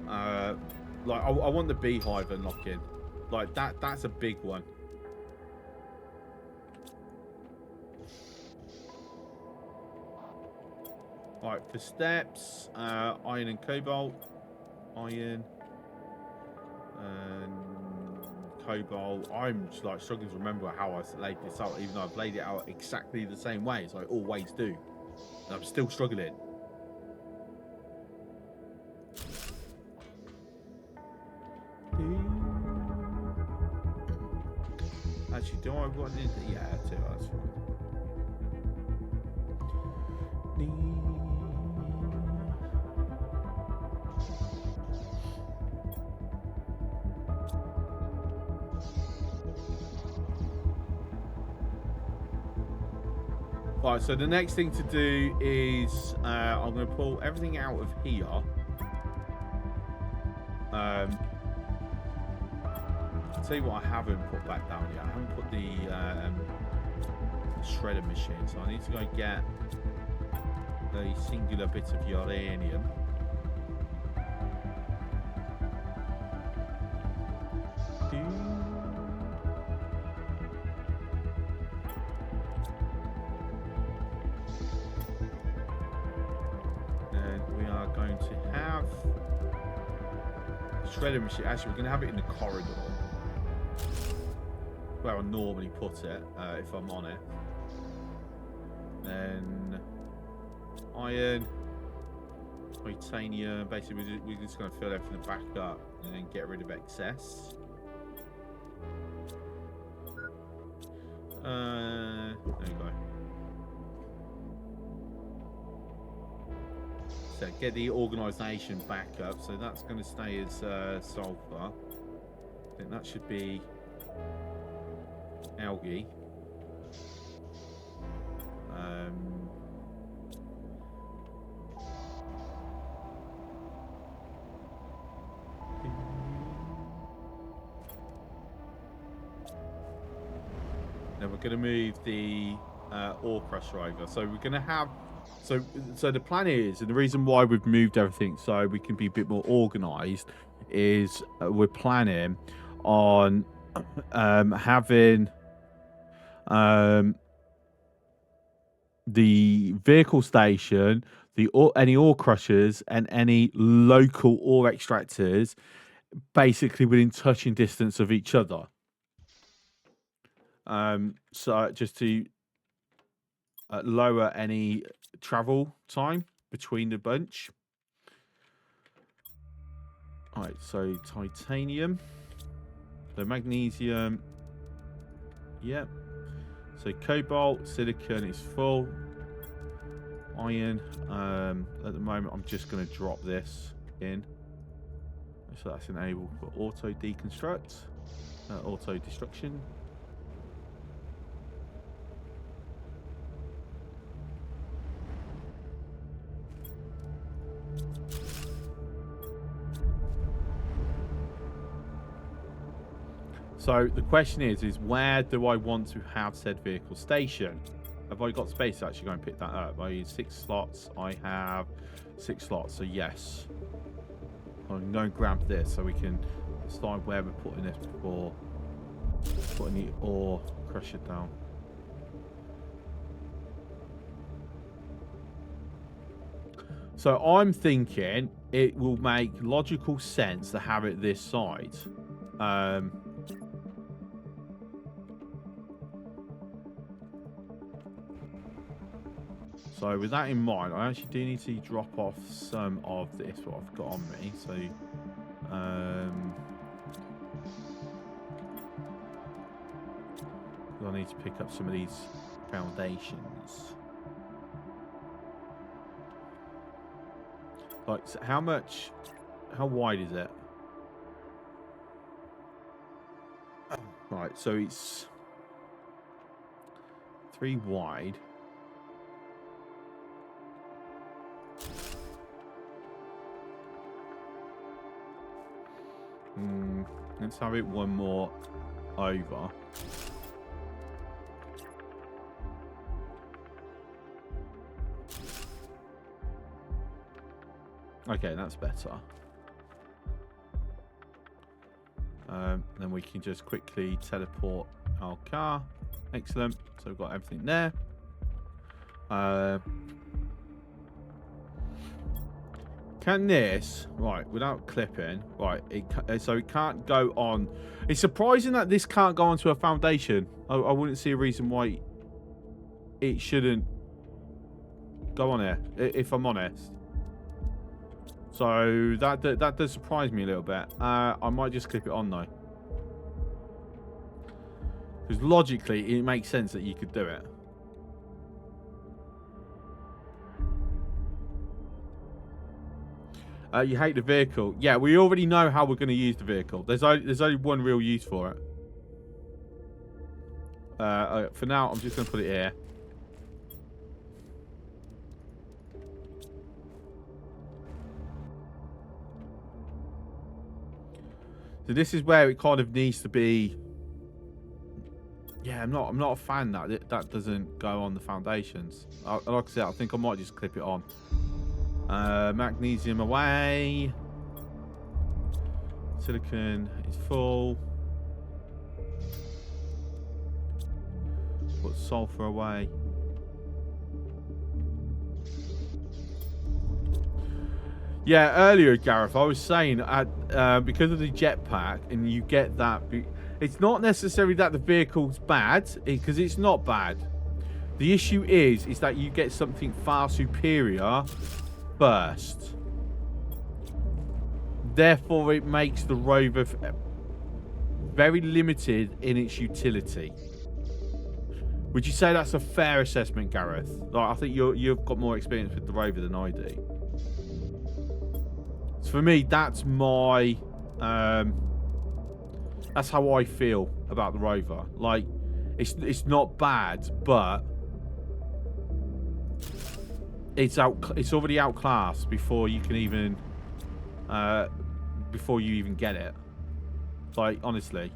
Like I want the beehive unlocking. Like that's a big one. Right, for steps, iron and cobalt. Iron and cobalt. I'm just like struggling to remember how I laid this out, even though I've laid it out exactly the same way as I always do. And I'm still struggling. Actually, do I want it? Yeah, too. That's fine. Right, so the next thing to do is I'm going to pull everything out of here. I'll tell you what I haven't put back down yet. I haven't put the shredder machine, so I need to go get the singular bit of uranium. Shredder machine. Actually, we're going to have it in the corridor where I normally put it, if I'm on it. Then iron, titanium. Basically, we're just going to fill everything back up and then get rid of excess. There you go. So get the organisation back up. So that's going to stay as sulfur. I think that should be algae. Now we're going to move the ore crusher over. So we're going to have. So the plan is, and the reason why we've moved everything so we can be a bit more organised, is we're planning on having the vehicle station, any ore crushers, and any local ore extractors basically within touching distance of each other. So just to lower any travel time between the bunch. Alright, so titanium, the magnesium, yep. So cobalt, silicon is full. Iron, at the moment I'm just going to drop this in. So that's enabled for auto deconstruct, auto destruction. So the question is where do I want to have said vehicle station? Have I got space to actually go and pick that up? I use 6 slots. I have 6 slots, so yes. I'm going to grab this so we can decide where we're putting this before putting the ore crusher down. So I'm thinking it will make logical sense to have it this side. So with that in mind, I actually do need to drop off some of this, what I've got on me. So, I need to pick up some of these foundations. Like, so how wide is it? Right, so it's 3 wide. Let's have it one more over. Okay, that's better. Then we can just quickly teleport our car. Excellent. So we've got everything there. Can this, right, without clipping, right, so it can't go on. It's surprising that this can't go onto a foundation. I wouldn't see a reason why it shouldn't go on here, if I'm honest. So that does surprise me a little bit. I might just clip it on though. Because logically, it makes sense that you could do it. You hate the vehicle. Yeah, we already know how we're going to use the vehicle. There's only one real use for it. For now, I'm just going to put it here. So this is where it kind of needs to be. Yeah, I'm not a fan that doesn't go on the foundations. Like I said, I think I might just clip it on. Magnesium away. Silicon is full. Put sulfur away. Yeah, earlier, Gareth, I was saying because of the jetpack, and you get that. It's not necessarily that the vehicle's bad, because it's not bad. The issue is that you get something far superior first. Therefore, it makes the rover very limited in its utility. Would you say that's a fair assessment, Gareth? Like, I think you've got more experience with the rover than I do. So for me, that's my that's how I feel about the rover. Like, it's not bad, but it's already outclassed before you can even before you even get it. Like, honestly.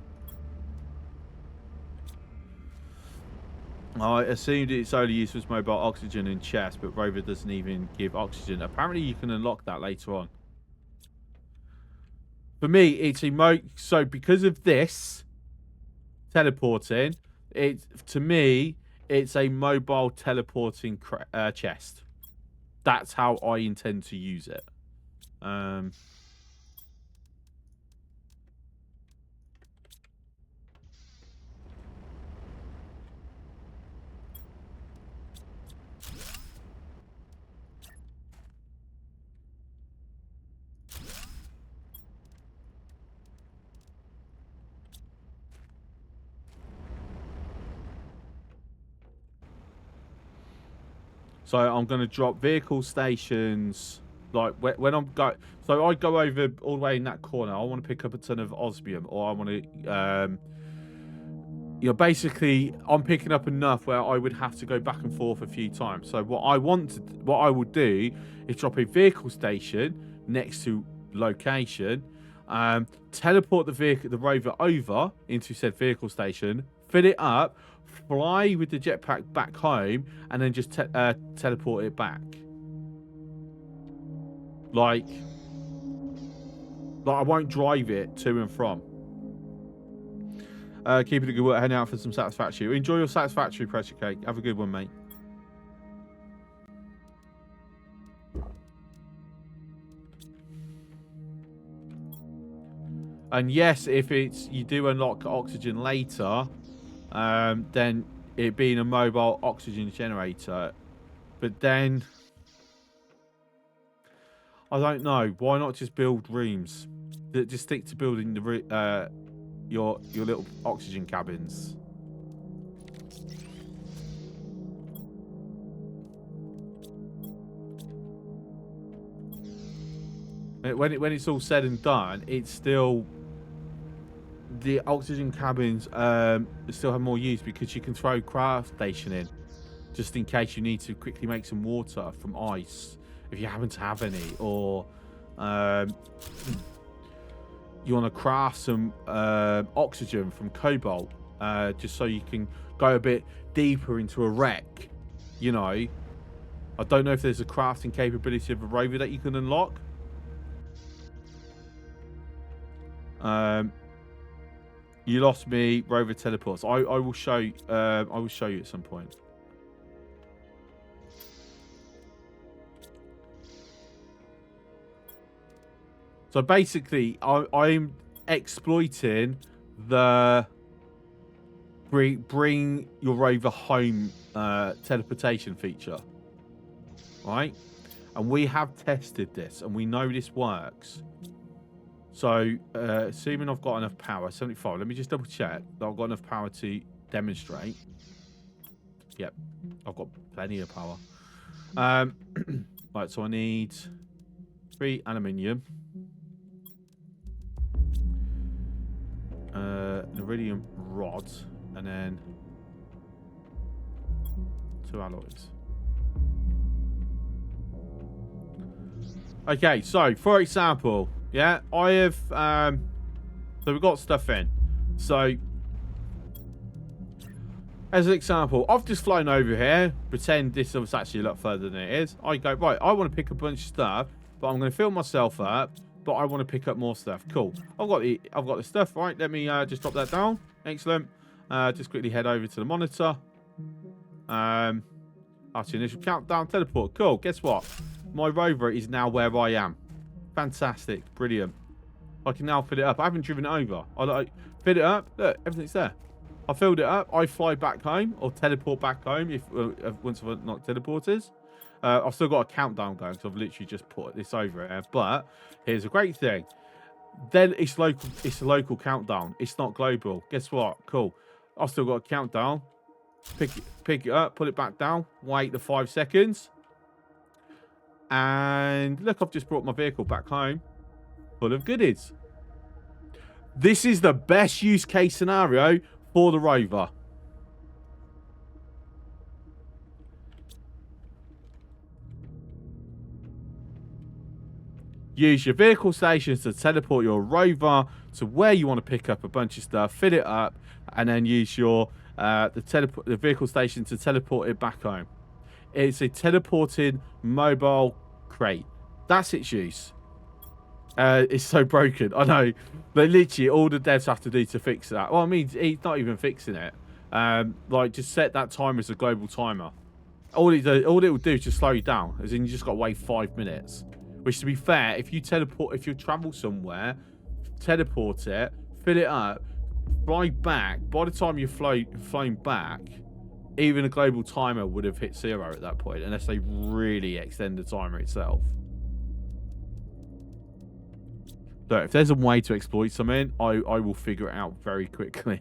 I assumed its only use was mobile oxygen in chest, but rover doesn't even give oxygen. Apparently you can unlock that later on. For me, it's so because of this teleporting, to me it's a mobile teleporting chest. That's how I intend to use it. So I'm going to drop vehicle stations, like when I'm go. So I go over all the way in that corner. I want to pick up a ton of osmium, or I want to, you know, basically I'm picking up enough where I would have to go back and forth a few times. So what I would do is drop a vehicle station next to location, teleport the rover over into said vehicle station, fill it up, fly with the jetpack back home, and then just teleport it back. Like I won't drive it to and from. Keep it a good work. Heading out for some satisfactory. Enjoy your satisfactory, pressure cake. Have a good one, mate. And yes, if you do unlock oxygen later, then it being a mobile oxygen generator, but then I don't know, why not just build rooms that just stick to building the your little oxygen cabins. When it's all said and done, it's still, the oxygen cabins still have more use because you can throw craft station in just in case you need to quickly make some water from ice if you happen to have any, or you want to craft some oxygen from cobalt, just so you can go a bit deeper into a wreck. You know, I don't know if there's a crafting capability of a rover that you can unlock. You lost me. Rover teleports. I will show you. I will show you at some point. So basically, I'm exploiting the bring your rover home teleportation feature, right? And we have tested this, and we know this works. So, assuming I've got enough power, 75. Let me just double check that I've got enough power to demonstrate. Yep, I've got plenty of power. Right, so I need 3 aluminium, an iridium rod, and then 2 alloys. Okay, so for example, yeah, I have so we've got stuff in. So as an example, I've just flown over here, pretend this is actually a lot further than it is. I go, right, I want to pick a bunch of stuff, but I'm going to fill myself up, but I want to pick up more stuff. Cool. I've got the stuff, right? Let me just drop that down. Excellent. Just quickly head over to the monitor. After initial countdown, teleport. Cool. Guess what? My rover is now where I am. Fantastic. Brilliant. I can now fill it up. I haven't driven it over. I like fill it up. Look, everything's there. I filled it up. I fly back home or teleport back home if once I've not teleporters. I've still got a countdown going because I've literally just put this over it. But here's a great thing. Then it's local. It's a local countdown. It's not global. Guess what? Cool. I've still got a countdown. Pick it up. Put it back down. Wait the 5 seconds. And look, I've just brought my vehicle back home full of goodies. This is the best use case scenario for the rover. Use your vehicle stations to teleport your rover to where you want to pick up a bunch of stuff, fill it up, and then use your the vehicle station to teleport it back home. It's a teleported mobile crate. That's its use. It's so broken. I know. But literally, all the devs have to do to fix that. Well, I mean, he's not even fixing it. Like, just set that timer as a global timer. All it will do is just slow you down. As in, you just got to wait 5 minutes. Which, to be fair, if you travel somewhere, teleport it, fill it up, fly back. By the time you've flown back, even a global timer would have hit 0 at that point, unless they really extend the timer itself. So if there's a way to exploit something, I will figure it out very quickly.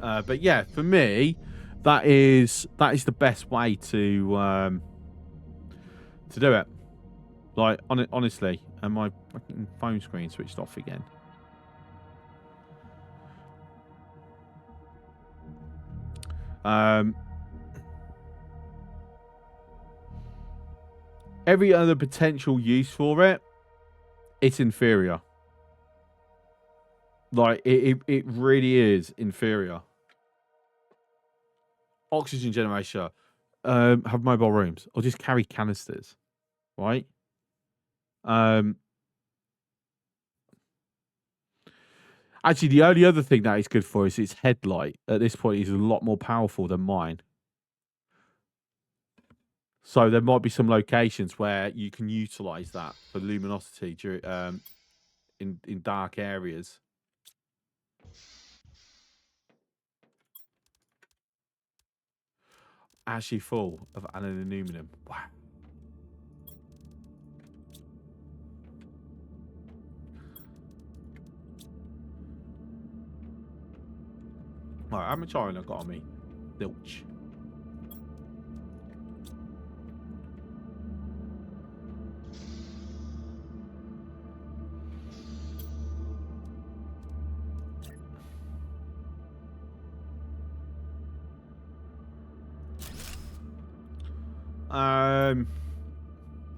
But yeah, for me, that is the best way to do it. Like, honestly, and my fucking phone screen switched off again. Every other potential use for it, it's inferior. Like, it really is inferior. Oxygen generator, have mobile rooms, or just carry canisters, right? Actually, the only other thing that is good for is its headlight. At this point, is a lot more powerful than mine. So there might be some locations where you can utilize that for luminosity during, in dark areas. Actually full of aluminum. Wow. Alright, how much iron I got on me? Zilch.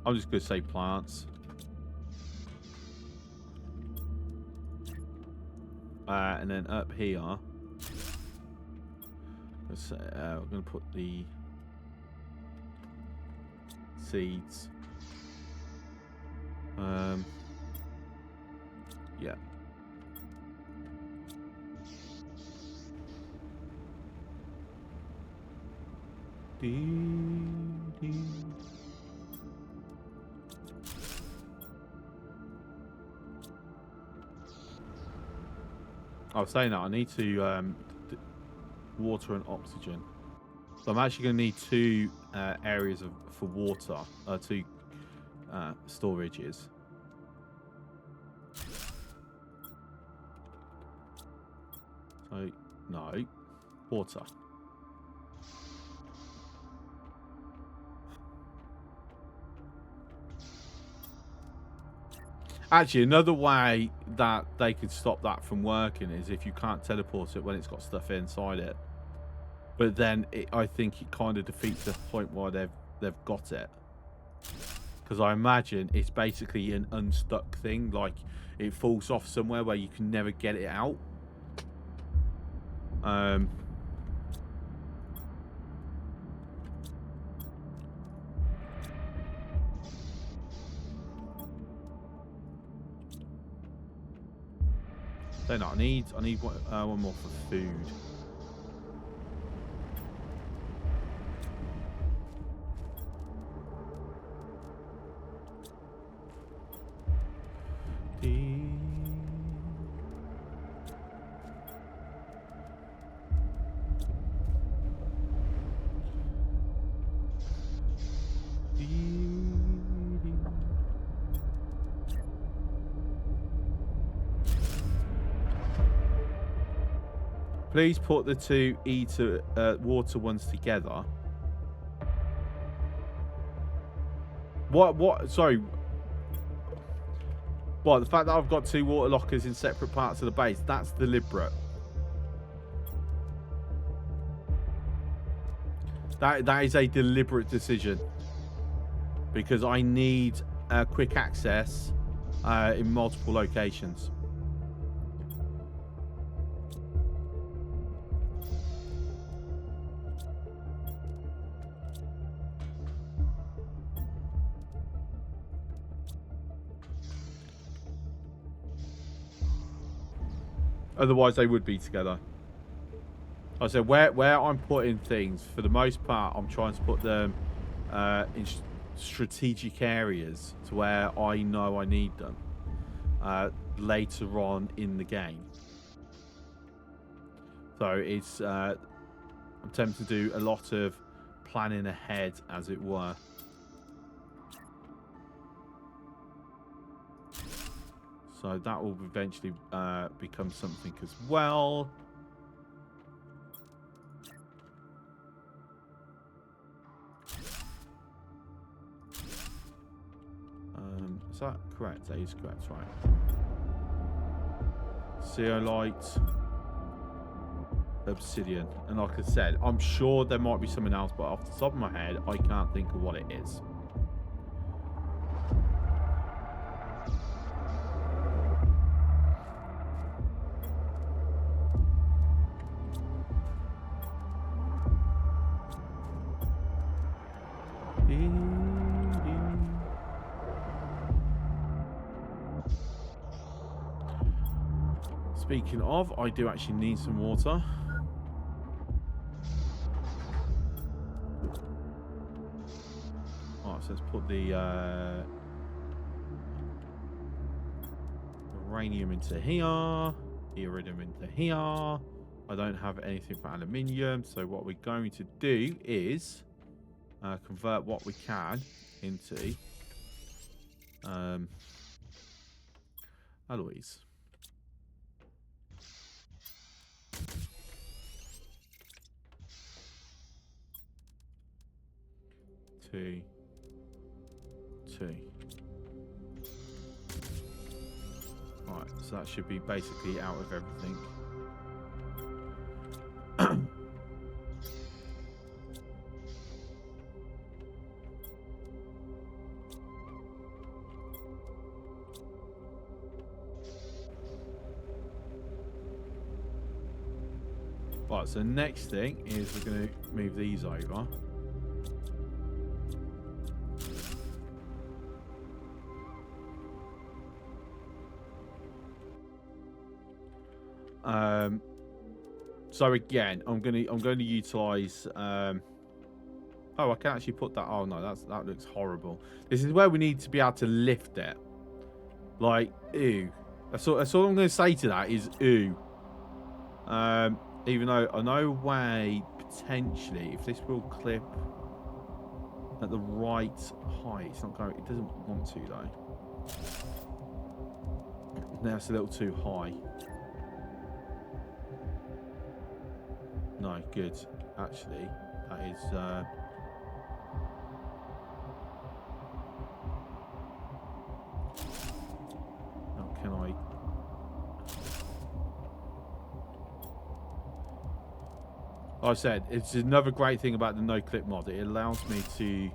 I'm just gonna say plants. And then up here, we're gonna put the seeds. Yeah. I was saying that I need to water and oxygen. So I'm actually going to need two areas for water, two storages. So, no, water. Actually, another way that they could stop that from working is if you can't teleport it when it's got stuff inside it. But then I think it kind of defeats the point why they've got it. Because I imagine it's basically an unstuck thing, like it falls off somewhere where you can never get it out. Then I need one more for food. Please put the two water ones together. What? Sorry. Well, the fact that I've got two water lockers in separate parts of the base, that's deliberate. That is a deliberate decision. Because I need quick access in multiple locations. Otherwise, they would be together. I said where I'm putting things, for the most part, I'm trying to put them in strategic areas to where I know I need them later on in the game. So it's I'm tempted to do a lot of planning ahead, as it were. So that will eventually become something as well. Is that correct? That is correct, right? Zeolite, obsidian, and like I said, I'm sure there might be something else, but off the top of my head, I can't think of what it is. Speaking of, I do actually need some water. Alright, so let's put the uranium into here, iridium into here. I don't have anything for aluminium, so what we're going to do is convert what we can into alloys. Two. Right, so that should be basically out of everything. Right, so the next thing is we're going to move these over. So again, I'm going to utilize Oh, I can actually put that. Oh no, that looks horrible. This is where we need to be able to lift it. Like, ew. That's all I'm going to say to that is ew. Even though I know way potentially if this will clip at the right height, it's not going. It doesn't want to though. That's a little too high. No, good. Actually, that is. How can I? Like I said, it's another great thing about the no clip mod. It allows me to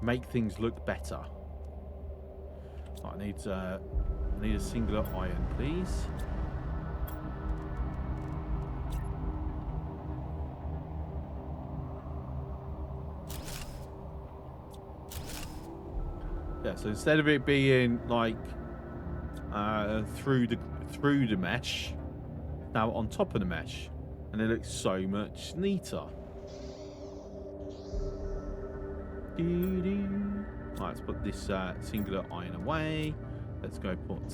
make things look better. I need a singular iron, please. Yeah, so instead of it being like through the mesh, now on top of the mesh, and it looks so much neater. Right, let's put this singular iron away. Let's go put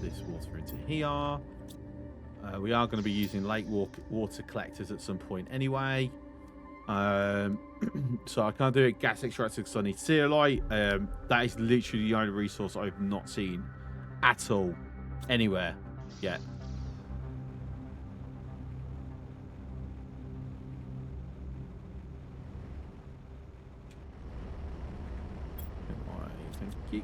this water into here. We are going to be using lake water collectors at some point anyway. So I can't do it gas extractor because I need ceolite. That is literally the only resource I've not seen at all anywhere yet. Thank you.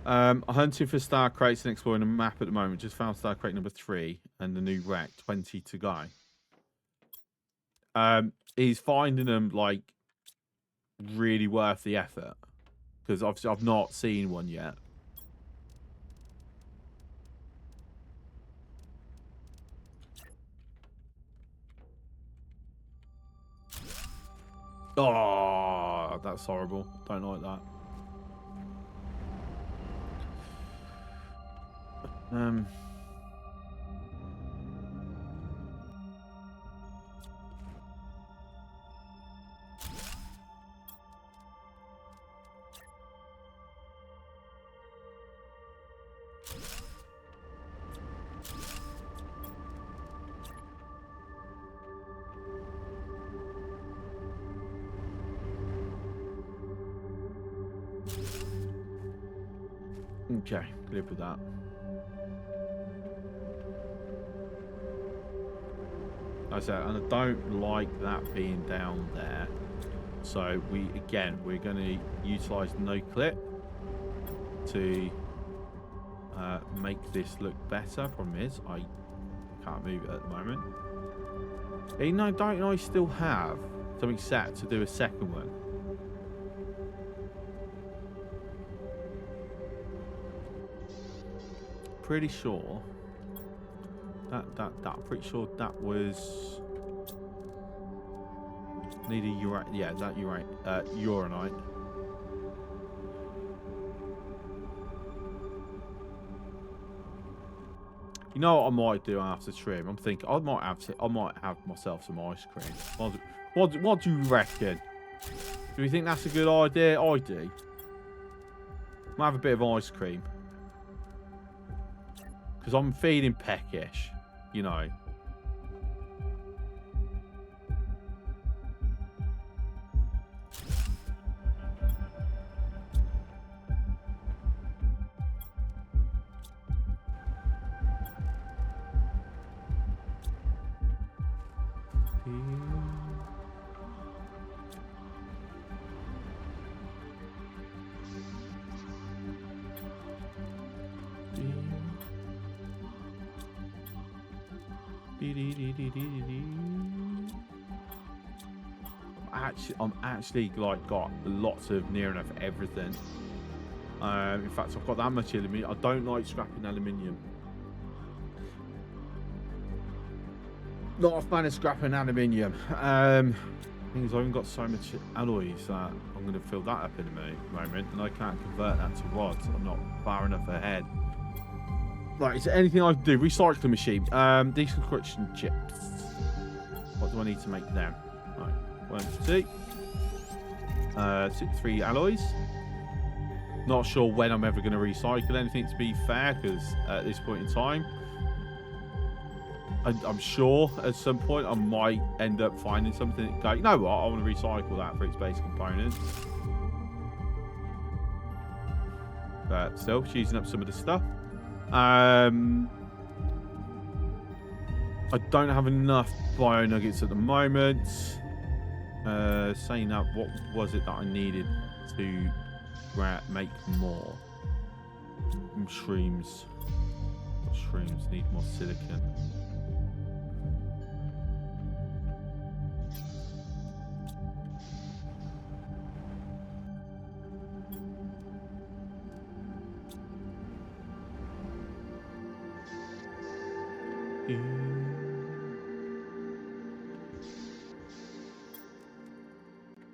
Hunting for star crates and exploring the map at the moment. Just found star crate number 3 and the new wreck. 20 to go. Is finding them like really worth the effort? Because obviously I've not seen one yet. Oh, that's horrible. Don't like that. Okay, live with that. Like I said, and I don't like that being down there. So we're going to utilize no clip to make this look better. Problem is, I can't move it at the moment. You know, don't I still have something set to do a second one? Pretty sure that pretty sure that was need a urite. Yeah, that uranite. You know what I might do after trim? I'm thinking I might have myself some ice cream. What do you reckon? Do you think that's a good idea? I do. Might have a bit of ice cream. Because I'm feeling peckish, you know. I'm actually like got lots of near enough everything. In fact, I've got that much aluminium. I don't like scrapping aluminium. Not a fan of scrapping aluminium. Thing is, I haven't got so much alloys that I'm going to fill that up in a moment, and I can't convert that to rods. I'm not far enough ahead. Right, is there anything I can do? Recycling machine. Deconstruction chips. What do I need to make them? Right, 1, 2. 3 alloys. Not sure when I'm ever going to recycle anything, to be fair, because at this point in time, I'm sure at some point I might end up finding something that go, you know what, I want to recycle that for its base components. But still, it's using up some of the stuff. I don't have enough bio nuggets at the moment. Saying that, what was it that I needed to make more? Shrooms. Shrooms need more silicon.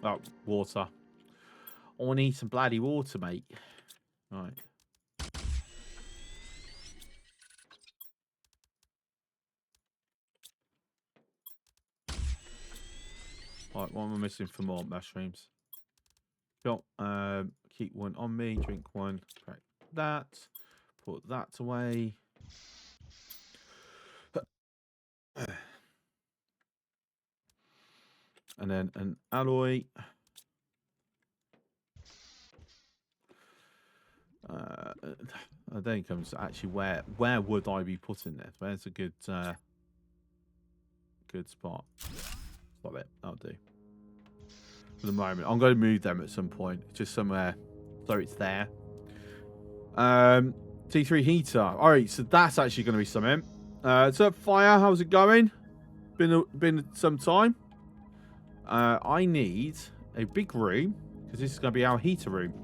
Oh, water. I want to need some bloody water, mate. Right. Right, what am I missing for more mushrooms? Cool. Keep one on me, drink one, crack that, put that away. And then an alloy. Then it comes to actually where would I be putting this? Where's a good good spot? Stop it. That'll do. For the moment, I'm going to move them at some point, just somewhere so it's there. T3 heater. All right, so that's actually going to be something. So fire, how's it going? Been some time. I need a big room because this is going to be our heater room.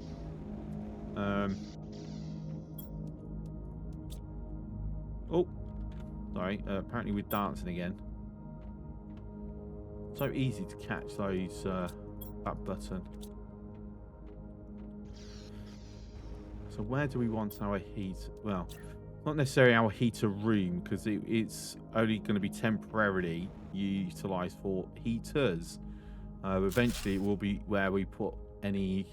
Oh, sorry. Apparently we're dancing again. So easy to catch those that button. So where do we want our heat? Well, not necessarily our heater room because it's only going to be temporarily utilised for heaters. Eventually, it will be where we put any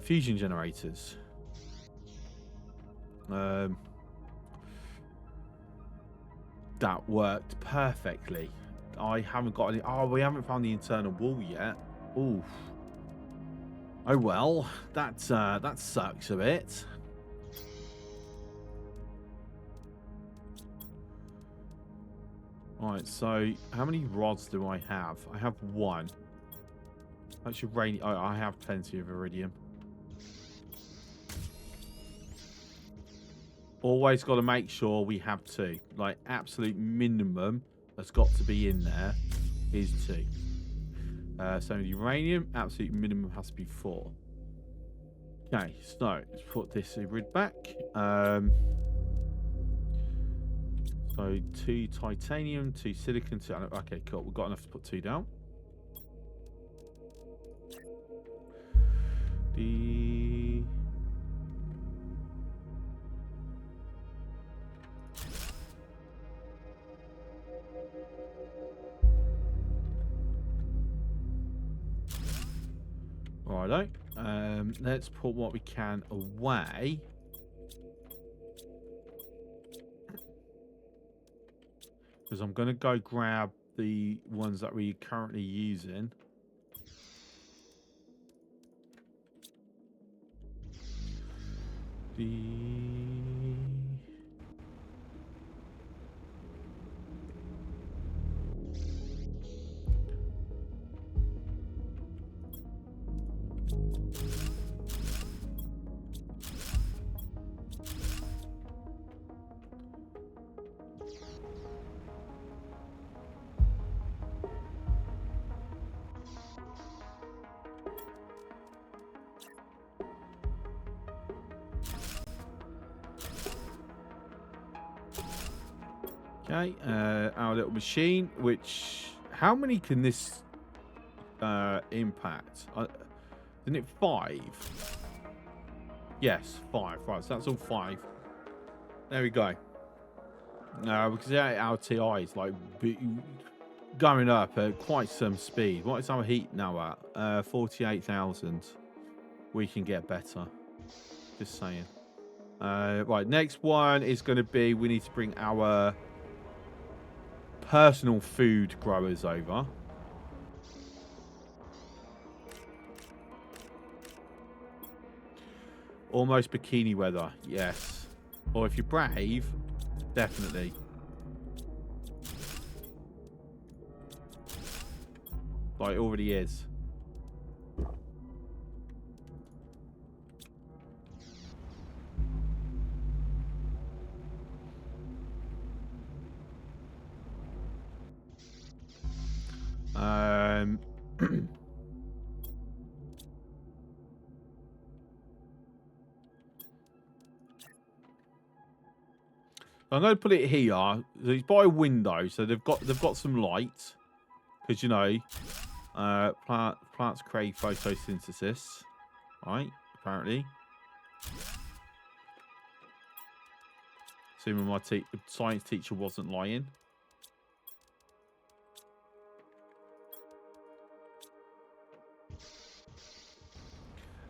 fusion generators. That worked perfectly. I haven't got any. Oh, we haven't found the internal wall yet. Oof. Oh well, that sucks a bit. Right, so how many rods do I have? I have one. Actually, I have plenty of iridium. Always got to make sure we have 2. Like, absolute minimum that's got to be in there is 2. So uranium, absolute minimum has to be 4. Okay, so let's put this grid back. So 2 titanium, 2 silicon, 2. Okay, cool. We've got enough to put 2 down. Righto. Let's put what we can away. Because I'm going to go grab the ones that we're currently using. Okay, our little machine, which, how many can this impact? Isn't it 5? Yes, 5. Right, so that's all 5. There we go. Because our TI is like going up at quite some speed. What is our heat now at? 48,000. We can get better. Just saying. Right, next one is going to be we need to bring our personal food growers over. Almost bikini weather, yes. Or if you're brave, definitely. Like, it already is. I'm going to put it here. It's by a window, so they've got some light, because you know, plants create photosynthesis, right? Apparently, assuming my science teacher wasn't lying.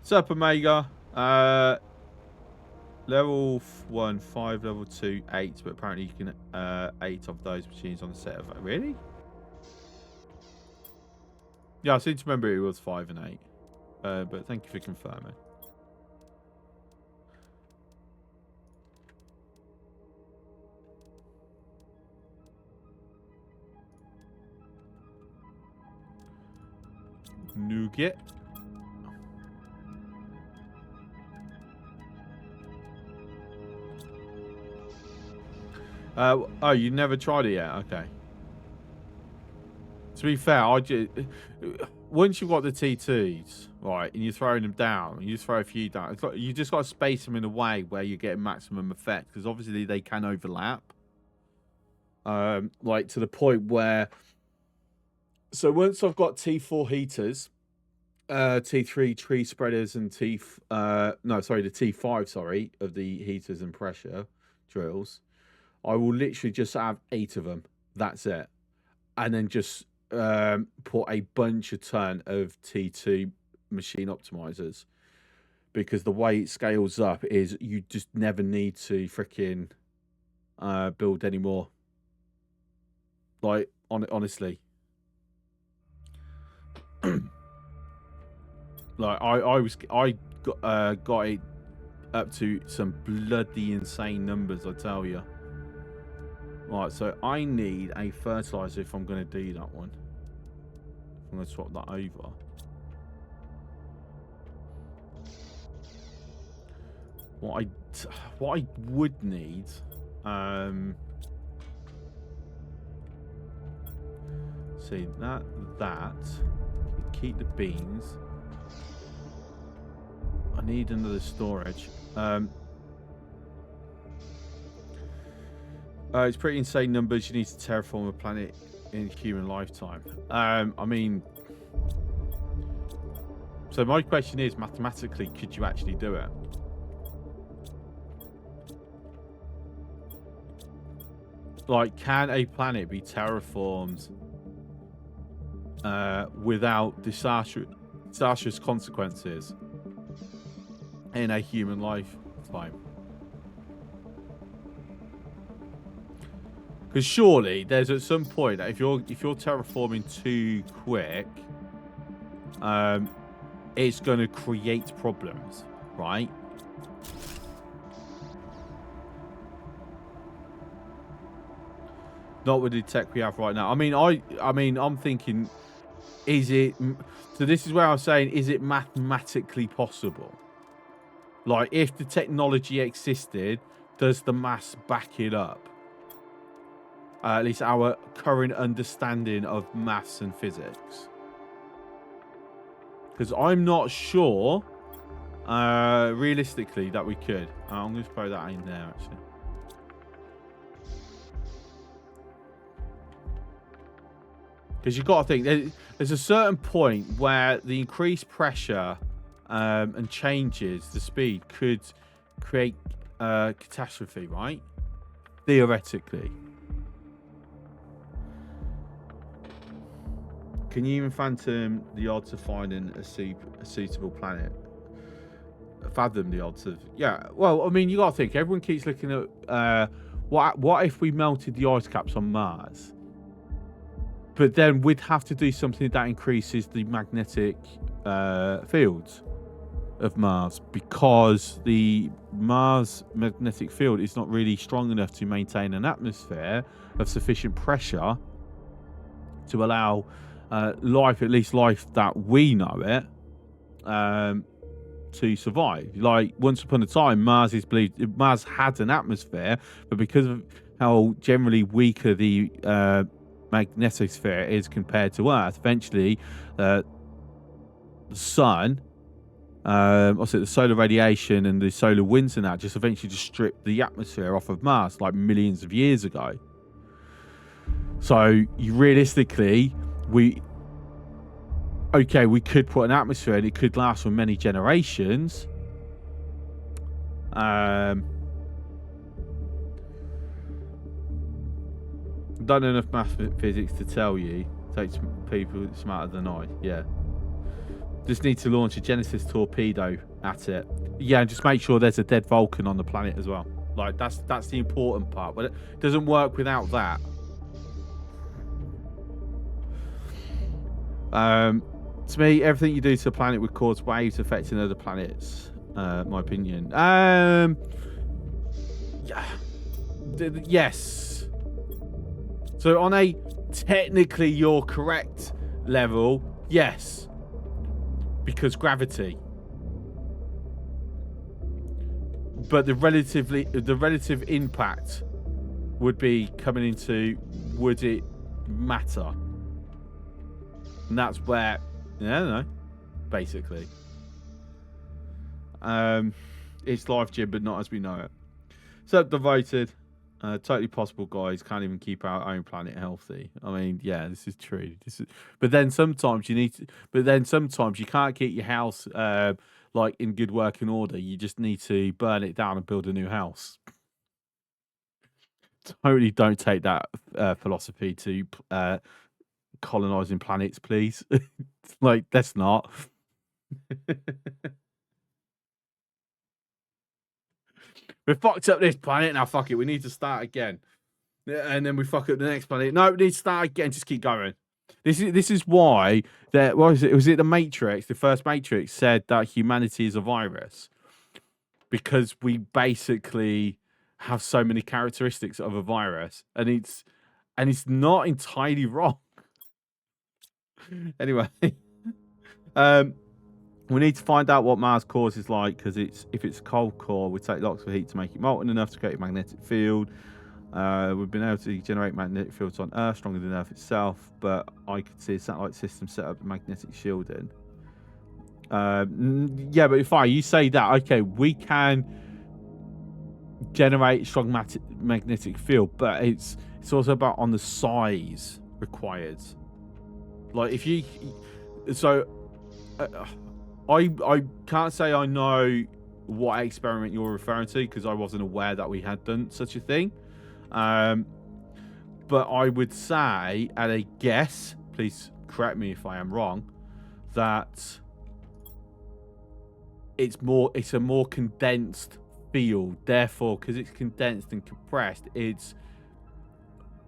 Sup, Omega. Level 1, 5, level 2, 8, but apparently you can 8 of those machines on the set of it. Really? Yeah, I seem to remember it was 5 and 8. But thank you for confirming. Nougat. Oh, you never tried it yet? Okay. To be fair, once you've got the T2s, right, and you're throwing them down, you just throw a few down. It's like, you just got to space them in a way where you're getting maximum effect, because obviously they can overlap. Like to the point where... So once I've got T4 heaters, T3 tree spreaders, and the T5, sorry, of the heaters and pressure drills, I will literally just have 8 of them. That's it. And then just put a bunch of ton of T2 machine optimizers. Because the way it scales up is you just never need to freaking build any more. Like, honestly. Like, I got it up to some bloody insane numbers, I tell you. Right, so I need a fertilizer if I'm going to do that one. I'm going to swap that over. What I would need, see that keep the beans. I need another storage. It's pretty insane numbers. You need to terraform a planet in human lifetime. I mean, so my question is, mathematically, could you actually do it? Like, can a planet be terraformed without disastrous consequences in a human lifetime? Because surely there's at some point that if you're terraforming too quick, it's going to create problems, right? Not with the tech we have right now. I mean, I'm thinking, is it? So this is where I'm saying, is it mathematically possible? Like, if the technology existed, does the maths back it up? At least our current understanding of maths and physics. Because I'm not sure, realistically, that we could. I'm going to throw that in there, actually. Because you've got to think, there's a certain point where the increased pressure and changes the speed could create catastrophe, right? Theoretically. Can you even phantom the odds of finding a suitable planet? Fathom the odds of... Yeah, well, I mean, you got to think. Everyone keeps looking at... what if we melted the ice caps on Mars? But then we'd have to do something that increases the magnetic fields of Mars, because the Mars magnetic field is not really strong enough to maintain an atmosphere of sufficient pressure to allow life, at least life that we know it, to survive. Like, once upon a time, Mars had an atmosphere, but because of how generally weaker the magnetosphere is compared to Earth, eventually the sun, also the solar radiation and the solar winds and that just eventually just stripped the atmosphere off of Mars like millions of years ago. So realistically, we could put an atmosphere and it could last for many generations. Don't know enough math physics to tell you. Takes people smarter than I. Yeah. Just need to launch a Genesis torpedo at it. Yeah, and just make sure there's a dead Vulcan on the planet as well. Like, that's the important part. But it doesn't work without that. To me, everything you do to a planet would cause waves affecting other planets. My opinion. Yeah. Yes. So on a technically you're correct level, yes. Because gravity. But the relative impact would be coming into, would it matter? And that's where, I don't know, basically. It's life, Jim, but not as we know it. Subdivided. Totally possible, guys. Can't even keep our own planet healthy. I mean, yeah, this is true. But then sometimes you need to. But then sometimes you can't keep your house like in good working order. You just need to burn it down and build a new house. Totally don't take that philosophy to colonizing planets, please. Like, let's not. We fucked up this planet, now fuck it, we need to start again. And then we fuck up the next planet. No, we need to start again, just keep going. This is why that was it the Matrix, the first Matrix said that humanity is a virus. Because we basically have so many characteristics of a virus. And it's not entirely wrong. Anyway. We need to find out what Mars' core is like, because if it's a cold core, we take lots of heat to make it molten enough to create a magnetic field. We've been able to generate magnetic fields on Earth stronger than Earth itself, but I could see a satellite system set up magnetic shielding. Yeah, but if you say that, okay, we can generate strong magnetic field, but it's also about on the size required. Like if you, so. I can't say I know what experiment you're referring to, because I wasn't aware that we had done such a thing. But I would say, at a guess, please correct me if I am wrong, that it's a more condensed field. Therefore, because it's condensed and compressed, it's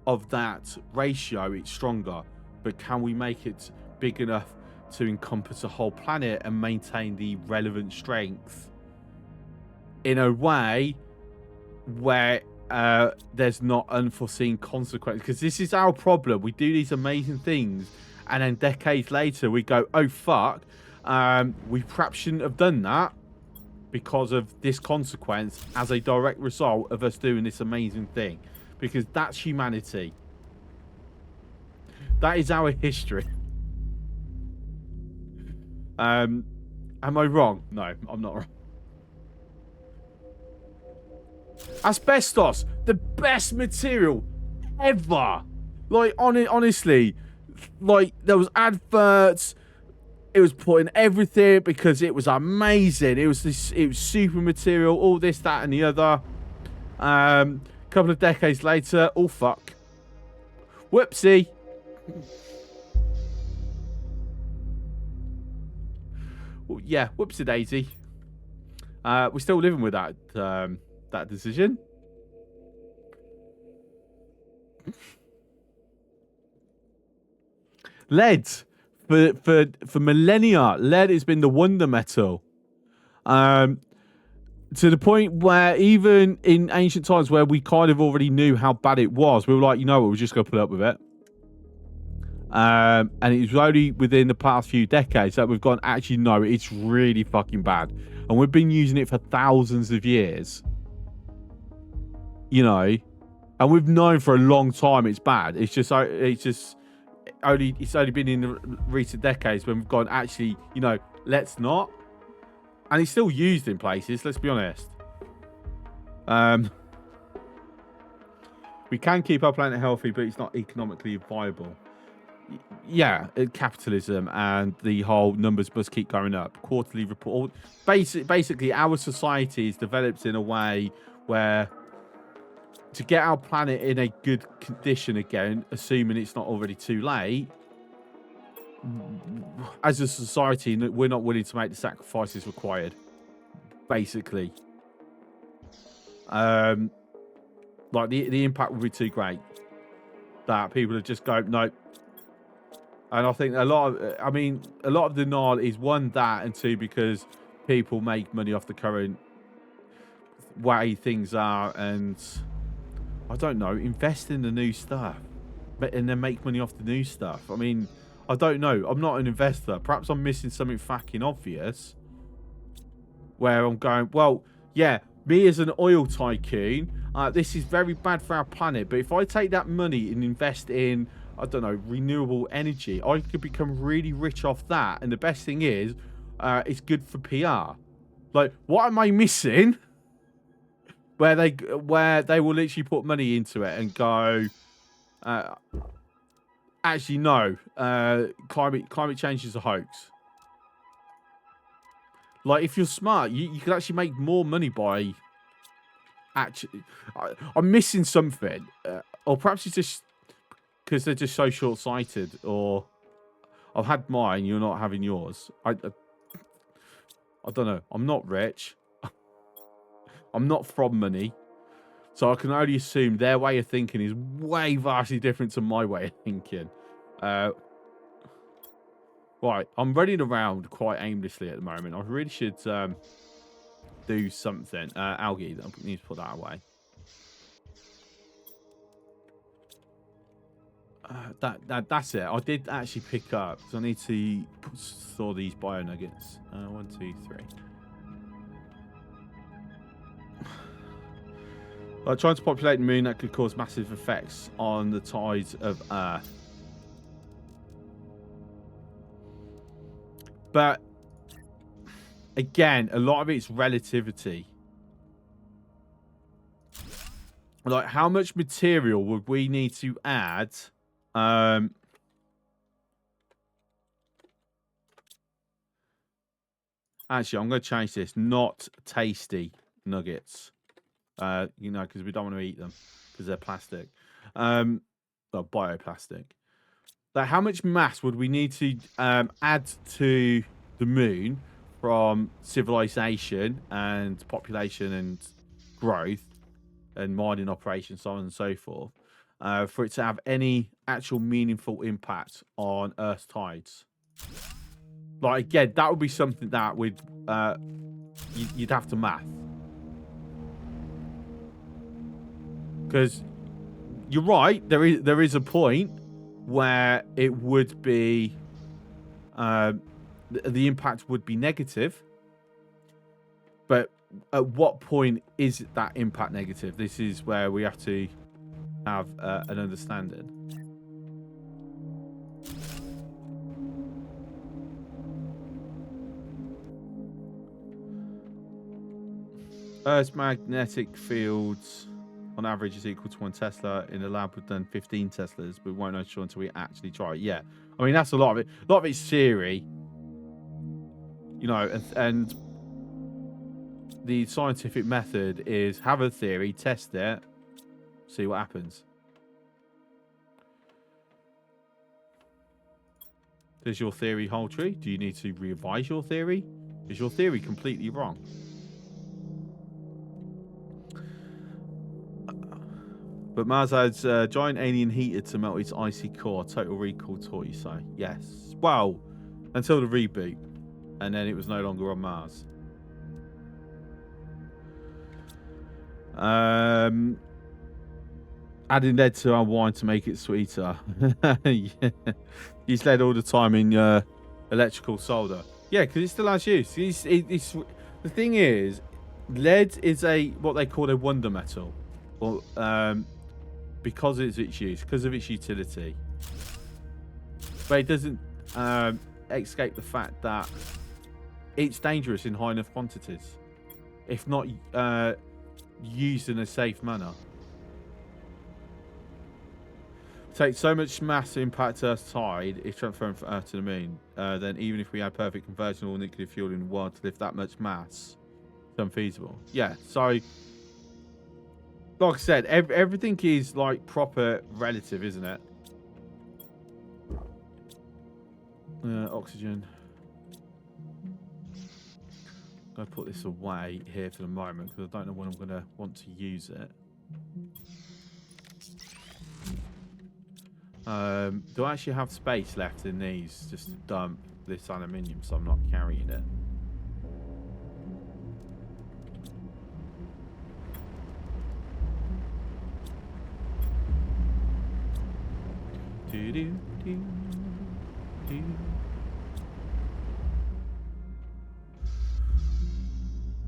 of that ratio, it's stronger. But can we make it big enough to encompass a whole planet and maintain the relevant strength in a way where there's not unforeseen consequences? Because this is our problem. We do these amazing things, and then decades later we go, oh fuck, we perhaps shouldn't have done that because of this consequence as a direct result of us doing this amazing thing. Because that's humanity. That is our history. Am I wrong? No, I'm not wrong. Asbestos, the best material ever. Like, honestly, like, there was adverts. It was put in everything because it was amazing. It was super material, all this, that, and the other. Couple of decades later, oh fuck. Whoopsie. Well, yeah, whoopsie daisy. We're still living with that that decision. Lead for millennia, lead has been the wonder metal. To the point where even in ancient times where we kind of already knew how bad it was, we were like, you know what, we're just going to put up with it. And it was only within the past few decades that we've gone, actually, no, it's really fucking bad. And we've been using it for thousands of years. You know, and we've known for a long time it's bad. It's only been in the recent decades when we've gone, actually, you know, let's not. And it's still used in places, let's be honest. We can keep our planet healthy, but it's not economically viable. Yeah, capitalism and the whole numbers must keep going up. Quarterly report. Basically, our society is developed in a way where to get our planet in a good condition again, assuming it's not already too late, as a society, we're not willing to make the sacrifices required. Basically, like the impact would be too great that people would just go nope. And I think a lot of denial is one, that, and two, because people make money off the current way things are, and I don't know, invest in the new stuff, and then make money off the new stuff. I mean, I don't know. I'm not an investor. Perhaps I'm missing something fucking obvious. Where I'm going, well, yeah, me as an oil tycoon, this is very bad for our planet. But if I take that money and invest in, I don't know, renewable energy, I could become really rich off that. And the best thing is, it's good for PR. Like, what am I missing? Where they will literally put money into it and go, actually no, climate change is a hoax. Like, if you're smart, you can actually make more money by actually. I'm missing something, or perhaps it's just because they're just so short-sighted, or I've had mine, you're not having yours. I don't know. I'm not rich. I'm not from money. So I can only assume their way of thinking is way vastly different to my way of thinking. Right, I'm running around quite aimlessly at the moment. I really should do something. Algae, I need to put that away. That's it. I did actually pick up, because I need to store these bio nuggets. 1, 2, 3. Trying to populate the moon, that could cause massive effects on the tides of Earth. But again, a lot of it's relativity. Like, how much material would we need to add? Actually, I'm going to change this. Not tasty nuggets. You know, because we don't want to eat them because they're plastic. Well, bioplastic. Like, how much mass would we need to add to the moon from civilization and population and growth and mining operations, so on and so forth, for it to have any actual meaningful impact on Earth's tides? Like, again, that would be something that would you'd have to math. Because you're right, there is a point where it would be the impact would be negative, but at what point is that impact negative? This is where we have to have an understanding. Earth's magnetic fields on average is equal to 1 Tesla. In the lab, we've done 15 Teslas, but we won't know sure until we actually try it. Yeah, I mean, that's a lot of it. A lot of it's theory, you know, and the scientific method is have a theory, test it, see what happens. Does your theory hold true? Do you need to revise your theory? Is your theory completely wrong? But Mars adds giant alien heater to melt its icy core. Total Recall taught you so. Yes. Well, until the reboot, and then it was no longer on Mars. Adding lead to our wine to make it sweeter. Yeah. Use lead all the time in electrical solder. Yeah, because it still has use. The thing is, lead is what they call a wonder metal. Well, because of its use, because of its utility. But it doesn't escape the fact that it's dangerous in high enough quantities, if not used in a safe manner. Take so much mass to impact Earth's tide if transferring from Earth to the moon. Then even if we had perfect conversion of all nuclear fuel in the world to lift that much mass, it's unfeasible. Yeah, so like I said, everything is like proper relative, isn't it? Oxygen. I'm going to put this away here for the moment because I don't know when I'm going to want to use it. Do I actually have space left in these just to dump this aluminium so I'm not carrying it?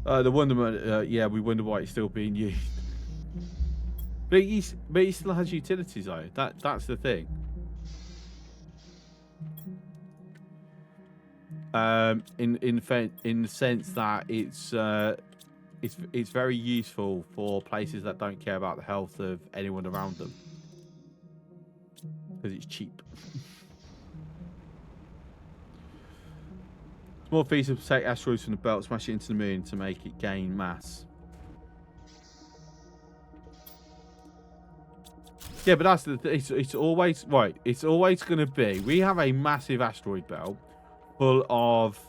The Wonderman, yeah, we wonder why it's still being used. But he still has utilities though. That's the thing. In the sense that it's very useful for places that don't care about the health of anyone around them because it's cheap. It's more feasible to take asteroids from the belt, smash it into the moon to make it gain mass. Yeah, but that's the it's always right. It's always going to be. We have a massive asteroid belt full of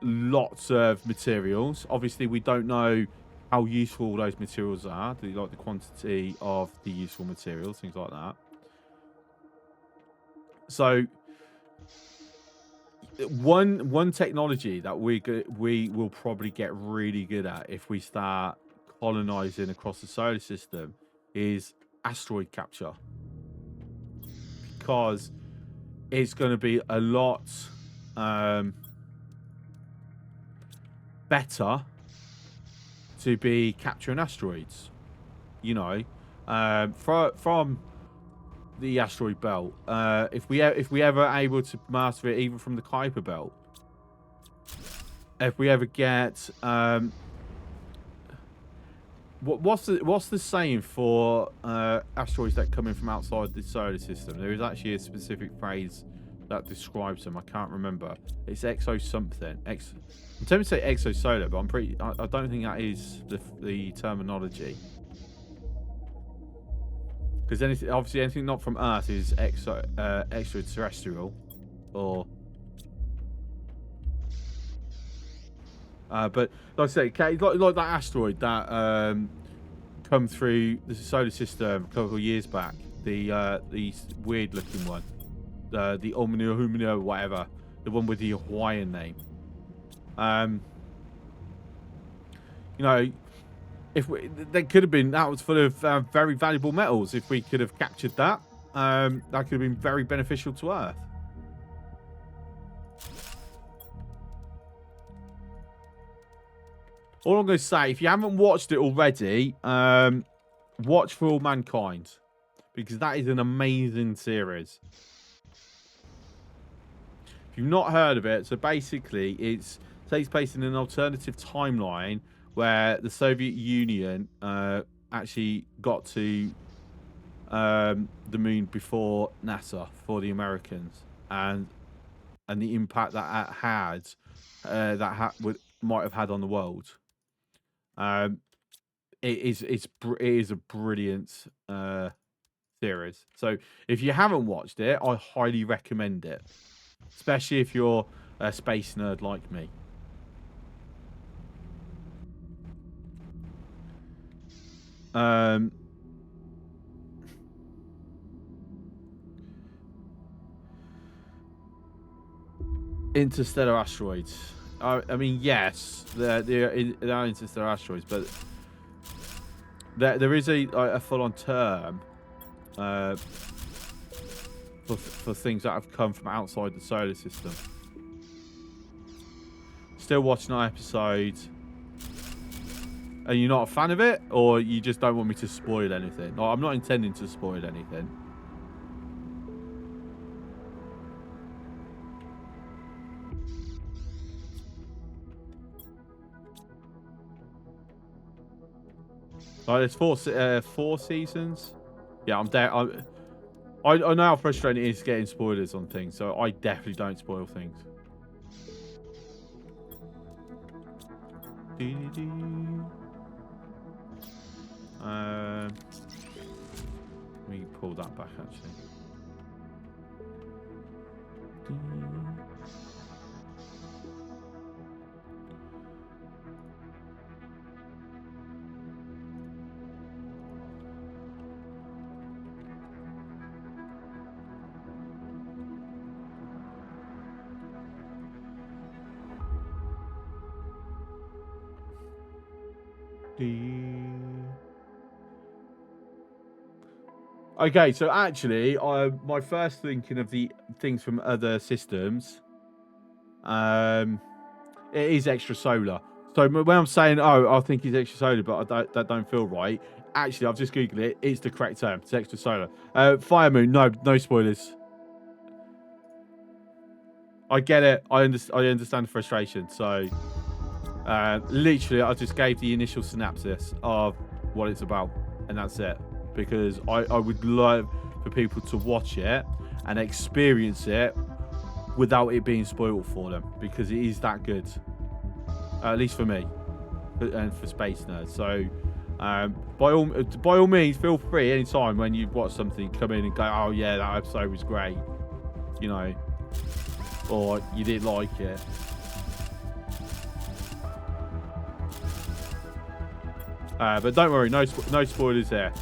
lots of materials. Obviously, we don't know how useful those materials are. Like the quantity of the useful materials, things like that. So, one technology that we will probably get really good at if we start colonizing across the solar system is asteroid capture, because it's going to be a lot better to be capturing asteroids, you know, from the asteroid belt. If we ever able to master it, even from the Kuiper belt, if we ever get what's the saying for asteroids that come in from outside the solar system? There is actually a specific phrase that describes them. I can't remember. It's exo something. I'm tempted to say exosolar, but I don't think that is the terminology. Because anything not from Earth is extraterrestrial, or but like I say, like that asteroid that come through the solar system a couple of years back, the weird looking one, the Oumuamua, whatever, the one with the Hawaiian name. You know, that could have been, that was full of very valuable metals. If we could have captured that, that could have been very beneficial to Earth. All I'm going to say, if you haven't watched it already, watch For All Mankind, because that is an amazing series. If you've not heard of it, so basically it takes place in an alternative timeline where the Soviet Union actually got to the moon before NASA, for the Americans, and the impact that had might have had on the world. It is a brilliant series. So if you haven't watched it, I highly recommend it. especially if you're a space nerd like me. Interstellar asteroids. I mean, yes, they're interstellar asteroids, but there is a full-on term for things that have come from outside the solar system. Still watching our episode. Are you not a fan of it, or you just don't want me to spoil anything? No, I'm not intending to spoil anything. There's four seasons. Yeah, I'm dead. I know how frustrating it is getting spoilers on things, so I definitely don't spoil things. Let me pull that back actually. Okay, so actually, my first thinking of the things from other systems, it is extrasolar. So when I'm saying, oh, I think it's extrasolar, but that don't feel right. Actually, I've just googled it. It's the correct term. It's extrasolar. Fire moon. No spoilers. I get it. I understand the frustration. So, literally, I just gave the initial synopsis of what it's about, and that's it. Because I would love for people to watch it and experience it without it being spoiled for them, because it is that good, at least for me and for space nerds. So by all means, feel free anytime when you watch something, come in and go, oh yeah, that episode was great, you know, or you didn't like it. But don't worry, no spoilers there.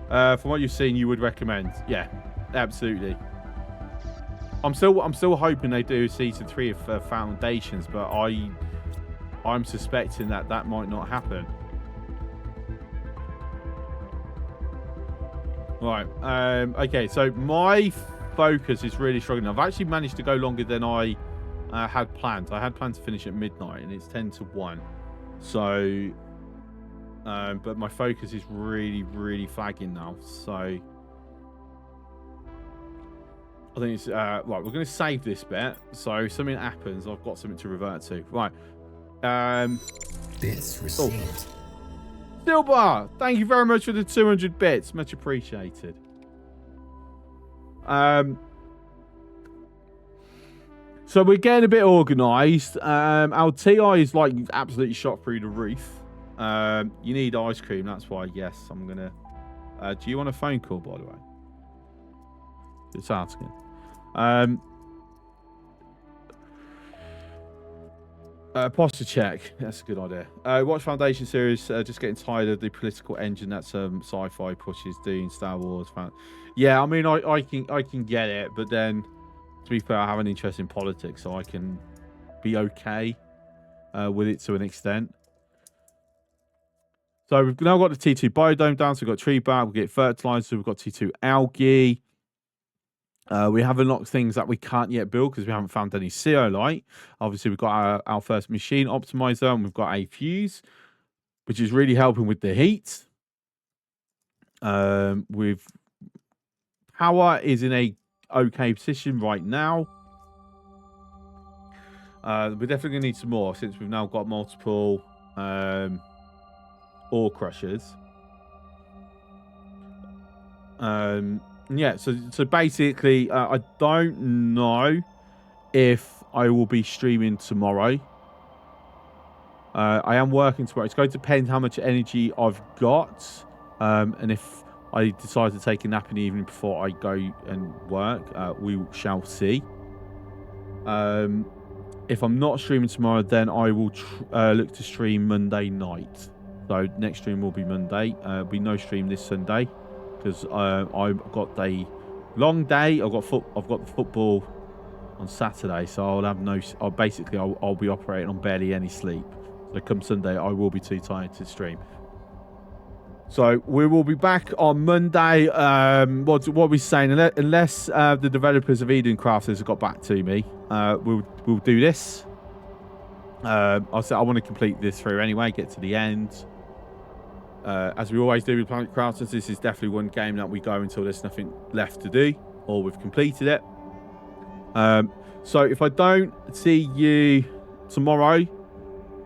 From what you've seen, you would recommend? Yeah, absolutely. I'm still hoping they do season 3 of Foundations, but I'm suspecting that might not happen. Right. Okay. So my focus is really struggling. I've actually managed to go longer than I had planned. I had planned to finish at midnight, and it's 10 to 1. So. But my focus is really flagging now. So I think it's right. We're going to save this bit. So if something happens, I've got something to revert to. Right. Bits received. Silbar, thank you very much for the 200 bits. Much appreciated. So we're getting a bit organised. Our TI is like absolutely shot through the roof. You need ice cream, that's why. Yes, I'm gonna. Do you want a phone call, by the way? Just asking. Posture check. That's a good idea. Watch Foundation series. Just getting tired of the political engine that some sci-fi pushes doing Star Wars. Yeah, I mean, I can get it, but then to be fair, I have an interest in politics, so I can be okay with it to an extent. So we've now got the T2 biodome down. So we've got tree bark, we get fertilizer, we've got T2 algae. We have a lot of things that we can't yet build because we haven't found any zeolite. Obviously, we've got our first machine optimizer, and we've got a fuse, which is really helping with the heat. With power is in a okay position right now. We're definitely going to need some more since we've now got multiple ore crushers. Yeah, so basically, I don't know if I will be streaming tomorrow. I am working tomorrow. It's going to depend how much energy I've got, and if I decide to take a nap in the evening before I go and work. We shall see. If I'm not streaming tomorrow, then I will look to stream Monday night. So next stream will be Monday. There'll be no stream this Sunday because I've got a long day. I've got the football on Saturday, so I'll have no. I'll be operating on barely any sleep. So come Sunday, I will be too tired to stream. So we will be back on Monday. What are we saying? Unless the developers of Eden Crafters have got back to me, we'll do this. I said I want to complete this through anyway. Get to the end. As we always do with Planet Crafters, this is definitely one game that we go until there's nothing left to do or we've completed it. So if I don't see you tomorrow,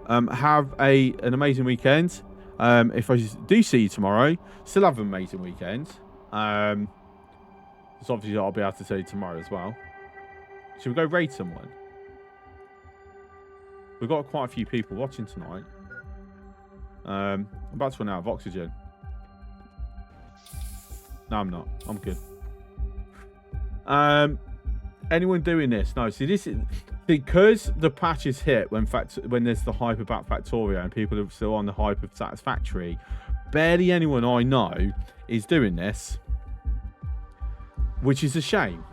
have an amazing weekend. If I do see you tomorrow, still have an amazing weekend. So obviously I'll be able to tell you tomorrow as well. Should we go raid someone? We've got quite a few people watching tonight. I'm about to run out of oxygen. No, I'm not. I'm good. Anyone doing this? No. See, this is because the patch is hit when there's the hype about Factorio and people are still on the hype of Satisfactory. Barely anyone I know is doing this, which is a shame.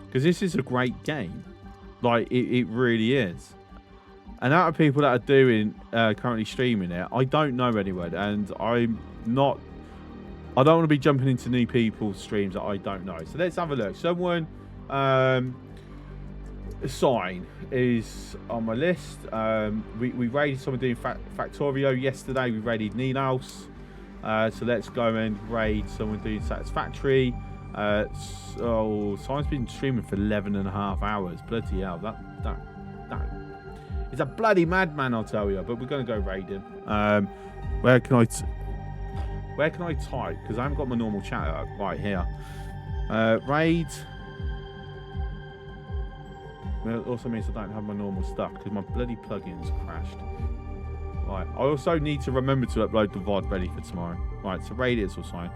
Because this is a great game. Like, it really is. And out of people that are doing, currently streaming it, I don't know anyone. And I don't want to be jumping into new people's streams that I don't know. So let's have a look. Someone, Sign is on my list. We raided someone doing Factorio yesterday. We raided Ninos. So let's go and raid someone doing Satisfactory. So Sign's been streaming for 11.5 hours. Bloody hell, that he's a bloody madman, I'll tell you. But we're gonna go raid him. Where can I type? Because I haven't got my normal chat up right here. Raid. Well, it also means I don't have my normal stuff because my bloody plugins crashed. Right. I also need to remember to upload the VOD ready for tomorrow. Right. So raid it or Sign.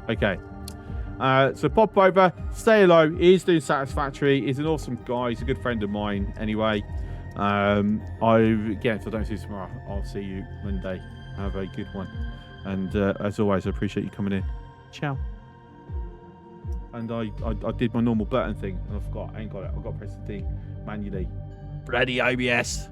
Okay. So pop over, say hello. He's doing Satisfactory. He's an awesome guy. He's a good friend of mine. Anyway, again, if I don't see you tomorrow, I'll see you Monday. Have a good one. And as always, I appreciate you coming in. Ciao. And I did my normal button thing, and I forgot. I ain't got it. I've got to press the D manually. Bloody OBS.